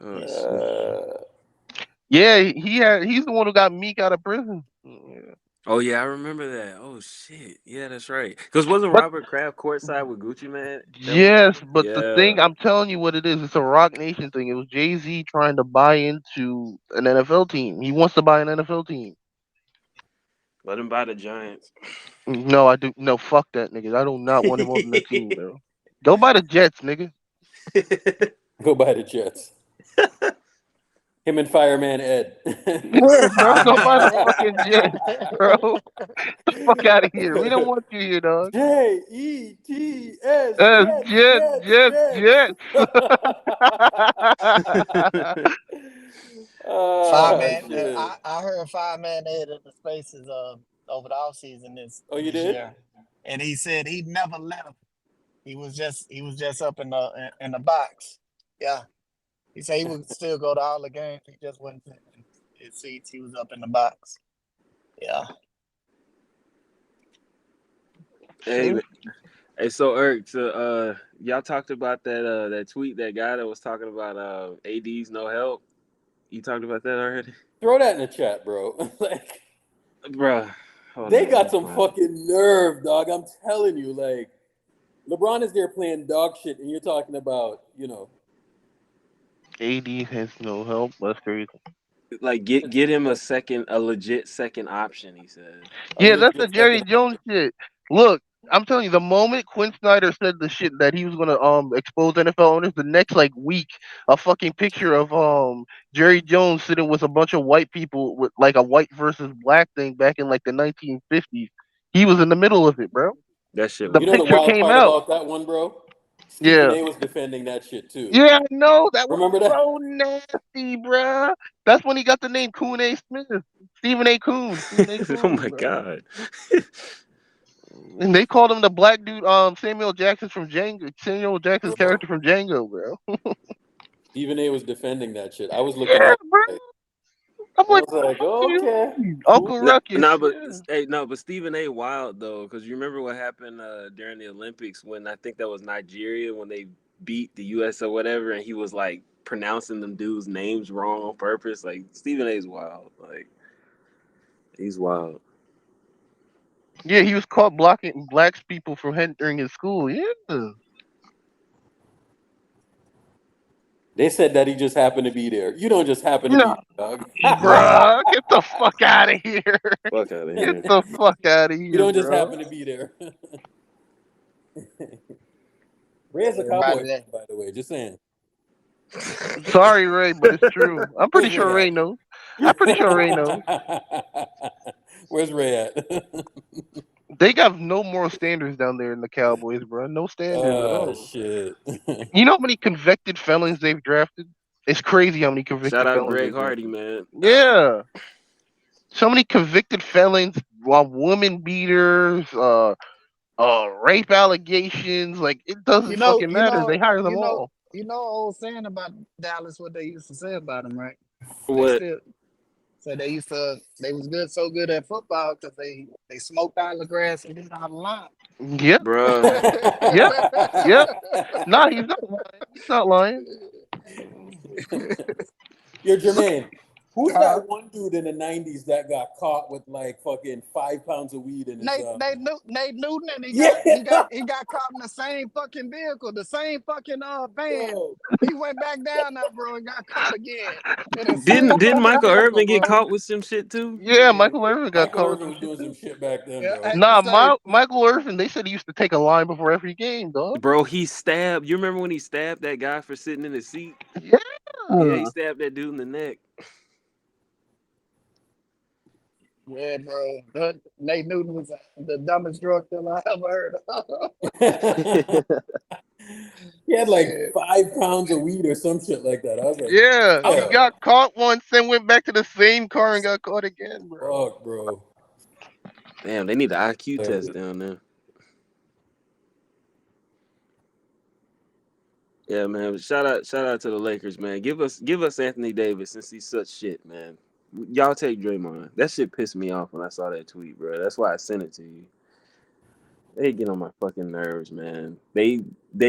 Oh, shit. Yeah, he's the one who got Meek out of prison. Yeah. Oh yeah, I remember that. Oh shit, yeah, that's right. Because wasn't But- Robert Kraft courtside with Gucci Man? Yes, but the Yeah. thing, I'm telling you what it is. It's a Rock Nation thing. It was Jay-Z trying to buy into an NFL team. He wants to buy an NFL team. Let him buy the Giants. No, I do. No, fuck that, nigga. I do not want him on the team, bro. Go buy the Jets, nigga. Go buy the Jets. Him and Fireman Ed. Yeah, bro. Go buy the fucking Jets, bro. Get the fuck out of here. We don't want you here, dog. Jets. Jets. Fireman, shit. I heard Fireman Ed in the spaces over the offseason this you this did? year. And he said he never left. He was just up in the box. Yeah. He said he would still go to all the games. He just wouldn't sit in his seats. He was up in the box. Yeah. Hey, so Eric, y'all talked about that tweet, that guy that was talking about AD's no help. You talked about that already? Throw that in the chat, bro. Like, bruh. Hold they on, got some let me find it. fucking nerve, dog. I'm telling you, like, LeBron is there playing dog shit, and you're talking about, AD has no help. That's crazy. Like get him a legit second option. He said. a Yeah, that's the legit Jerry second. Jones shit. Look, I'm telling you, the moment Quinn Snyder said the shit that he was gonna expose NFL owners, the next like week, a fucking picture of Jerry Jones sitting with a bunch of white people with like a white versus black thing back in like the 1950s. He was in the middle of it, bro. That shit The was You know the picture wild. wild came part out. about that one, bro? Stephen Yeah. A. was defending that shit too. Yeah, no, that was Remember that? so nasty, bruh. That's when he got the name Coon A. Smith. Stephen A. Coon. Stephen A. Oh Coon, my bro. god. And they called him the black dude, Samuel Jackson from Django. Samuel Jackson's character from Django, bro. Stephen A. was defending that shit. I was Yeah, looking at bro. it. I'm I like, was like, fuck you, okay. Uncle Ruckus. No, but Yeah. hey, no, but Stephen A. wild though, because you remember what happened during the Olympics when I think that was Nigeria when they beat the U.S. or whatever, and he was like pronouncing them dudes' names wrong on purpose. Like Stephen A.'s wild. Like he's wild. Yeah, he was caught blocking black people from entering his school. Yeah. They said that he just happened to be there. You don't just happen to be No, there, dog. bruh, get the fuck out of here. Fuck out of here. Get the fuck out of You here, don't just bro. happen to be there. Ray's a Everybody Cowboy, that by the way. Just saying. Sorry, Ray, but it's true. I'm pretty Where's sure Ray Ray knows. I'm pretty sure Ray knows. at? Where's Ray at? They got no moral standards down there in the Cowboys, bro. No standards at Oh all. shit. You know how many convicted felons they've drafted? It's crazy how many convicted Shout out felons Greg they've Hardy, drafted. man. Yeah. So many convicted felons, woman beaters, rape allegations. Like it doesn't fucking matter. They hire them all. you know old saying about Dallas, what they used to say about them, right? They What? still say they was good, so good at football because they smoked out the grass and did all the line. Yep. Bruh. Yep. Nah, he's not lying. He's not lying. Yo, Jermaine, who's that one dude in the 90s that got caught with like fucking 5 pounds of weed in his Nate Newton, and he got caught in the same fucking vehicle, the same fucking van. Bro. He went back down there, bro, and got caught again. Didn't Michael Irvin get caught with some shit too? Yeah, Michael Irvin got Michael caught. Irvin was doing some shit back then, Yeah, bro. Nah, Michael Irvin, they said he used to take a line before every game, dog. Bro, he stabbed. You remember when he stabbed that guy for sitting in his seat? Yeah. Yeah, he stabbed that dude in the neck. Yeah, bro. Nate Newton was the dumbest drug dealer I ever heard of. He had like 5 pounds of weed or some shit like that. I was like, Yeah, oh, he got caught once, then went back to the same car and got caught again, bro. fuck, bro. Damn, they need an IQ test down there. Yeah, man. Shout out to the Lakers, man. Give us Anthony Davis since he's such shit, man. Y'all take Draymond. That shit pissed me off when I saw that tweet, bro. That's why I sent it to you. They get on my fucking nerves, man. They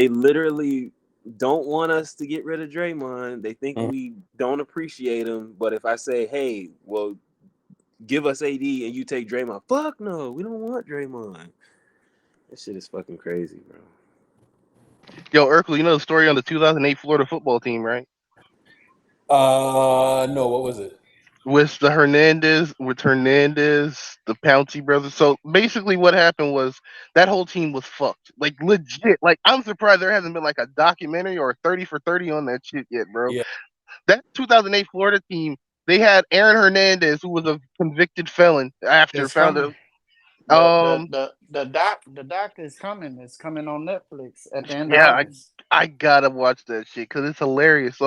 literally don't want us to get rid of Draymond. They think we don't appreciate him. But if I say, hey, well, give us AD and you take Draymond, fuck no, we don't want Draymond. That shit is fucking crazy, bro. Yo, Urkel, you know the story on the 2008 Florida football team, right? No, what was it? With Hernandez, the Pouncey brothers. So basically, what happened was that whole team was fucked. Like legit. Like I'm surprised there hasn't been like a documentary or a 30 for 30 on that shit yet, bro. Yeah. That 2008 Florida team, they had Aaron Hernandez, who was a convicted felon after It's found coming. a. The doc is coming. It's coming on Netflix at the end of Yeah, August. I gotta watch that shit because it's hilarious.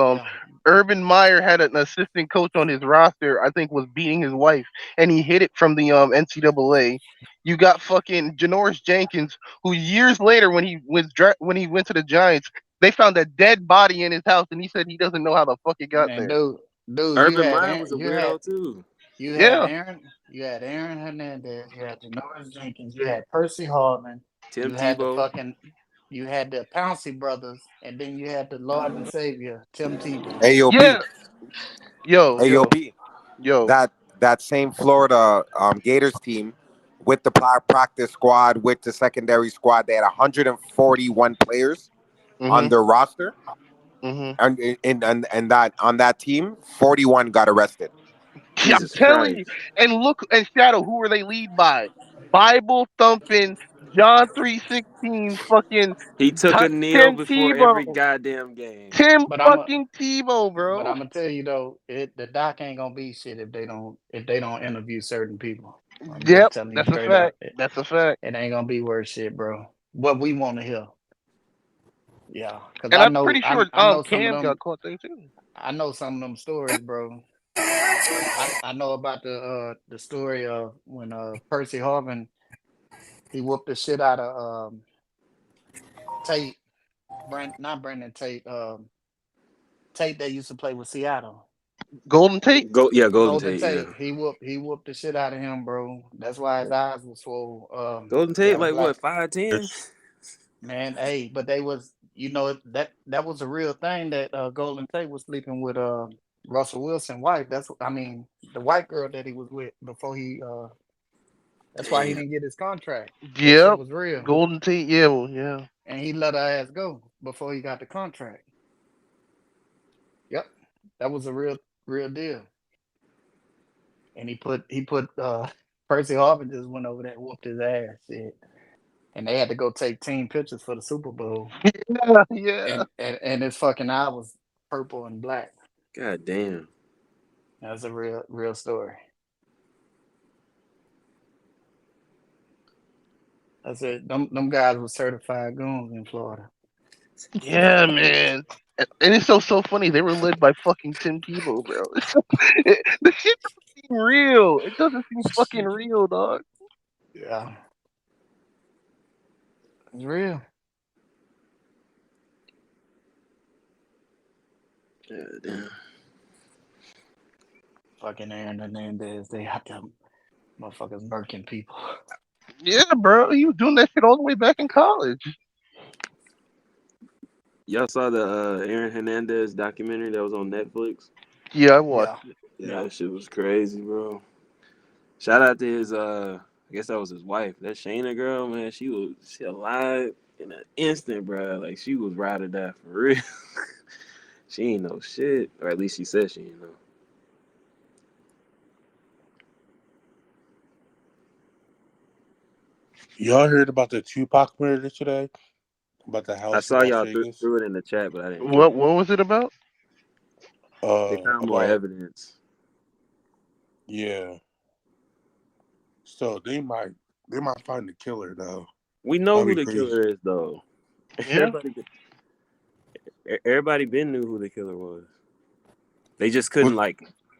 Urban Meyer had an assistant coach on his roster, I think was beating his wife, and he hid it from the NCAA. You got fucking Janoris Jenkins, who years later, when he went to the Giants, they found a dead body in his house, and he said he doesn't know how the fuck it got there. Dude, Urban Meyer was a weirdo too. You had Aaron Hernandez, you had Janoris Jenkins, you had Percy Hartman, Tim you had Tebow. you had the Pouncey brothers, and then you had the Lord and Savior, Tim Tebow. AOP. Yo, AOP. Yo. That same Florida Gators team with the practice squad, with the secondary squad. They had 141 players on their roster, and that on that team, 41 got arrested. I'm Jesus telling you. Christ. And look, and Shadow, who are they lead by? Bible thumping, John 3:16, fucking He took a kneel Tim before every Tebow. goddamn game. Tim But I'm a, fucking Tebow, but bro. I'm gonna tell you though, the doc ain't gonna be shit if they don't interview certain people. I'm just Yep, telling you that's a straight up. fact. That's a fact. It ain't gonna be worth shit, bro. What we want to hear. Yeah, because And I I'm know pretty sure I know some of Cam them. got caught there too. I know some of them stories, bro. I know about the story of when Percy Harvin he whooped the shit out of Tate, not Brandon Tate, Tate that used to play with Seattle. Golden Tate? Golden Golden Tate, yeah. Tate. He whooped the shit out of him, bro. That's why his eyes was swole. Golden They Tate, was like like, what, 5'10"? man, hey, but they was, that was a real thing that Golden Tate was sleeping with Russell Wilson's wife. The white girl that he was with before he that's why he Damn. didn't get his contract. That shit Yep. was real. Golden Tate, yeah, well, yeah. And he let her ass go before he got the contract. Yep. That was a real deal. And he put Percy Harvin just went over there and whooped his ass. Shit. And they had to go take team pictures for the Super Bowl. Yeah. And his fucking eye was purple and black. God damn. That's a real story. That's it. Them guys were certified goons in Florida. Yeah, man. And it's so funny. They were led by fucking Tim Tebow, bro. The shit doesn't seem real. It doesn't seem fucking real, dog. Yeah. It's real. God damn. Fucking Aaron Hernandez, they have them motherfuckers murking people. Yeah, bro. He was doing that shit all the way back in college. Y'all saw the Aaron Hernandez documentary that was on Netflix? Yeah, I watched it. Yeah, that shit was crazy, bro. Shout out to his I guess that was his wife. That Shayna girl, man, she alive in an instant, bro. Like she was ride or die for real. She ain't know shit. Or at least she said she ain't know. Y'all heard about the Tupac murder today? About the house I in saw Las y'all Vegas? threw it in the chat, but I didn't. What was it about? They found more About evidence. yeah. So they might find the killer though. We know That'd who be the crazy. killer is, though. Yeah. Everybody been knew who the killer was. They just couldn't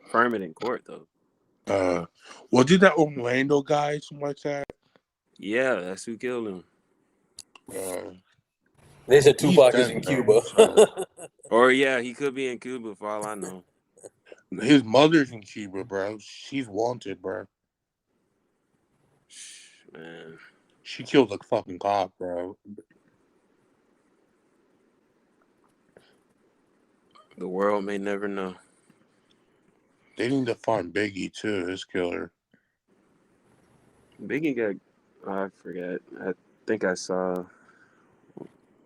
confirm it in court, though. Well, did that Orlando guy something like that? Yeah, that's who killed him. They said He's Tupac is dead in now, Cuba. so. Or yeah, he could be in Cuba for all I know. His mother's in Cuba, bro. She's wanted, bro. Man, she killed a fucking cop, bro. The world may never know. They need to find Biggie too, his killer. Biggie got. I forgot. I think I saw.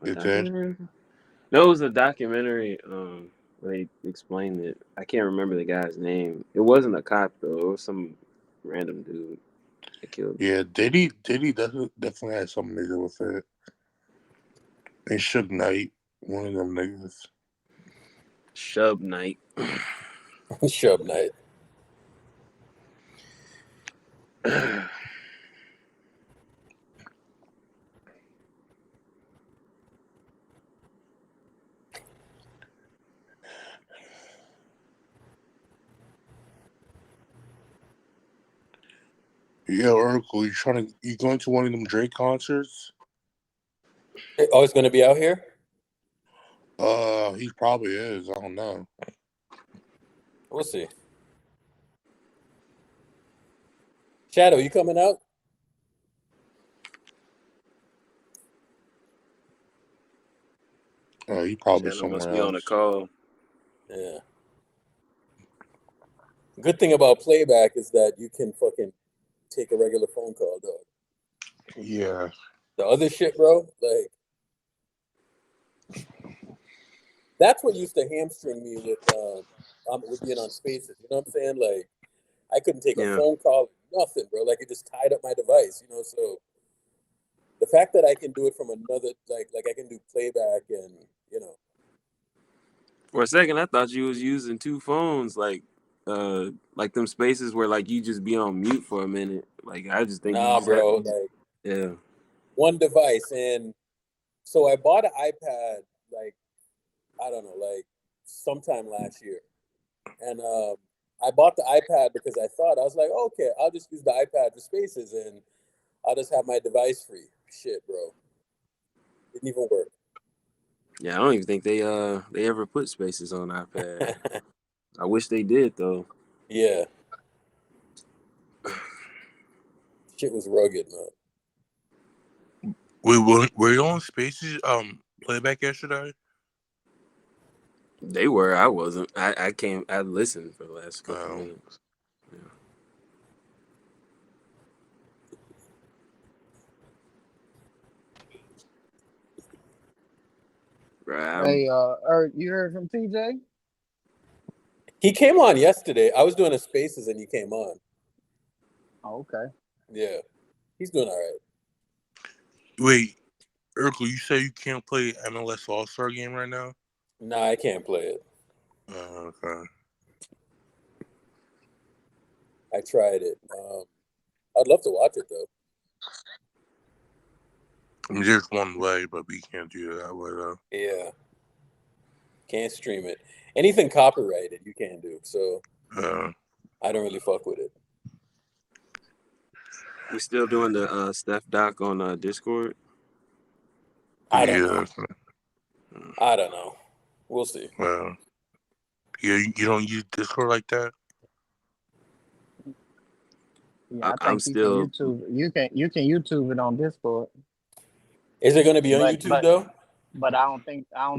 It did. No, it was a documentary. Where they explained it. I can't remember the guy's name. It wasn't a cop though. It was some random dude that killed him. Yeah, Diddy definitely had something to do with it. And Suge Knight, one of them niggas. Shub Knight. Shub Knight. Yeah, Oracle, you going to one of them Drake concerts? Oh, it's gonna be out here? He probably is. I don't know. We'll see. Shadow, you coming out? He probably Shadow somewhere must be else. on a call. Yeah. Good thing about playback is that you can fucking take a regular phone call, dog. Yeah. The other shit, bro, like that's what used to hamstring me with being on Spaces. You know what I'm saying? Like I couldn't take a Yeah. phone call, nothing, bro. Like it just tied up my device. You know, so the fact that I can do it from another, like I can do playback and you know, For a second, I thought you was using two phones, like them spaces where like you just be on mute for a minute. Like I just think you nah, just had, bro, like yeah. one device. And so I bought an iPad, like I don't know, like sometime last year, and I bought the iPad because I was like, okay, I'll just use the iPad for Spaces and I'll just have my device free. Shit, bro, didn't even work. Yeah, I don't even think they ever put spaces on iPad. I wish they did though. Yeah, shit was rugged, man. Were you on Spaces playback yesterday? They were. I wasn't. I came. I listened for the last couple minutes. Yeah. Right. Hey, you heard from TJ? He came on yesterday. I was doing a Spaces and he came on. Oh, okay. Yeah, he's doing all right. Wait, Urkel, you say you can't play MLS All-Star game right now? Nah, I can't play it. Okay. I tried it. I'd love to watch it though. I mean, there's one way, but we can't do it that way though. Yeah, can't stream it. Anything copyrighted, you can't do. So I don't really fuck with it. We still doing the Steph doc on Discord? I don't know. I don't know. We'll see. Well, you don't use Discord like that? Yeah, I think I'm still. You can YouTube it on Discord. Is it going to be on YouTube though? But I don't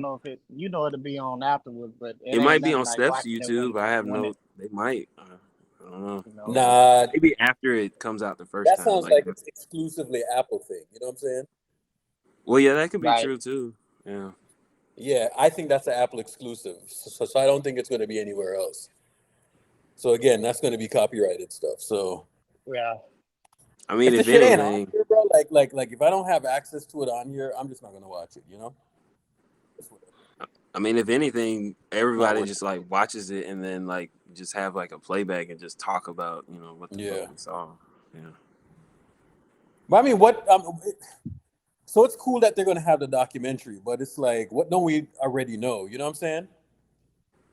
know if it'll be on afterwards. But It might be on Steph's YouTube. I have no. They might. I don't know. Nah. Maybe after it comes out the first That time. sounds like it's exclusively Apple thing. You know what I'm saying? Well, yeah, that could be true too. Yeah. Yeah, I think that's an Apple exclusive. So I don't think it's going to be anywhere else. So again, that's going to be copyrighted stuff. So yeah. I mean, if if the shit ain't anything, on here, bro, like if I don't have access to it on here, I'm just not going to watch it. You know? I mean, if anything, everybody just like watches it and then like just have like a playback and just talk about what the fuck we saw. Yeah. But I mean, so it's cool that they're going to have the documentary, but it's like, what don't we already know? You know what I'm saying?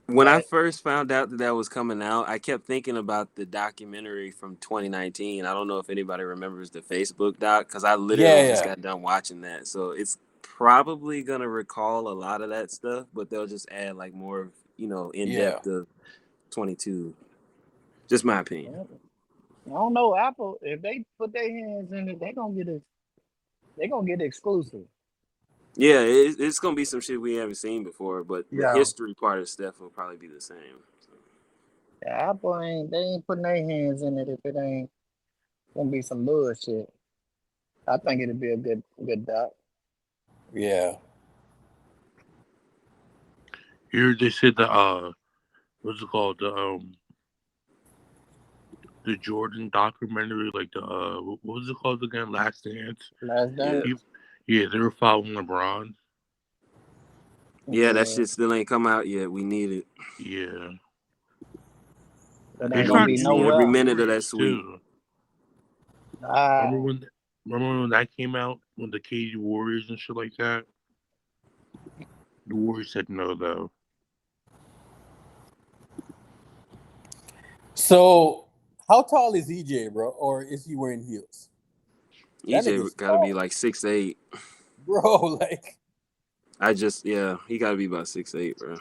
When I first found out that was coming out, I kept thinking about the documentary from 2019. I don't know if anybody remembers the Facebook doc because I literally just got done watching that. So it's probably gonna recall a lot of that stuff, but they'll just add like more, in depth of 22. Just my opinion. I don't know. Apple, if they put their hands in it, they're gonna get exclusive. Yeah, it's gonna be some shit we haven't seen before, but the history part of stuff will probably be the same. So. Yeah, Apple ain't putting their hands in it if it ain't gonna be some bullshit. I think it'll be a good doc. Yeah. Here they said the what's it called, the Jordan documentary, like the what was it called again? Last Dance. Last Dance. Yeah, they were following LeBron. Yeah, that shit still ain't come out yet. We need it. Yeah. That ain't gonna be nowhere. Every minute of that sweet. Remember when that came out, when the KD Warriors and shit like that? The Warriors said no, though. So, how tall is EJ, bro? Or is he wearing heels? EJ gotta be like 6'8". Bro, like. He gotta be about 6'8", bro.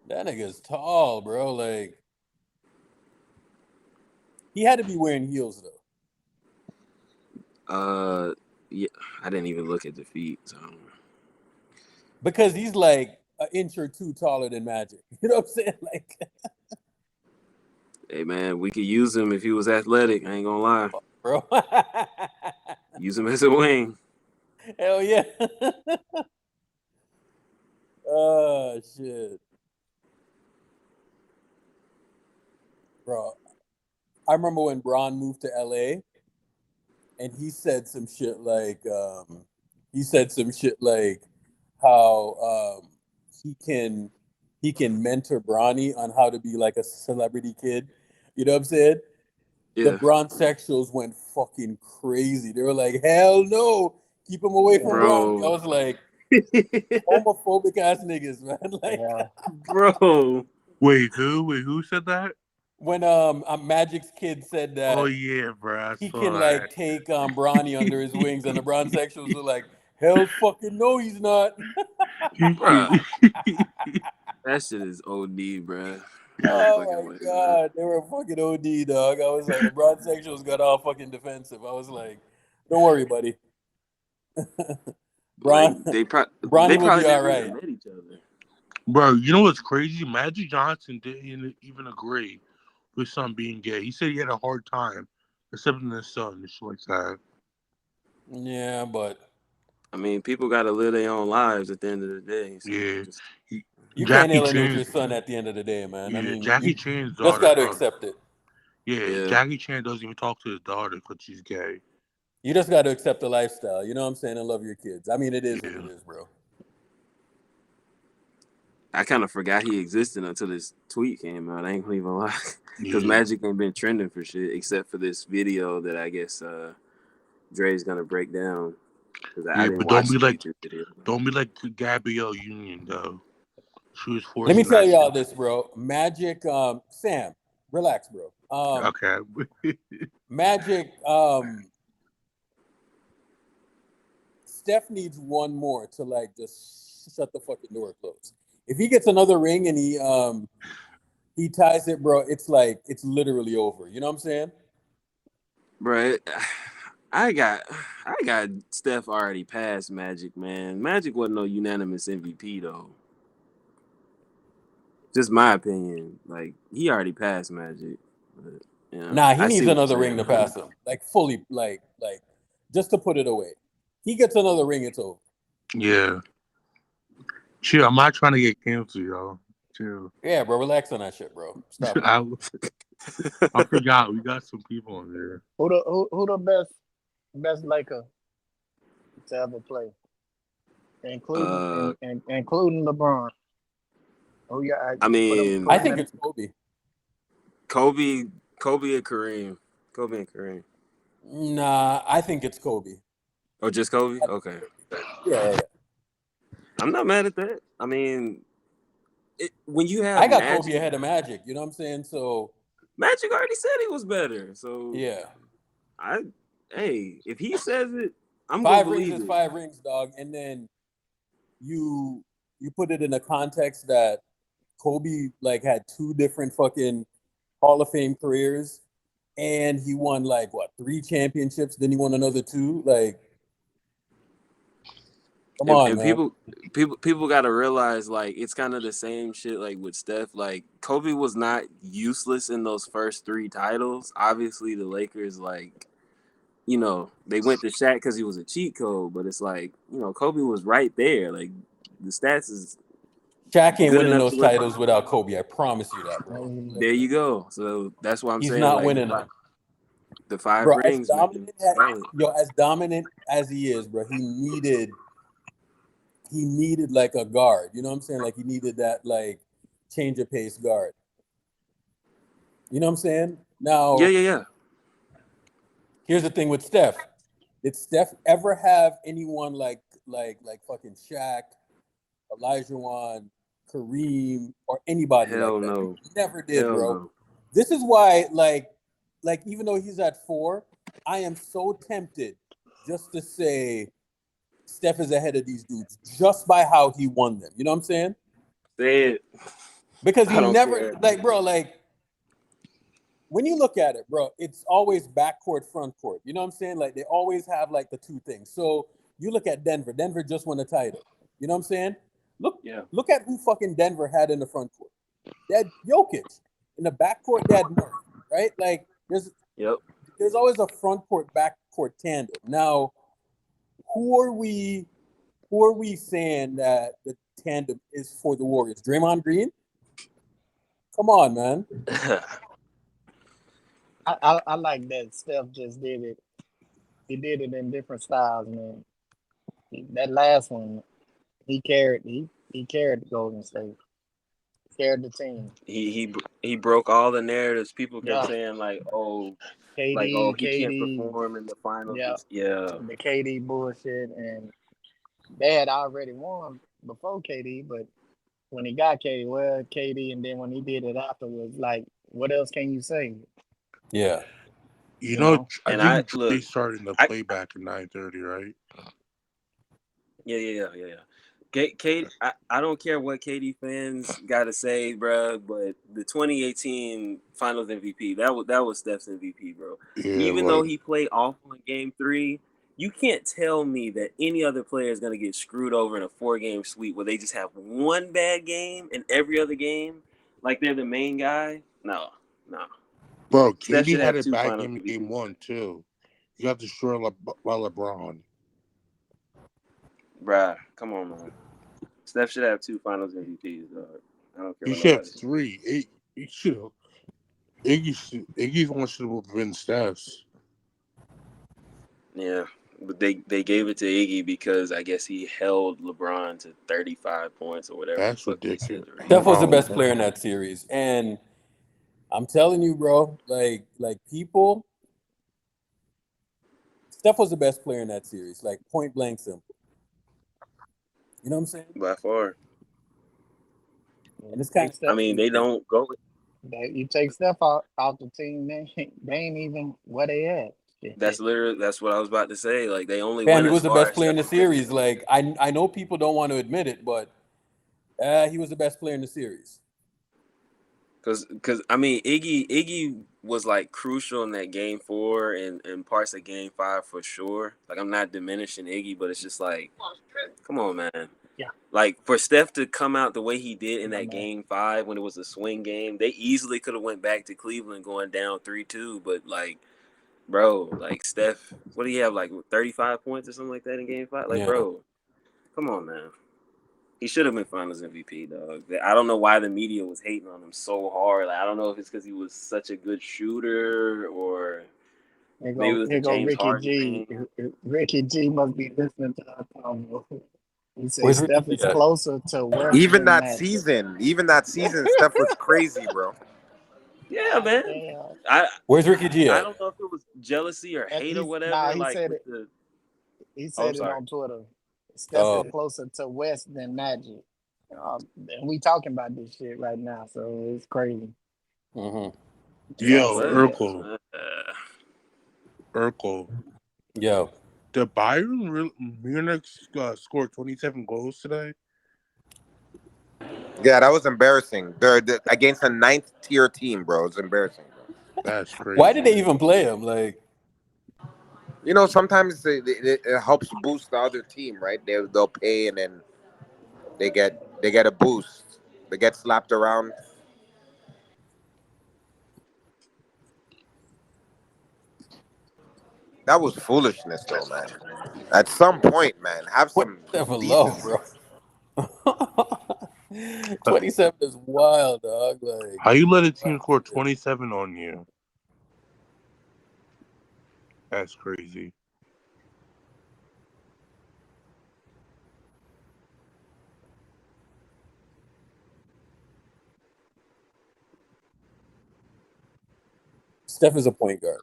That nigga's tall, bro. Like. He had to be wearing heels, though. Yeah, I didn't even look at the feet. So. Because he's like an inch or two taller than Magic. You know what I'm saying? Like. Hey man, we could use him if he was athletic. I ain't gonna lie. bro. Use him as a wing. Hell yeah. Oh shit, bro. I remember when Braun moved to LA, and he said some shit like, how he can mentor Bronny on how to be like a celebrity kid. You know what I'm saying? The Yeah, Bron sexuals went fucking crazy. They were like, hell no, keep him away from Bronny. I bro. was like, homophobic ass niggas, man. Like Yeah. Bro. Wait, who? Wait, who said that? when Magic's kid said Oh that yeah, bro. I he saw can like take Bronny under his wings, and the Bron sexuals were like, hell fucking no, he's not. Bruh, that. that shit is OD, bro. No Oh fucking my way, bro. god, they were fucking OD, dog. I was like, the Bron sexuals got all fucking defensive. I was like, don't worry, buddy. Like Bron, they Bronny will be probably all never right. even met each other. Bro, you know what's crazy? Magic Johnson didn't even agree with son being gay. He said he had a hard time accepting his son and shit like that. Yeah, but I mean, people gotta live their own lives at the end of the day. So Yeah. just you can't Jackie alienate your Chan's son at the end of the day, man. I yeah, mean, Jackie you Chan's just daughter. got to accept it. yeah. Jackie Chan doesn't even talk to his daughter because she's gay. You just got to accept the lifestyle. You know what I'm saying? And love your kids. I mean, it is what Yeah. it is, bro. I kind of forgot he existed until this tweet came out. I ain't gonna even lie, because Yeah. Magic ain't been trending for shit except for this video that I guess Dre's gonna break down. Because I Yeah, didn't but watch the YouTube video. don't be like Gabrielle Union though. She was Let me forcing tell that y'all shit. this, bro. Magic, Sam, relax, bro. Okay. Magic, Steph needs one more to like just shut the fucking door closed. If he gets another ring and he ties it, bro, it's like it's literally over. You know what I'm saying? Bro, I got Steph already past Magic, man. Magic wasn't no unanimous MVP though. Just my opinion. Like he already passed Magic. But, you know, Nah, he I see needs what you're another ring to saying. pass him. Like fully, like just to put it away. He gets another ring, it's over. Yeah. Chill, I'm not trying to get canceled, y'all. Chill. Yeah, bro, relax on that shit, bro. Stop it. I forgot we got some people on there. Who the best Laker to ever play, including including LeBron? Oh yeah, I mean, I think it's Kobe. Kobe and Kareem. Kobe and Kareem. Nah, I think it's Kobe. Oh, just Kobe? Okay. Yeah. I'm not mad at that. I mean, when you have I got Magic, Kobe ahead of Magic, you know what I'm saying? So Magic already said he was better. So yeah. If he says it, I'm 5 gonna rings believe is it. 5 rings, dog. And then you put it in a context that Kobe like had 2 different fucking Hall of Fame careers, and he won like 3 championships. Then he won another 2. Like, come on, And man. people got to realize like it's kind of the same shit like with Steph. Like Kobe was not useless in those first 3 titles. Obviously, the Lakers like, you know, they went to Shaq because he was a cheat code, but it's like, you know, Kobe was right there. Like the stats is Shaq ain't good winning enough those to win. titles without Kobe. I promise you that, bro. There you go. So that's why I'm He's saying not like winning them. the 5 Bro, rings, man. as dominant as he is, bro, he needed like a guard. You know what I'm saying? Like he needed that like change of pace guard. You know what I'm saying? Now, Yeah. here's the thing with Steph. Did Steph ever have anyone like fucking Shaq, Olajuwon, Kareem, or anybody Hell like that? no. He never did, Hell bro. no. This is why, like even though he's at 4, I am so tempted just to say Steph is ahead of these dudes just by how he won them. You know what I'm saying? Say it. Because he I don't never care. like, bro, like when you look at it, bro, it's always backcourt, front court. You know what I'm saying? Like they always have like the 2 things. So you look at Denver. Denver just won a title. You know what I'm saying? Look at who fucking Denver had in the front court. They had Jokic. In the backcourt, they had Murray, right? Like Yep. there's always a front court, back court tandem. Now, who are we saying that the tandem is for the Warriors? Draymond Green? Come on, man. I like that Steph just did it. He did it in different styles, man. That last one, he carried the Golden State, carried the team. He broke all the narratives. People kept Yeah, saying like, oh, he can't KD, perform in the finals. yeah, Yeah. the KD bullshit, and they had already won before KD, but when he got KD, and then when he did it afterwards, like, what else can you say? Yeah. You know, I And think look, they started the playback at 9:30, right? Yeah. KD, I don't care what KD fans got to say, bro, but the 2018 Finals MVP, that was Steph's MVP, bro. Yeah, Even though he played awful in Game 3, you can't tell me that any other player is going to get screwed over in a 4-game sweep where they just have one bad game in every other game, like they're the main guy. No. Bro, Steph KD should had have a 2 bad Finals game in MVP. Game 1 too. You got destroyed by LeBron. Bruh, come on, man. Steph should have 2 Finals MVPs, dog. I don't care He what should have nobody says. 3. He should have. Iggy's one should have been Steph's. Yeah, but they gave it to Iggy because I guess he held LeBron to 35 points or whatever. That's ridiculous. Steph was the best player in that series, and I'm telling you, bro, like people, Steph was the best player in that series, like point blank simple. You know what I'm saying? By far. And it's kind of, I mean, they don't go. You take Steph out the team, they ain't even where they at. That's what I was about to say. Like they only man, win he was as the far best as player in the Steph Curry. series. Like I know people don't want to admit it, but he was the best player in the series. Because I mean, Iggy was like crucial in that Game 4 and parts of Game 5 for sure. Like I'm not diminishing Iggy, but it's just like, come on, man. Yeah. Like for Steph to come out the way he did in that Game 5 when it was a swing game, they easily could have went back to Cleveland going down 3-2. But like, bro, like Steph, what do you have, like 35 points or something like that in Game 5? Like, bro, come on, man. He should have been Finals MVP, dog. I don't know why the media was hating on him so hard. Like, I don't know if it's because he was such a good shooter or maybe it was the James Ricky Harden G. thing. Ricky G must be listening to our combo. He says Steph is Yeah. closer to West Even than that Magic. season, Steph was crazy, bro. Yeah, man. Where's Ricky G I at? don't know if it was jealousy or hate or whatever. Nah, he like said with it. He Oh, said it sorry. on Twitter. Steph is closer to West than Magic. And we talking about this shit right now, so it's crazy. Yo, What? Urkel. Yo. Did Bayern Munich score 27 goals today? Yeah, that was embarrassing. They're against a 9th tier team, bro. It's embarrassing, bro. That's crazy. Why did they even play him? Like, you know, sometimes it helps boost the other team, right? They'll pay and then they get a boost. They get slapped around. That was foolishness, though, man. At some point, man, have some low, bro. 27 is wild, dog. Like, How you let a team score 27 on you? That's crazy. Steph is a point guard.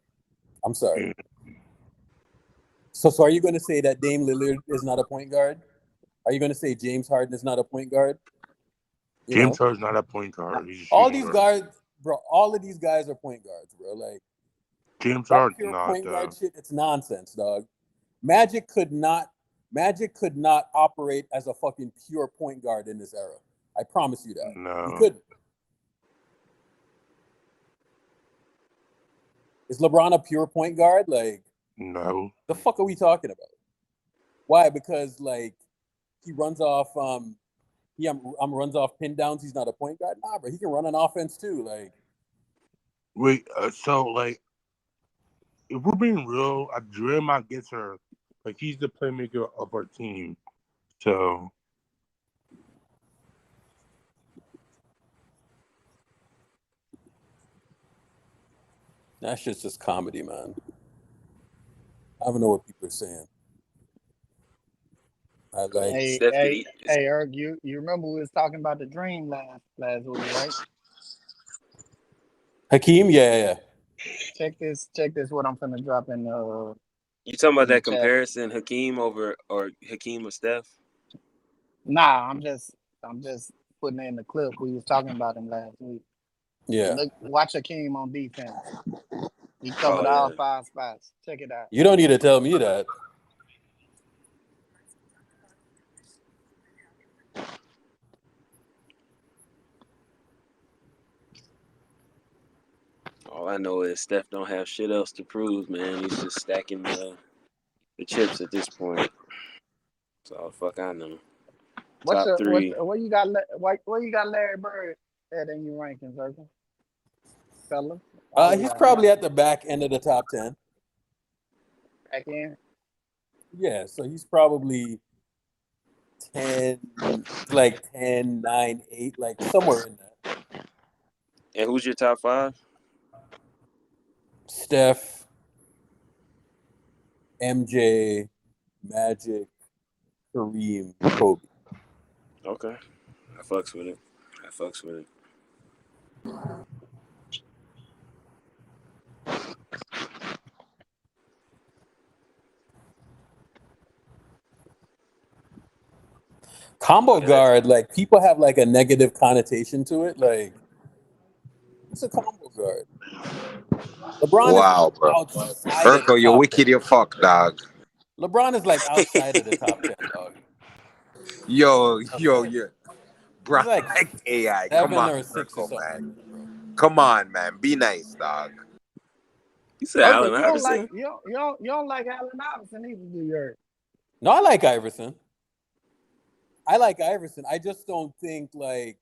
I'm sorry. So are you going to say that Dame Lillard is not a point guard? Are you going to say James Harden is not a point guard? James Harden's not a point guard. He's a all shooting these guard. guards, bro. All of these guys are point guards, bro. Like James that Harden's pure not point guard shit. It's nonsense, dog. Magic could not operate as a fucking pure point guard in this era. I promise you that. No. He couldn't. Is LeBron a pure point guard? Like, no. The fuck are we talking about? Why? Because like he runs off runs off pin downs. He's not a point guard. Nah, bro. He can run an offense too. Like, Wait, so like, if we're being real, Draymond gets her. Like, he's the playmaker of our team. So That shit's just comedy, man. I don't know what people are saying. I like. Hey, Steph could hey, eat. hey, Eric, you remember we was talking about the dream last week, right? Hakeem, yeah. Check this. What I'm finna drop in You talking about the that chat. comparison, Hakeem or Steph? Nah, I'm just putting it in the clip. We was talking about him last week. Yeah. Look, watch Hakeem on defense. He covered Oh, all yeah. 5 spots. Check it out. You don't need to tell me that. All I know is Steph don't have shit else to prove, man. He's just stacking the chips at this point. That's all the fuck I know. Top 3. Where you got Larry Bird at in your rankings, Urkel? Fella? He's probably at the back end of the top 10. Back in? Yeah, so he's probably 10, like 10, 9, 8, like somewhere in there. And who's your top 5? Steph, MJ, Magic, Kareem, Kobe. Okay. I fucks with it. Combo guard, like people have like a negative connotation to it. Like, it's a combo guard. LeBron Wow, is bro. outside of the Urkel, you're top wicked 10. your fuck, dog. LeBron is like outside of the top 10, dog. Yo, He's bro, like like AI. 7 Come on, or 6 or Urkel, something. man. Come on, man. Be nice, dog. You said Urkel, Allen you Iverson? don't like Allen Iverson either, do you, Eric? No, I like Iverson. I just don't think like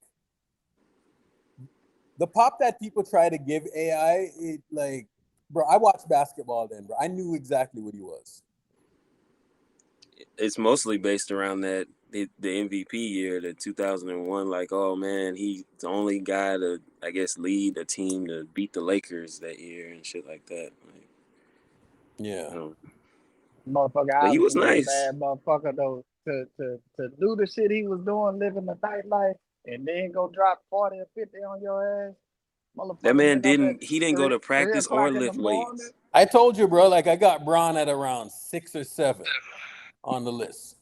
the pop that people try to give AI, it like, bro, I watched basketball then, bro. I knew exactly what he was. It's mostly based around the MVP year, the 2001. Like, oh man, he's the only guy to, I guess, lead a team to beat the Lakers that year and shit like that. Like, yeah. Motherfucker, but he was Iverson was nice. a bad motherfucker though. To do the shit he was doing, living the tight life, and then go drop 40 or 50 on your ass. That man didn't go to practice or lift weights. I told you, bro, like I got Bron at around 6 or 7 on the list.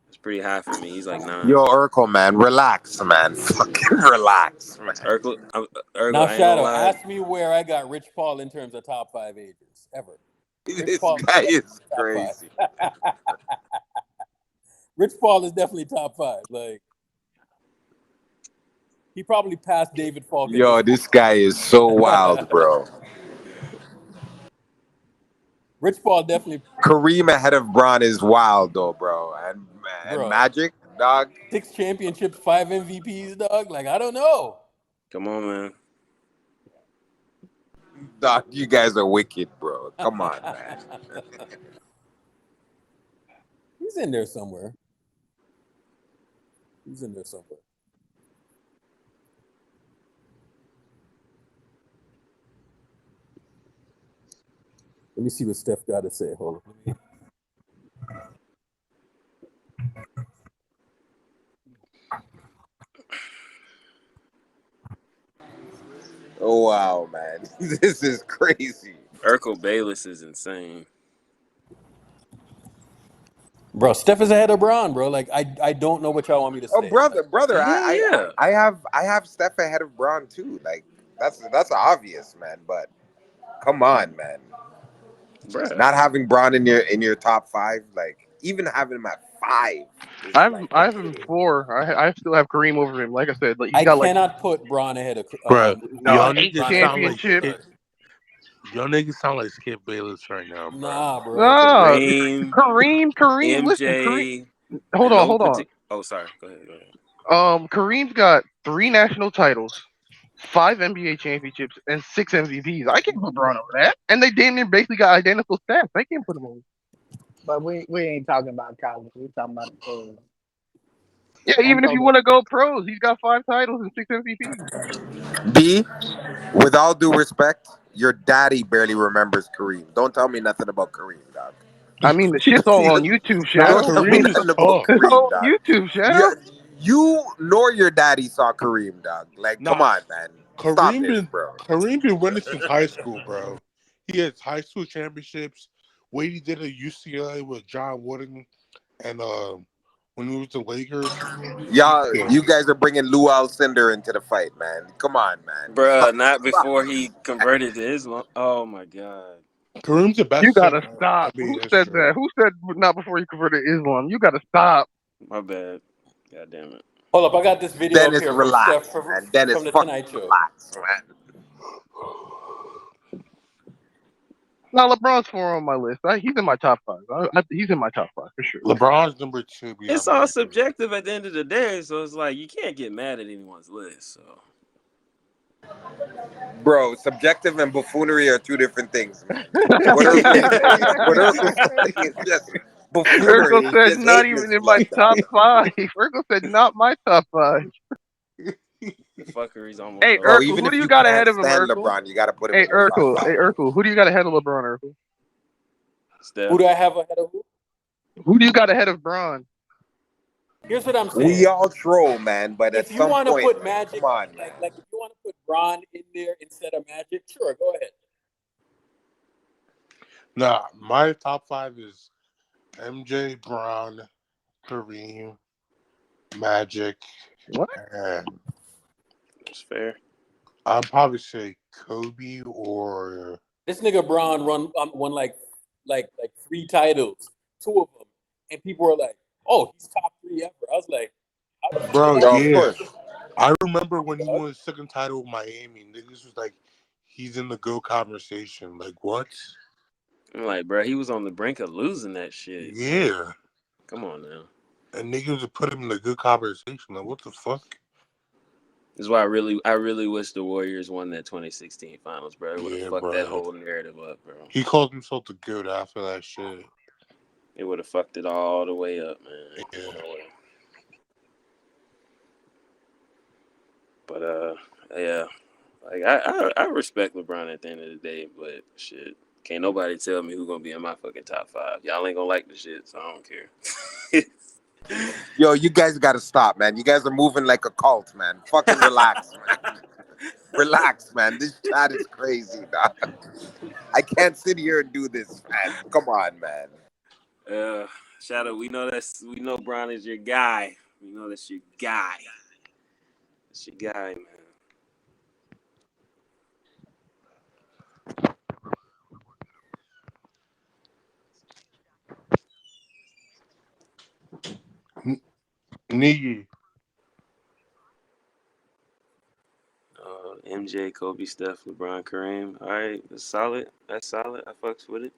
It's pretty high for me. He's like 9. Yo, Urkel, man. Relax, man. Fucking relax, man. Urkel, Now, I ain't Shadow, gonna lie. ask me where I got Rich Paul in terms of top 5 agents ever. This guy is crazy. Rich Paul is definitely top 5. Like, he probably passed David Falk. Yo, this guy is so wild, bro. Rich Paul definitely. Kareem ahead of Bron is wild, though, bro. And Magic, dog. 6 championships, 5 MVPs, dog. Like, I don't know. Come on, man. Dog, you guys are wicked, bro. Come on, man. He's in there somewhere. Let me see what Steph got to say. Hold on. Oh, wow, man. This is crazy. Urkel Bayless is insane. Bro, Steph is ahead of Bron, bro. Like, I don't know what y'all want me to say. Oh, brother, Yeah. I have Steph ahead of Bron too. Like, that's obvious, man. But come on, man. Bruh. Not having Bron in your top 5, like even having him at 5. I have him 4. I still have Kareem over him. Like I said, like, I cannot put Bron ahead of. Bro, y'all 8 niggas championships. Y'all niggas sound like Skip Bayless right now, bro. Nah, bro. Kareem. MJ, Listen, Kareem. Hold on. Oh, sorry. Go ahead. Kareem's got 3 national titles. 5 NBA championships, and 6 MVPs. I can't put LeBron over that. And they damn near basically got identical stats. I can't put him over. But we ain't talking about college. We talking about the pros. Yeah, Don't even if throw you the want to go pros, he's got 5 titles and 6 MVPs. B, with all due respect, your daddy barely remembers Kareem. Don't tell me nothing about Kareem, dog. I mean, the shit's all on YouTube, Nah, Shadow. Don't tell I me mean, Kareem is nothing about tough. it's Kareem, all on dog. YouTube, Shadow. You nor your daddy saw Kareem, dog. Like, come Nah, on, man. Stop this, bro. Kareem been winning since high school, bro. He has high school championships. What he did at UCLA with John Wooden, and when he was the Lakers. Y'all, Yeah. you guys are bringing Lou Alcindor into the fight, man. Come on, man. Bruh, not Stop. before he converted to Islam. Oh my god. Kareem's the You best gotta center stop. in Who NBA said history. that? Who said not before you converted to Islam? You gotta stop. My bad. God damn it. Hold up, I got this video up Dennis, here from Steph relax, man. Dennis, from the fucking Tonight Show. relax, man. Now LeBron's 4 on my list. He's in my top 5. He's in my top 5 for sure. LeBron's number 2 behind It's all Michael. subjective at the end of the day, so it's like you can't get mad at anyone's list. So Bro, subjective and buffoonery are 2 different things, man. What Urkel saying is just buffoonery. Urkel It's said just not hating his even in my blood, top dog. 5. Urkel said not my top 5. the fuckery's almost Hey over. Bro, Urkel, even who do if you you got can't ahead of him, stand Urkel? LeBron, you got to put him Hey in your top Urkel, 5. hey Urkel, who do you got ahead of LeBron, Urkel? Steph. Who do I have ahead of who? Who do you got ahead of Bron? Here's what I'm We saying. all troll, man, but at If you some want to point, put man, Magic, come on, man. like if you want to put Bron in there instead of Magic, sure, go ahead. Nah, my top 5 is MJ, Brown, Kareem, Magic, What? and It's fair. I'd probably say Kobe or This nigga Bron won like 3 titles, 2 of them, and people were like, "Oh, he's top 3 ever." I was like, "How the fuck did bro. I Yo, miss of Yeah, course. this?" I remember when he Dog? won his second title with Miami. Niggas was like, he's in the GO conversation. Like what? I'm like, bro, he was on the brink of losing that shit. Yeah, Come on now. and niggas would put him in the GO conversation. Like what the fuck? This is why I really wish the Warriors won that 2016 finals, bro. It would have Yeah, fucked that bro. whole narrative up, bro. He called himself the GOAT after that shit. It would have fucked it all the way up, man. Yeah. But yeah, like I respect LeBron at the end of the day, but shit, can't nobody tell me who's gonna be in my fucking top 5. Y'all ain't gonna like the shit, so I don't care. Yo, you guys got to stop, man. You guys are moving like a cult, man. Fucking relax, man. Relax, man. This chat is crazy, dog. I can't sit here and do this, man. Come on, man. Shadow, we know Bron is your guy. We know that's your guy. That's your guy, man. Nigga. MJ, Kobe, Steph, LeBron, Kareem. All right, that's solid. That's solid. I fucks with it.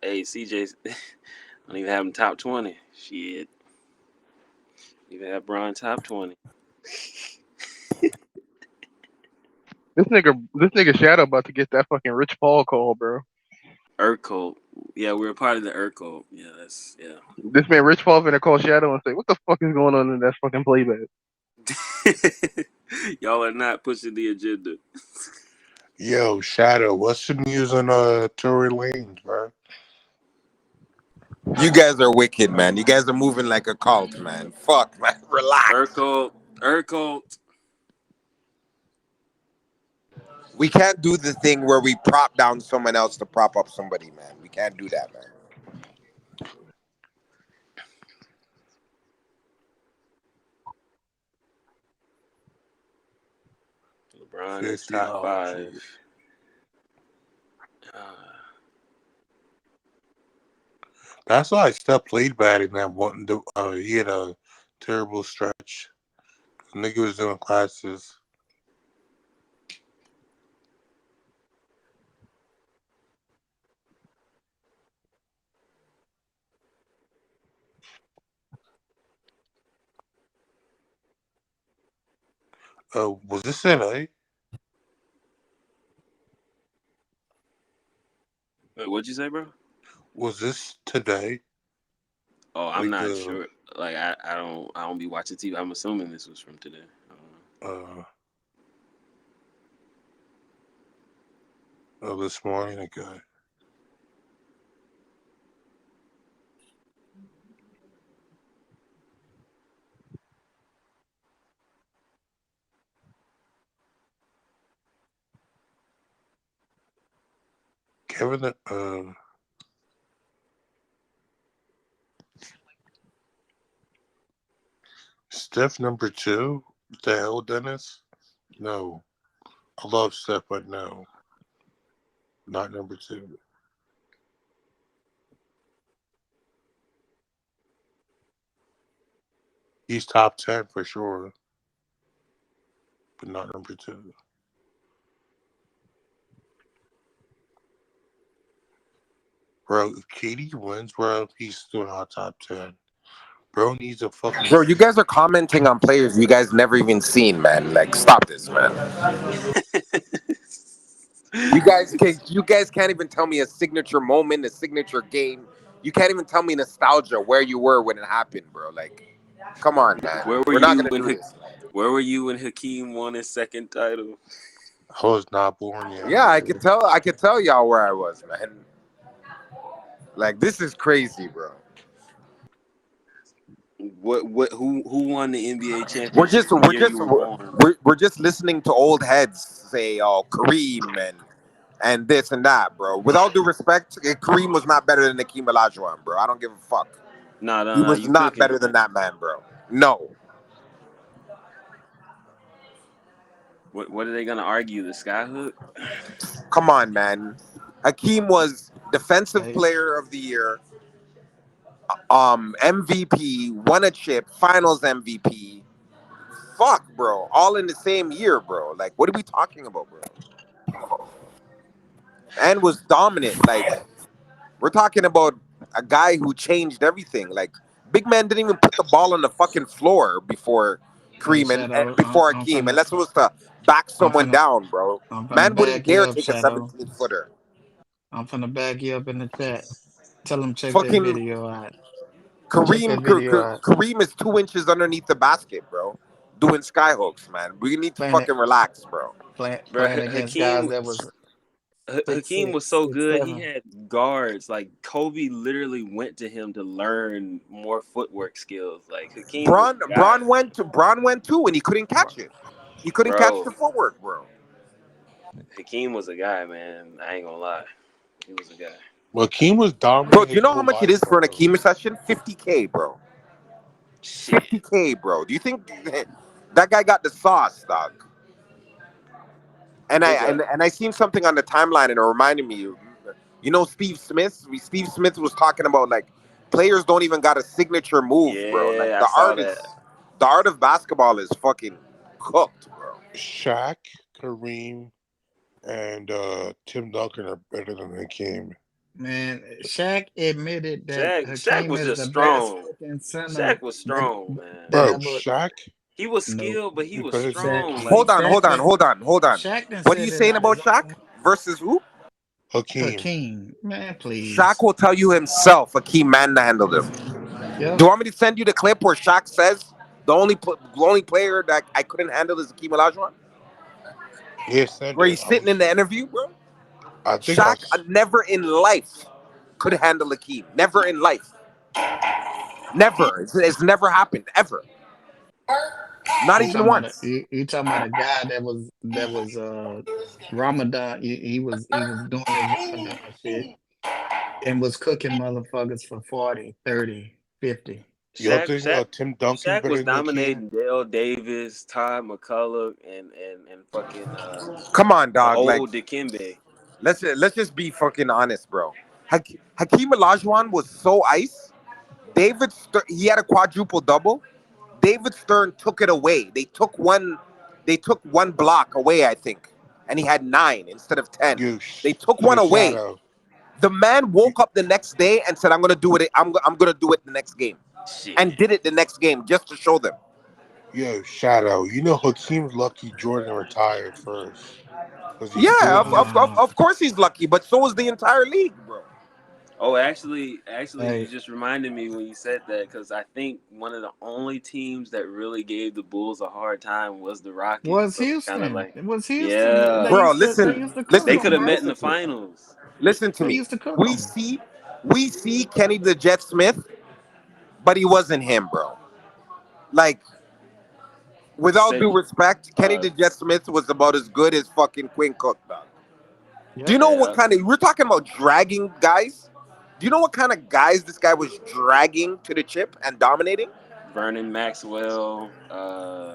Hey, CJ, I don't even have him top 20. Shit. Even have Bron top 20. This nigga Shadow about to get that fucking Rich Paul call, bro. Urkel. Yeah, we're a part of the Urkel. Yeah, yeah. This man Rich Paul finna call Shadow and say, "What the fuck is going on in that fucking playback?" Y'all are not pushing the agenda. Yo, Shadow, what's the news on Tory Lanez, bro? You guys are wicked, man. You guys are moving like a cult, man. Fuck, man. Relax. Urkel. We can't do the thing where we prop down someone else to prop up somebody, man. We can't do that, man. LeBron is 50 top 5. That's why Steph played bad in that one. He had a terrible stretch. The nigga was doing classes. Was this LA? What'd you say, bro? Was this today? Oh, I'm Like not the sure. Like I don't be watching TV. I'm assuming this was from today. I don't know. this morning? Okay. Kevin, Steph number 2? What the hell, Dennis? No. I love Steph, but no. Not number 2. He's top 10 for sure, but not number 2. Bro, if KD wins, bro, he's still not top 10. Bro needs a fucking. Bro, you guys are commenting on players you guys never even seen, man. Like, stop this, man. You guys can't even tell me a signature moment, a signature game. You can't even tell me nostalgia where you were when it happened, bro. Like, come on, man. Where were We're not you gonna when do this. Where were you when Hakeem won his second title? I was not born yet. Yeah, I could tell y'all where I was, man. Like, this is crazy, bro. Who won the NBA championship? We're just listening to old heads say, "Oh, Kareem and this and that, bro." With all due respect, Kareem was not better than Hakeem Olajuwon, bro. I don't give a fuck. He was You not cooking, better man. than that man, bro. No. What are they gonna argue? The skyhook? Come on, man. Hakeem was defensive player of the year, MVP, won a chip, finals MVP. Fuck, bro. All in the same year, bro. Like, what are we talking about, bro? And was dominant. Like, we're talking about a guy who changed everything. Like, big man didn't even put the ball on the fucking floor before Hey, Kareem and Shadow, before Hakeem, unless it was to back I'm someone finna, down, bro. I'm finna Man wouldn't back you dare up, take a Shadow. 17-footer. I'm finna back you up in the chat. Tell them check that Fucking video out. Check Kareem, that video out. Kareem is 2 inches underneath the basket, bro. Doing skyhooks, man. We need to Playing it, fucking relax, bro. Bro, playing against guys that was Hakeem 6'6", was so good. 6'7". He had guards. Like Kobe literally went to him to learn more footwork skills. Like Hakeem was the guy. Bron went too, and he couldn't catch it. He couldn't catch the Bro, footwork, bro. Hakeem was a guy, man. I ain't gonna lie. He was a guy. Well, Hakeem was dominant. Bro, do you know his how whole much it life, is for an bro. Hakeem session? $50K, bro. Shit. $50K, bro. Do you think that guy got the sauce, dog? And Big up. I seen something on the timeline, and it reminded me. You know, Steve Smith. Steve Smith was talking about like players don't even got a signature move, bro. Like Yeah, I saw that. the art of basketball is fucking cooked, bro. Shaq, Kareem, and Tim Duncan are better than Hakeem. Man, Shaq admitted that Shaq Hakeem was is just the strong. best fucking center Shaq was strong, man. Bro, ever. Shaq. He was No, skilled, but he was But strong. Like Hold on. Shaq done What are said you it saying out about his Shaq own. versus who? Hakeem. Hakeem, man, please. Shaq will tell you himself Hakeem manhandled him. Yep. Do you want me to send you the clip where Shaq says the only player that I couldn't handle is Hakeem Olajuwon? Yeah, send Where it. he's sitting in the interview, bro? I think Shaq never in life could handle Hakeem. Never in life. Never. It's never happened. Ever. Not even once. You talking about a guy that was Ramadan. He was doing his Ramadan shit and was cooking motherfuckers for 40, 30, 50. Y'all think Tim Duncan Shaq better was than Hakeem? dominating Dale Davis, Todd McCullough, and fucking Come on, dog. the Like, old Dikembe. let's just be fucking honest, bro. Hakeem Olajuwon was so ice. He had a quadruple double. David Stern took it away. They took one block away, I think, and he had 9 instead of 10. They took one away. Shadow. The man woke up the next day and said, "I'm gonna do it. I'm gonna do it the next game," Shit. and did it the next game just to show them. Yo, Shadow, you know Hakeem's lucky Jordan retired first. Because he's Yeah, good. of course he's lucky, but so is the entire league, bro. Oh, actually, you Hey, just reminded me when you said that because I think one of the only teams that really gave the Bulls a hard time was the Rockets. was So it's kind of Houston. like, It was Houston. They yeah, Bro, used to they listen, used to cook they listen could to them, have me, met bro. in the listen to me, finals. listen to They me. used to cook We them. see, we see Kenny the Jet Smith, but he wasn't him, bro. Like, without Say, due respect, Kenny uh, the Jet Smith was about as good as fucking Quinn Cook, dog. Do Yep. you know what yeah, kind of? We're talking about dragging guys. Do you know what kind of guys this guy was dragging to the chip and dominating? Vernon Maxwell,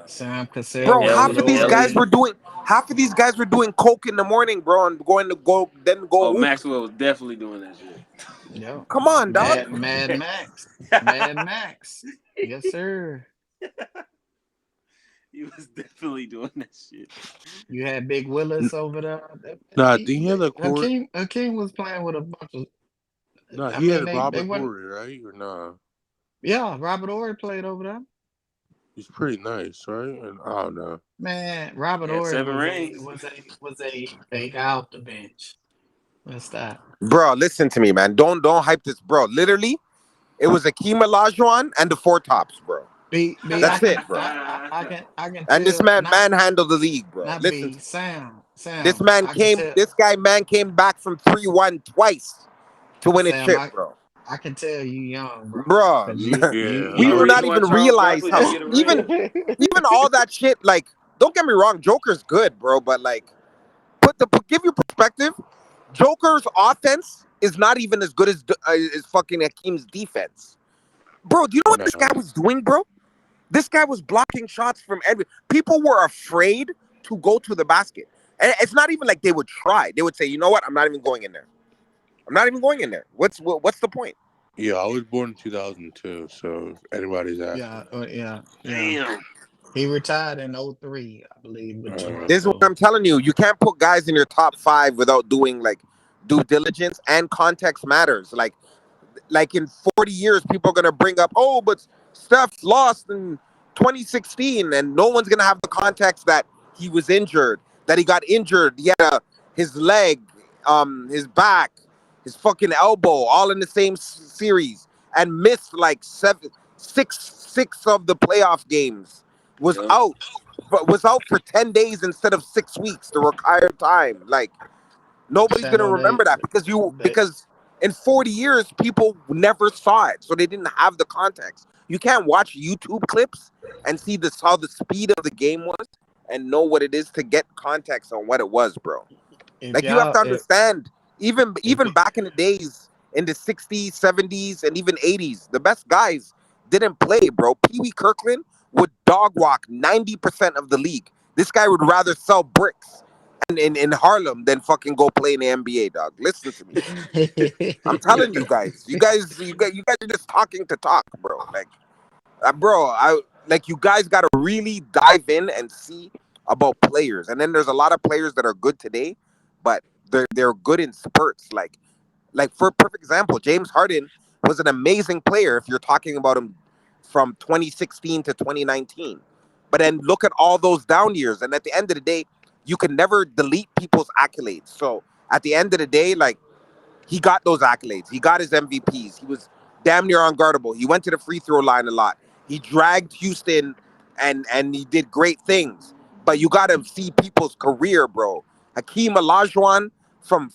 Sam Cassell, Bro, Robert Ellie. half of these guys were doing coke in the morning, bro, and going to go then go Oh, hoop. Maxwell was definitely doing that shit. Yep. Come on, dog. Mad Max. Mad Max. Yes, sir. He was definitely doing that shit. You had Big Willis over there. Nah, did he have the court? Hakeem was playing with a bunch of. Nah, I he mean, had they Robert went. Horry, right? Or nah? Yeah, Robert Ory played over there. He's pretty nice, right? And I don't know. Man, Robert Yeah, Ory 7 rings. was a fake out the bench. What's that? Bro, listen to me, man. Don't hype this, bro. Literally, it was Akeem Olajuwon and the Four Tops, bro. B, That's it, bro. I can And this tell man not manhandled the league, bro. not Listen B to me. Sam. I can tell This guy man came back from 3-1 twice to win a Sam. chip, bro. I can tell you young, bro. Bro, Cause Yeah, we You I do the was. not reason why even Charles realize Barkley didn't how get a ring? even all that shit. Like, don't get me wrong, Joker's good, bro, but like, give you perspective. Joker's offense is not even as good as fucking Hakeem's defense, bro. Do you know what this guy Nah. was doing, bro? This guy was blocking shots from every. People were afraid to go to the basket, and it's not even like they would try. They would say, "You know what? I'm not even going in there. I'm not even going in there. What's the point?" Yeah, I was born in 2002, so if anybody's asking. yeah. Damn. He retired in 03, I believe, with This is what Toronto. I'm telling you. You can't put guys in your top 5 without doing like due diligence, and context matters. Like in 40 years, people are gonna bring up, oh, but Steph lost in 2016, and no one's gonna have the context that he was injured, that he got injured. He had his leg, his back, his fucking elbow, all in the same series, and missed like six of the playoff games. Was Yep. out, but was out for 10 days instead of 6 weeks, the required time. Like, nobody's gonna Shadow, remember that because in 40 years people never saw it, so they didn't have the context. You can't watch YouTube clips and see how the speed of the game was and know what it is to get context on what it was, bro. if Like, you have y'all to understand, even if back in the days, in the 60s, 70s, and even 80s, the best guys didn't play, bro. Pee Wee Kirkland would dog walk 90% of the league. This guy would rather sell bricks in Harlem than fucking go play in the NBA, dog. Listen to me. I'm telling you guys. You guys are just talking to talk, bro. Like, bro, you guys got to really dive in and see about players. And then there's a lot of players that are good today, but they're good in spurts. Like, for a perfect example, James Harden was an amazing player if you're talking about him from 2016 to 2019. But then look at all those down years, and at the end of the day, you can never delete people's accolades. So at the end of the day, like, he got those accolades. He got his MVPs. He was damn near unguardable. He went to the free throw line a lot. He dragged Houston, and he did great things. But you got to see people's career, bro. Hakeem Olajuwon from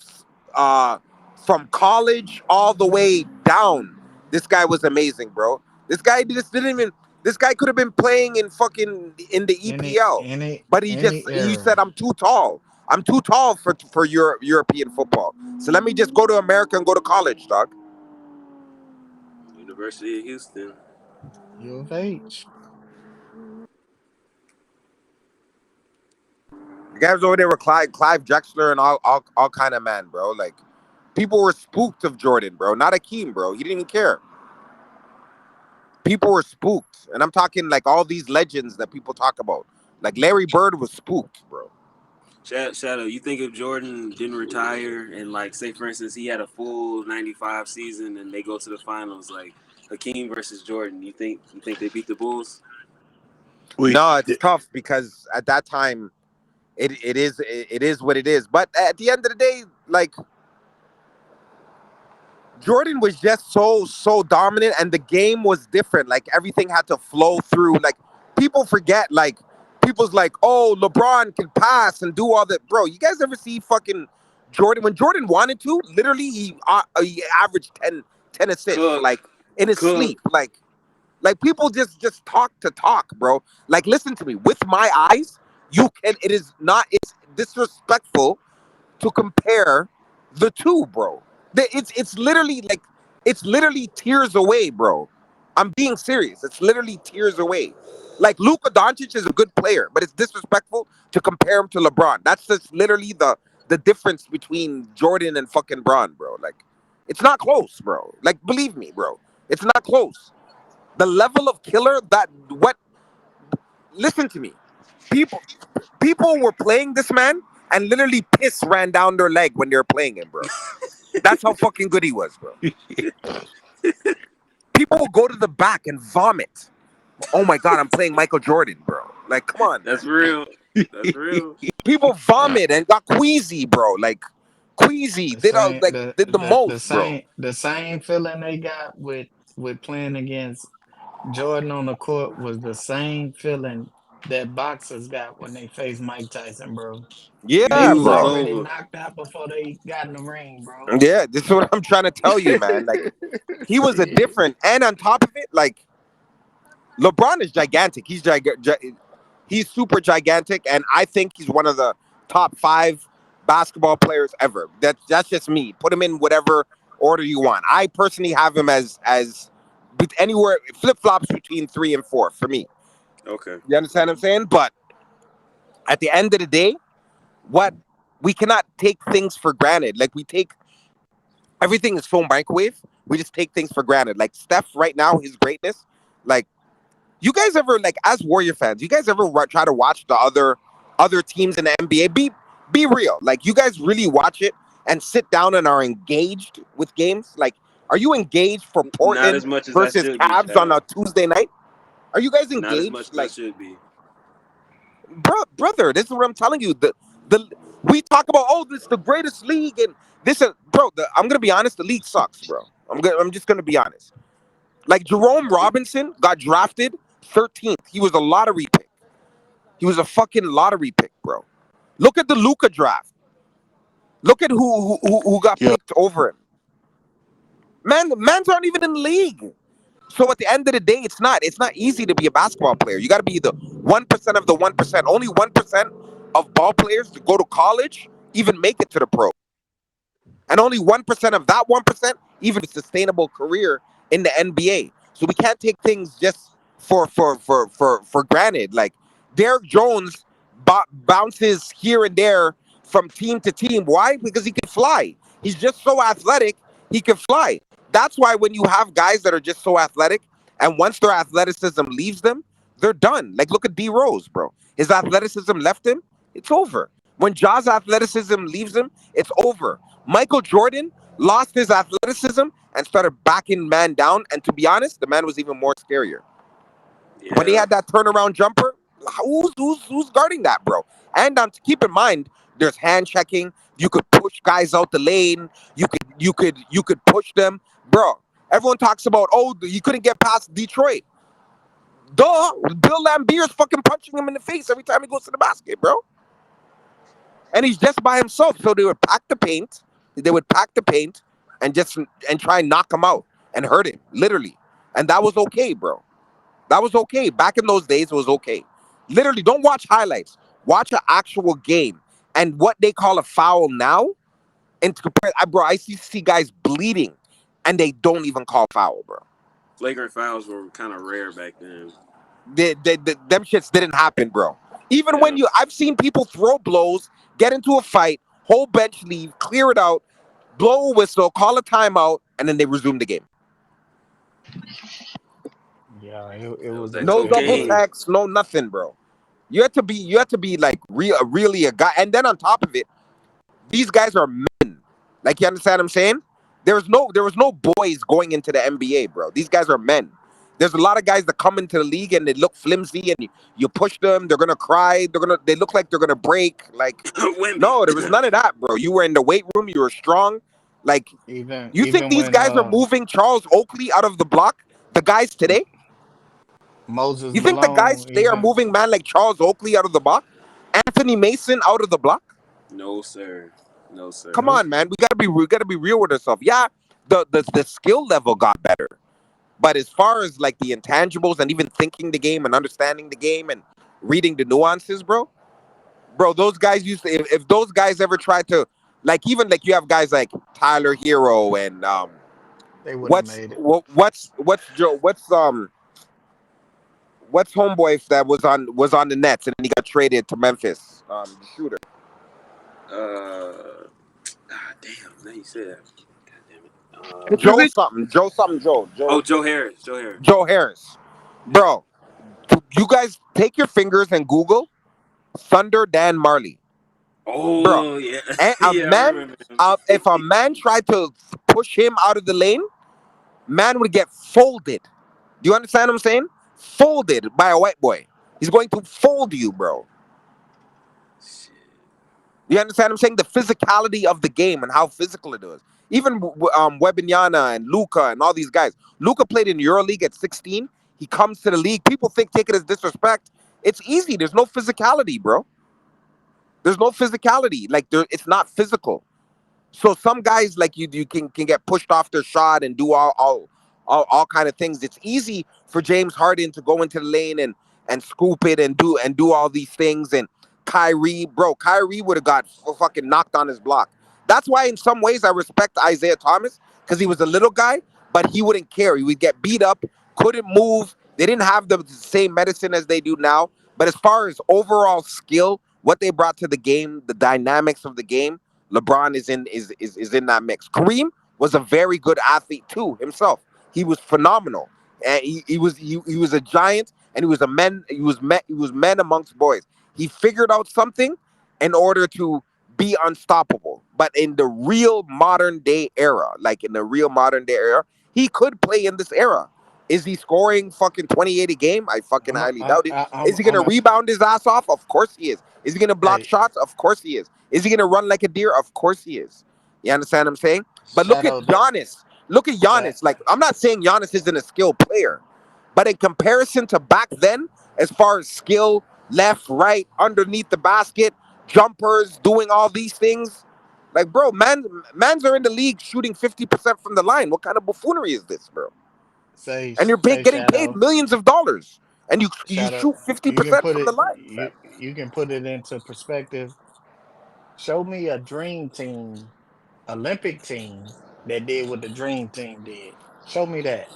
uh, from college all the way down. This guy was amazing, bro. This guy just didn't even. This guy could have been playing in the EPL, but he said, era. "I'm too tall. I'm too tall for European football. So let me just go to America and go to college, dog." University of Houston. U of H. The guys over there were Clive Drexler and all kind of man, bro. Like, people were spooked of Jordan, bro. Not Akeem, bro. He didn't even care. People were spooked, and I'm talking like all these legends that people talk about. Like, Larry Bird was spooked, bro. Shadow, you think if Jordan didn't retire and, like, say for instance he had a full 95 season and they go to the finals, like Hakeem versus Jordan, you think they beat the Bulls? No, it's tough because at that time, it is what it is. But at the end of the day, like Jordan was just so dominant, and the game was different. Like everything had to flow through. Like people forget. Like people's like, oh, LeBron can pass and do all that, bro. You guys ever see fucking Jordan when Jordan wanted to? Literally, he averaged 10 assists, like in his sleep, like people just talk to talk, bro. Like listen to me. With my eyes, you can. It is not. It's disrespectful to compare the two, bro. It's literally like it's literally tears away, bro. I'm being serious. It's literally tears away. Like Luka Doncic is a good player, but it's disrespectful to compare him to LeBron. That's just literally the difference between Jordan and fucking Bron, bro. Like it's not close, bro. Like believe me, bro. It's not close. The level of killer that what listen to me. People were playing this man and literally piss ran down their leg when they were playing him, bro. That's how fucking good he was, bro. People will go to the back and vomit. Oh my god, I'm playing Michael Jordan, bro. Like, come on. That's real. That's real. People vomit and got queasy, bro. Like queasy. The Did all same, like did the the most, bro. same feeling they got with playing against Jordan on the court was the same feeling that boxers got when they face Mike Tyson, bro. They Yeah, It was was bro. already over. knocked out before they got in the ring, bro. Yeah, this is what I'm trying to tell you, man. Like he was a different, and on top of it, like LeBron is gigantic. He's super gigantic, and I think he's one of the top 5 basketball players ever. That's just me. Put him in whatever order you want. I personally have him as anywhere flip flops between 3 and 4 for me. Okay. You understand what I'm saying? But at the end of the day, what we cannot take things for granted. Like we take everything is so microwave. We just take things for granted. Like Steph right now, his greatness. Like you guys ever like as Warrior fans, you guys ever try to watch the other teams in the NBA? Be real. Like you guys really watch it and sit down and are engaged with games. Like are you engaged for Not Portland as much as I versus should be, Cavs on a child. Tuesday night? Are you guys Not as much engaged? as I Like should be. brother, this is what I'm telling you. The we talk about this is the greatest league and this is bro. I'm gonna be honest. The league sucks, bro. I'm just gonna be honest. Like Jerome Robinson got drafted 13th. He was a lottery pick. He was a fucking lottery pick, bro. Look at the Luka draft. Look at who got Yeah. picked over him. Man, the man's aren't even in the league. So at the end of the day, it's not easy to be a basketball player. You got to be the 1% of the 1%. Only 1% of ball players to go to college even make it to the pro. And only 1% of that 1% even a sustainable career in the NBA. So we can't take things just for granted. Like Derrick Jones bounces here and there from team to team. Why? Because he can fly. He's just so athletic. He can fly. That's why when you have guys that are just so athletic, and once their athleticism leaves them, they're done. Like look at D Rose, bro. His athleticism left him. It's over. When Ja's athleticism leaves him, it's over. Michael Jordan lost his athleticism and started backing man down. And to be honest, the man was even more scarier. When he Yeah. had that turnaround jumper, who's guarding that, bro? And keep in mind, there's hand checking. You could push guys out the lane. You could push them, bro. Everyone talks about you couldn't get past Detroit. Duh, Bill Lambier's fucking punching him in the face every time he goes to the basket, bro. And he's just by himself. So they would pack the paint. They would pack the paint and try and knock him out and hurt him, literally. And that was okay, bro. That was okay. Back in those days, it was okay. Literally, don't watch highlights. Watch an actual game. And what they call a foul now, and to compare, bro, I see guys bleeding, and they don't even call foul, bro. Flagrant fouls were kind of rare back then. Them shits didn't happen, bro. Even Yeah. when I've seen people throw blows, get into a fight, whole bench leave, clear it out, blow a whistle, call a timeout, and then they resume the game. Yeah, it That was was that No double cocaine. text, no nothing, bro. You have to be like really a guy. And then on top of it, these guys are men. Like you understand what I'm saying? There was no boys going into the NBA, bro. These guys are men. There's a lot of guys that come into the league and they look flimsy, and you push them, they're gonna cry, they look like they're gonna break. Like, no, there was none of that, bro. You were in the weight room, you were strong. Like, you think Even these when guys are moving Charles Oakley out of the block? The guys today? Moses You think the guys Malone, today are moving man like Charles Oakley out of the block? Anthony Mason out of the block? No, sir. No, sir. Come on, man. We gotta be real with ourselves. Yeah, the skill level got better. But as far as like the intangibles and even thinking the game and understanding the game and reading the nuances, bro, those guys used to, if those guys ever tried to, like, even like you have guys like Tyler Hero and they wouldn't have made it. what's homeboy that was on the Nets and he got traded to Memphis, the shooter. Damn, now you said that. God damn it. Joe Oh, Joe Harris. Joe Harris. Bro, you guys take your fingers and Google Thunder Dan Marley. Oh, Bro, yeah. and I remember him. if a man tried to push him out of the lane, man would get folded. Do you understand what I'm saying? Folded by a white boy. He's going to fold you, bro. You understand what I'm saying? The physicality of the game and how physical it is. Even Wembanyama and Luka and all these guys. Luka played in EuroLeague at 16. He comes to the league. People take it as disrespect. It's easy. There's no physicality, bro. There's no physicality. Like, it's not physical. So some guys like you can get pushed off their shot and do all kind of things. It's easy for James Harden to go into the lane and scoop it and do all these things. And Kyrie would have got fucking knocked on his block. That's why in some ways I respect Isaiah Thomas, because he was a little guy, but he wouldn't care. He would get beat up, couldn't move. They didn't have the same medicine as they do now. But as far as overall skill, what they brought to the game, the dynamics of the game, LeBron is in that mix. Kareem was a very good athlete too himself. He was phenomenal, and he was a giant, and he was men amongst boys. He figured out something in order to be unstoppable. But in the real modern day era, he could play in this era. Is he scoring fucking 28 a game? I fucking highly doubt it. Is he gonna rebound his ass off? Of course he is. Is he gonna block shots? Of course he is. Is he gonna run like a deer? Of course he is. You understand what I'm saying? But look at Giannis. Like, I'm not saying Giannis isn't a skilled player, but in comparison to back then, as far as skill, left, right, underneath the basket, jumpers, doing all these things, like, bro, mans are in the league shooting 50% from the line. What kind of buffoonery is this, bro? And you're getting paid millions of dollars, and you shoot 50% from the line. You can put it into perspective. Show me a dream team, Olympic team that did what the dream team did. Show me that.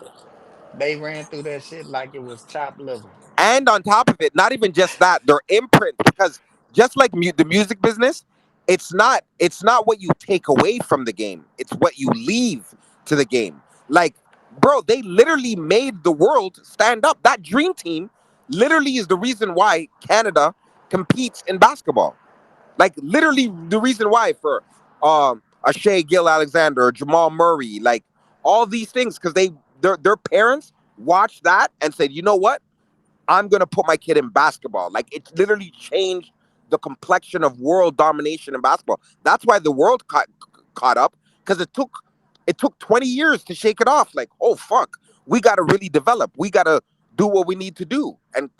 They ran through that shit like it was chopped liver. And on top of it, not even just that, their imprint, because just like the music business, it's not what you take away from the game. It's what you leave to the game. Like, bro, they literally made the world stand up. That dream team literally is the reason why Canada competes in basketball. Like, literally the reason why for a Shea Gil-Alexander, or Jamal Murray, like all these things, because their parents watched that and said, you know what? I'm going to put my kid in basketball. Like, it literally changed the complexion of world domination in basketball. That's why the world caught up, because it took 20 years to shake it off. Like, oh, fuck, we got to really develop. We got to do what we need to do and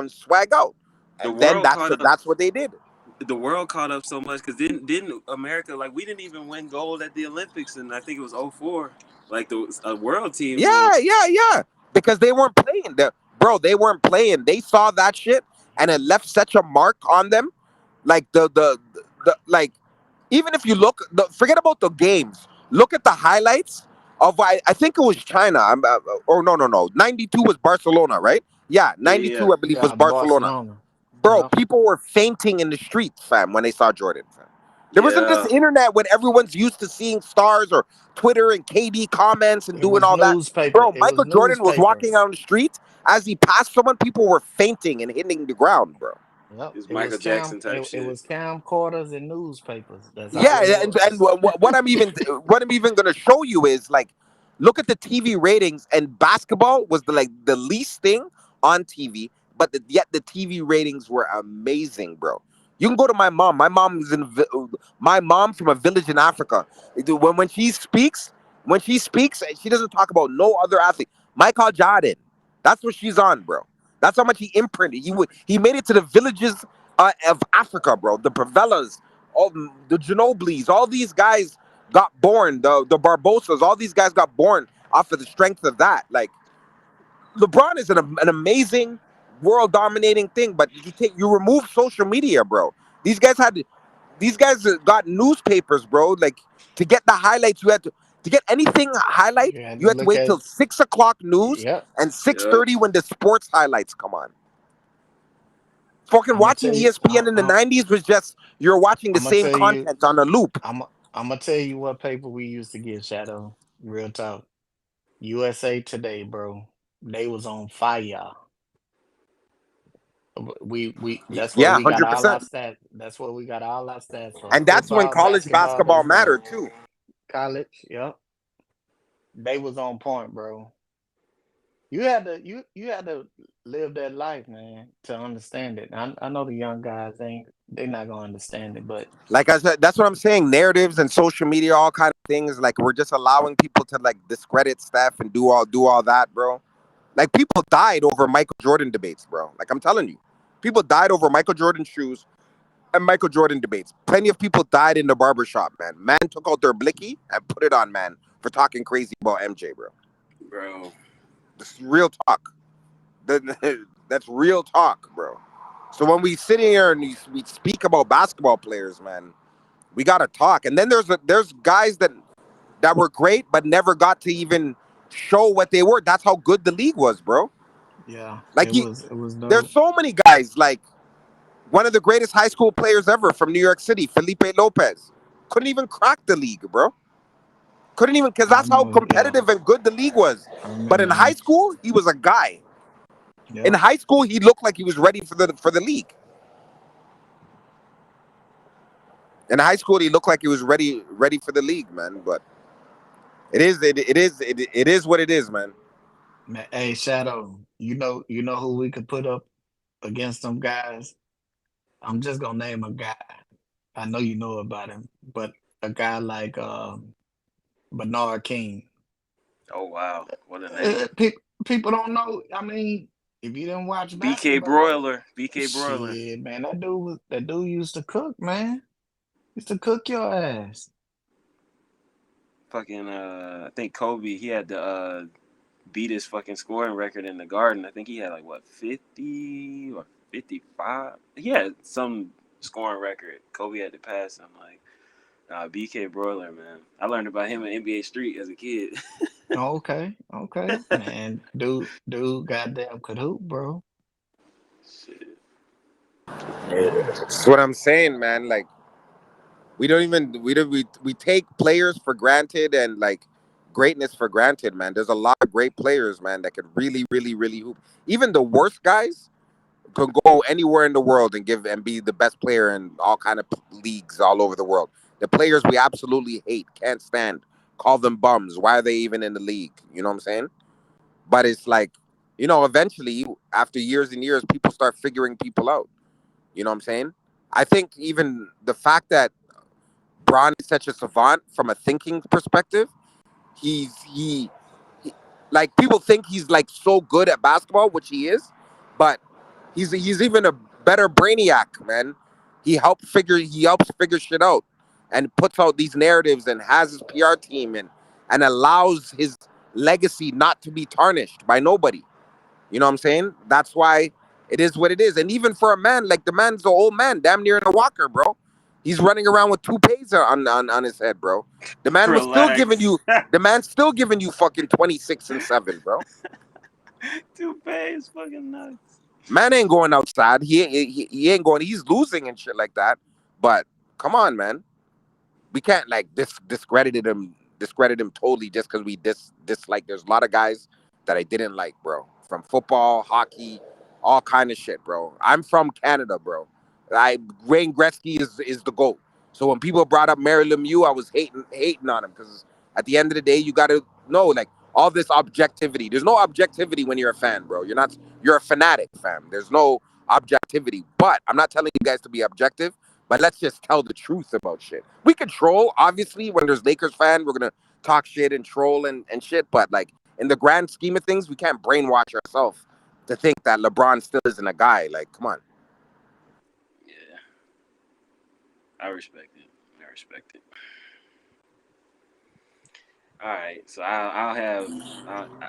swag out. And then that's what they did. The world caught up so much because didn't America, like, we didn't even win gold at the Olympics, and I think it was 2004. Like, the world team. Yeah. Because they weren't playing. They weren't playing. They saw that shit, and it left such a mark on them. Like, like, even if you look, forget about the games. Look at the highlights of, I think it was China. No. 92 was Barcelona, right? Yeah, 92, I believe, was Barcelona. Bro, people were fainting in the streets, fam, when they saw Jordan, fam. There wasn't this internet when everyone's used to seeing stars or Twitter and KD comments and doing all that. Bro, Michael Jordan was walking on the street. As he passed someone, people were fainting and hitting the ground, bro. Yep. It was Michael Jackson type shit. It was camcorders and newspapers. And what I'm even gonna show you is, like, Look at the TV ratings, and basketball was the least thing on TV, but yet the TV ratings were amazing, bro. You can go to my mom. My mom from a village in Africa. When she speaks, she doesn't talk about no other athlete. Michael Jordan. That's what she's on, bro. That's how much he imprinted. He made it to the villages of Africa, bro. The Favelas, all the Ginobiles, all these guys got born. The Barbosas, all these guys got born off of the strength of that. Like LeBron is an amazing world dominating thing, but you remove social media, bro. These guys got newspapers, bro. Like to get the highlights, you had to get anything highlight. You had You to had to look wait at. till 6 o'clock news Yep. and Yep. 6:30 when the sports highlights come on. Fucking I'm gonna watching tell you. ESPN in the 90s was just you're watching the I'm gonna same tell you. content on a loop. I'm gonna tell you what paper we used to get, Shadow. Real talk. USA Today, bro. They was on fire. We That's where Yeah, we got all our 100%. stats. That's where we got all our stats from. And that's when Football, college basketball, basketball baseball. mattered too. College, yep. They was on point, bro. You had to live that life, man, to understand it. I know the young guys they not gonna understand it, but Like I said, that's what I'm saying. Narratives and social media, all kind of things. Like we're just allowing people to like discredit stuff and do all that, bro. Like people died over Michael Jordan debates, bro. Like I'm telling you, people died over Michael Jordan shoes and Michael Jordan debates. Plenty of people died in the barbershop, man. Man took out their blicky and put it on, man, for talking crazy about MJ, bro. Bro. This is real talk. That's real talk, bro. So when we sit here and we speak about basketball players, man, we gotta talk. And then there's guys that were great but never got to even show what they were. That's how good the league was, bro. yeah, Like it was there's dope. so many guys. Like one of the greatest high school players ever from New York City, Felipe Lopez, couldn't even crack the league, bro. Couldn't even because I that's how remember, yeah, competitive and good the league was. I But in remember high him. school, he was a guy. In Yep. high school, he looked like he was ready for the league. In high school, he looked like he was ready for the league, man. But it is what it is, man. Man, hey, Shadow, you know who we could put up against them guys? I'm just gonna name a guy. I know you know about him, but a guy like Bernard King. Oh wow, what a name. People don't know. I mean, if you didn't watch BK basketball, Broiler. BK Broiler. shit, man, that dude used to cook, man. Used to cook your ass. Fucking I think Kobe, he had to beat his fucking scoring record in the Garden. I think he had like what 50 or 55. He had some scoring record. Kobe had to pass him. Like BK Broiler, man. I learned about him in NBA Street as a kid. Okay, man, dude, goddamn could hoop, bro. Shit. That's what I'm saying, man. Like we don't even we take players for granted and like greatness for granted, man. There's a lot of great players, man, that could really, really, really hoop. Even the worst guys can go anywhere in the world and be the best player in all kind of leagues all over the world. The players we absolutely hate, can't stand, call them bums. Why are they even in the league? You know what I'm saying? But it's like, eventually after years and years, people start figuring people out. You know what I'm saying? I think even the fact that Bron is such a savant from a thinking perspective, he like people think he's like so good at basketball, which he is, but he's even a better brainiac, man. He helps figure shit out and puts out these narratives and has his PR team and allows his legacy not to be tarnished by nobody. You know what I'm saying? That's why it is what it is. And even for a man, like the man's an old man, damn near in a walker, bro. He's running around with toupees on his head, bro. The man was still giving Relax. you the man's still giving you fucking 26 and 7, bro. Toupee is fucking nuts. Man ain't going outside. He ain't going. He's losing and shit like that. But come on, man. We can't like discredit him totally just because we dislike. There's a lot of guys that I didn't like, bro. From football, hockey, all kind of shit, bro. I'm from Canada, bro. Wayne Gretzky is the GOAT. So when people brought up Mary Lemieux, I was hating on him because At the end of the day, you got to know, like, all this objectivity. There's no objectivity when you're a fan, bro. You're a fanatic, fam. There's no objectivity. But I'm not telling you guys to be objective, but let's just tell the truth about shit. We can troll, obviously, when there's Lakers fan, we're going to talk shit and troll and shit. But, like, in the grand scheme of things, we can't brainwash ourselves to think that LeBron still isn't a guy. Like, come on. Yeah, I respect it. I respect it. All right, so I'll have.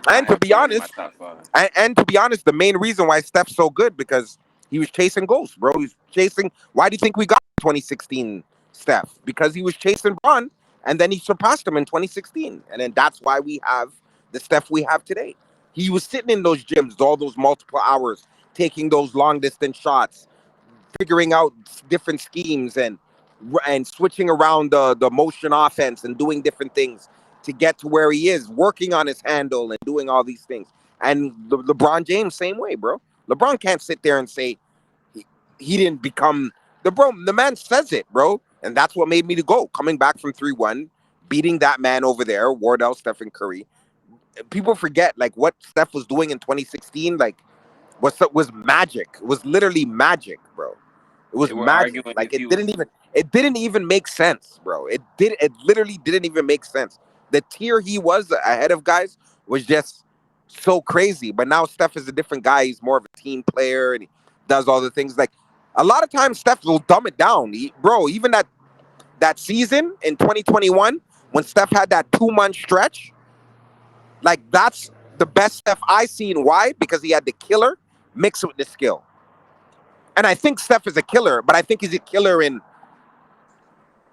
And to have be Curry in my honest, top five. and to be honest, the main reason why Steph's so good because he was chasing ghosts, bro. He's chasing. Why do you think we got 2016 Steph? Because he was chasing Bron, and then he surpassed him in 2016, and then that's why we have the Steph we have today. He was sitting in those gyms all those multiple hours, taking those long distance shots, figuring out different schemes and switching around the motion offense and doing different things to get to where he is, working on his handle and doing all these things. And LeBron James, same way, bro. LeBron can't sit there and say he didn't become the man says it, bro. And that's what made me to go. Coming back from 3-1, beating that man over there, Wardell, Stephen Curry. People forget like what Steph was doing in 2016, like was magic. It was literally magic, bro. It was They were magic. arguing Like if he was. it didn't even make sense, bro. It literally didn't even make sense. The tier he was ahead of guys was just so crazy. But now Steph is a different guy. He's more of a team player and he does all the things. Like a lot of times Steph will dumb it down. Bro, even that season in 2021 when Steph had that 2-month stretch, like that's the best Steph I seen. Why? Because he had the killer mixed with the skill. And I think Steph is a killer, but I think he's a killer in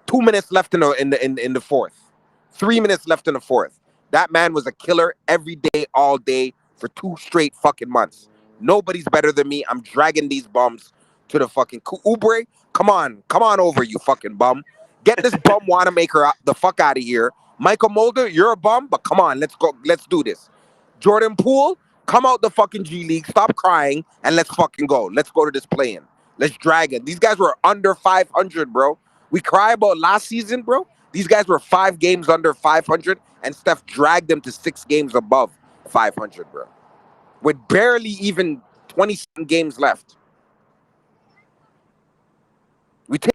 2 minutes left in the fourth, 3 minutes left in the fourth. That man was a killer every day, all day for 2 straight fucking months. Nobody's better than me. I'm dragging these bums to the fucking Oubre. Come on over, you fucking bum. Get this bum Wanamaker the fuck out of here. Michael Mulder, you're a bum, but come on, let's go. Let's do this. Jordan Poole, come out the fucking G League, stop crying, and let's fucking go. Let's go to this play-in. Let's drag it. These guys were under 500, bro. We cry about last season, bro. These guys were 5 games under 500, and Steph dragged them to 6 games above 500, bro. With barely even 27 games left. We take.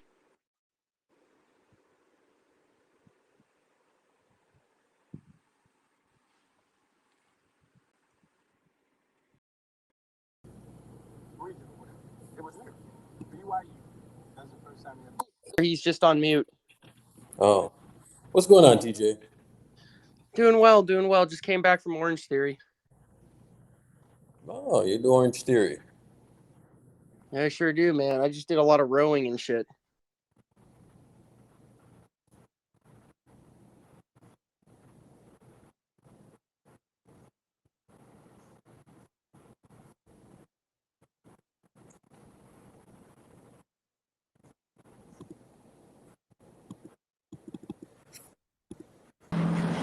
He's just on mute. Oh, what's going on, TJ? Doing well, doing well. Just came back from Orange Theory. Oh, you're the Orange Theory. I sure do, man. I just did a lot of rowing and shit.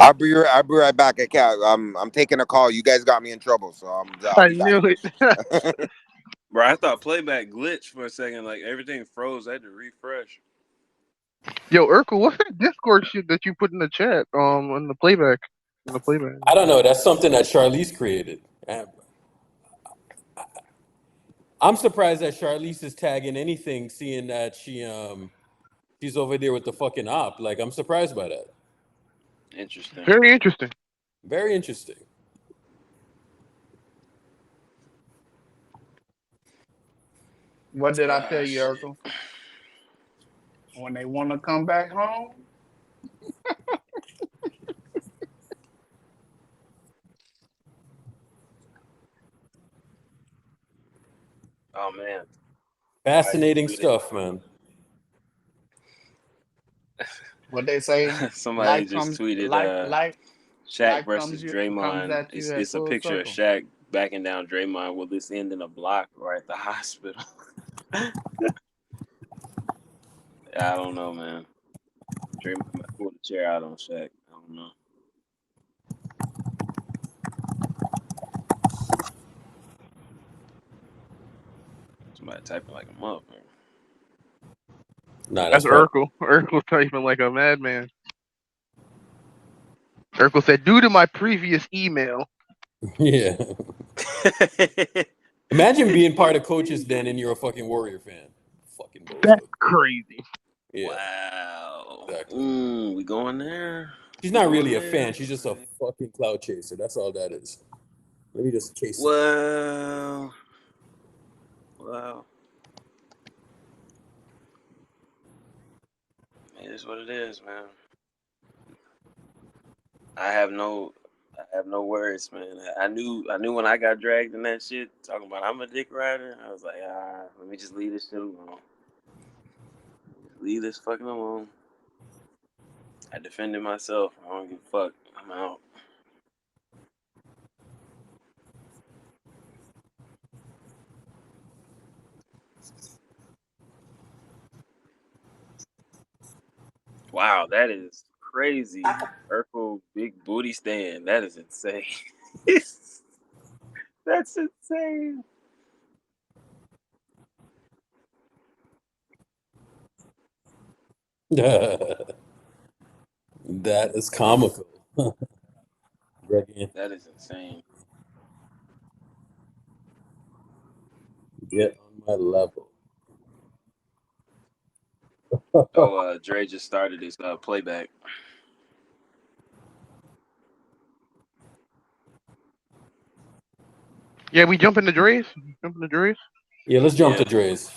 I'll be right back. I'm taking a call. You guys got me in trouble, so I'll I be back. knew it. Bro, I thought playback glitched for a second. Like everything froze. I had to refresh. Yo, Urkel, what's that Discord shit that you put in the chat? On the playback. I don't know. That's something that Charlize created. I'm surprised that Charlize is tagging anything, seeing that she's over there with the fucking op. Like, I'm surprised by that. Interesting. Very interesting. Very interesting. What did I tell you, Urkel? When they want to come back home, Oh man. Fascinating stuff, man. what they say? Somebody Life just comes, tweeted life Shaq versus comes Draymond. at you at It's a full picture of circle. Shaq backing down Draymond. Will this end in a block or at the hospital? I don't know, man. Draymond might pull the chair out on Shaq. I don't know. Somebody typing like a motherfucker. Nah, That's that's Urkel. Urkel typing like a madman. Urkel said, due to my previous email. Yeah. Imagine being part of coaches then and you're a fucking Warrior fan. Fucking bullshit. That's crazy. Yeah. Wow. Exactly. We going there? She's not really a fan. She's just a fucking cloud chaser. That's all that is. Let me just chase it. Wow. It is what it is, man. I have no words, man. I knew when I got dragged in that shit, talking about I'm a dick rider. I was like, let me just leave this shit alone. Leave this fucking alone. I defended myself. I don't give a fuck. I'm out. Wow, that is crazy. Urkel big booty stand. That is insane. That's insane. That is comical. Greggy, That is insane. get on my level. Oh, Dre just started his playback. Yeah, we jump into Dre's? Yeah, let's jump to Dre's.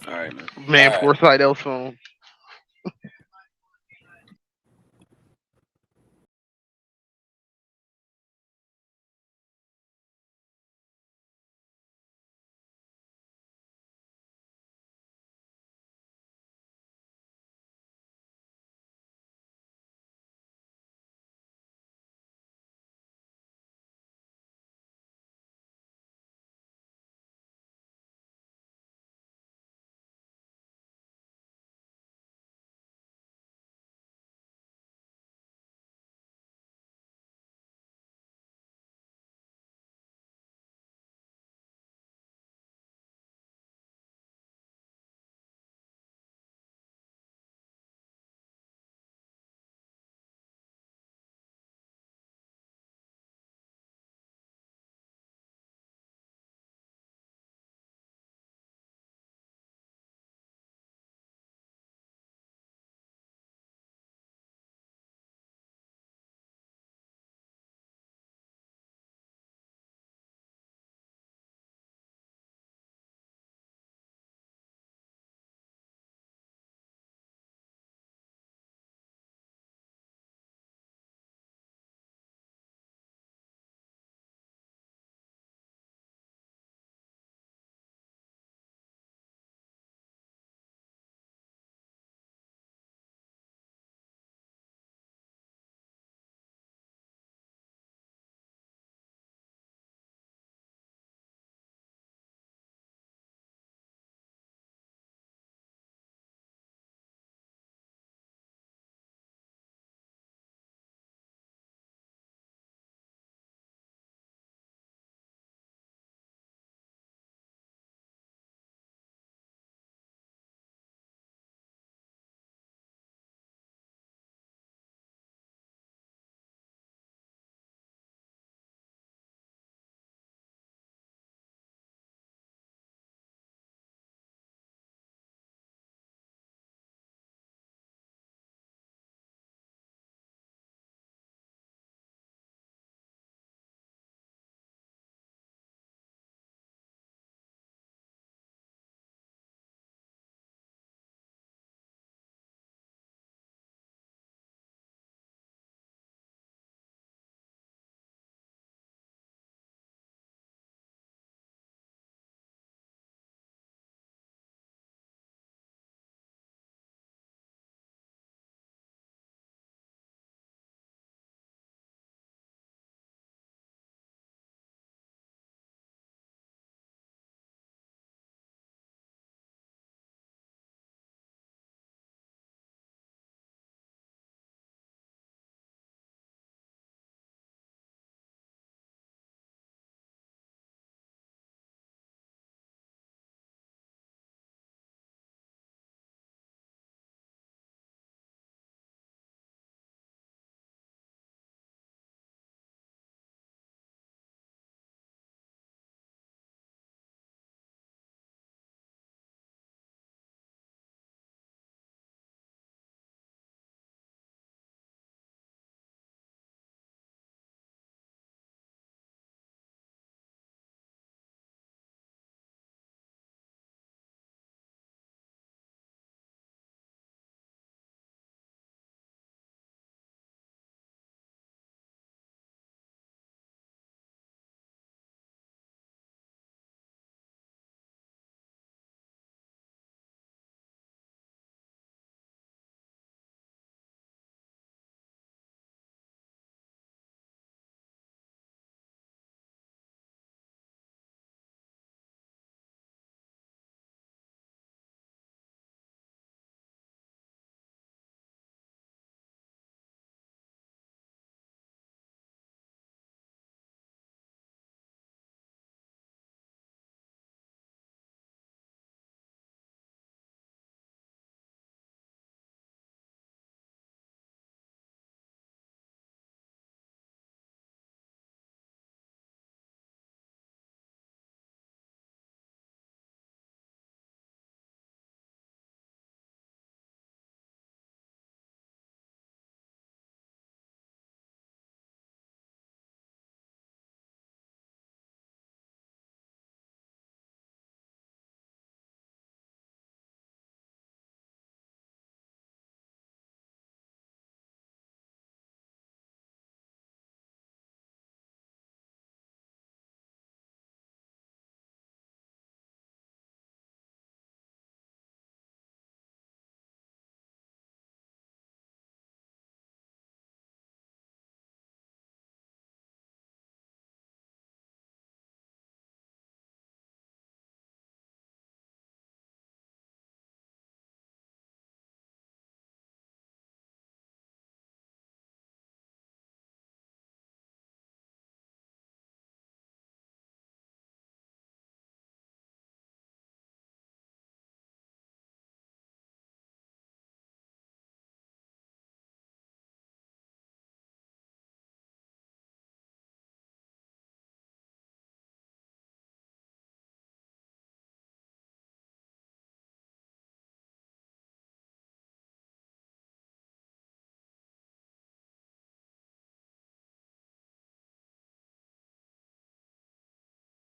All right, man. Man, poor side L phone.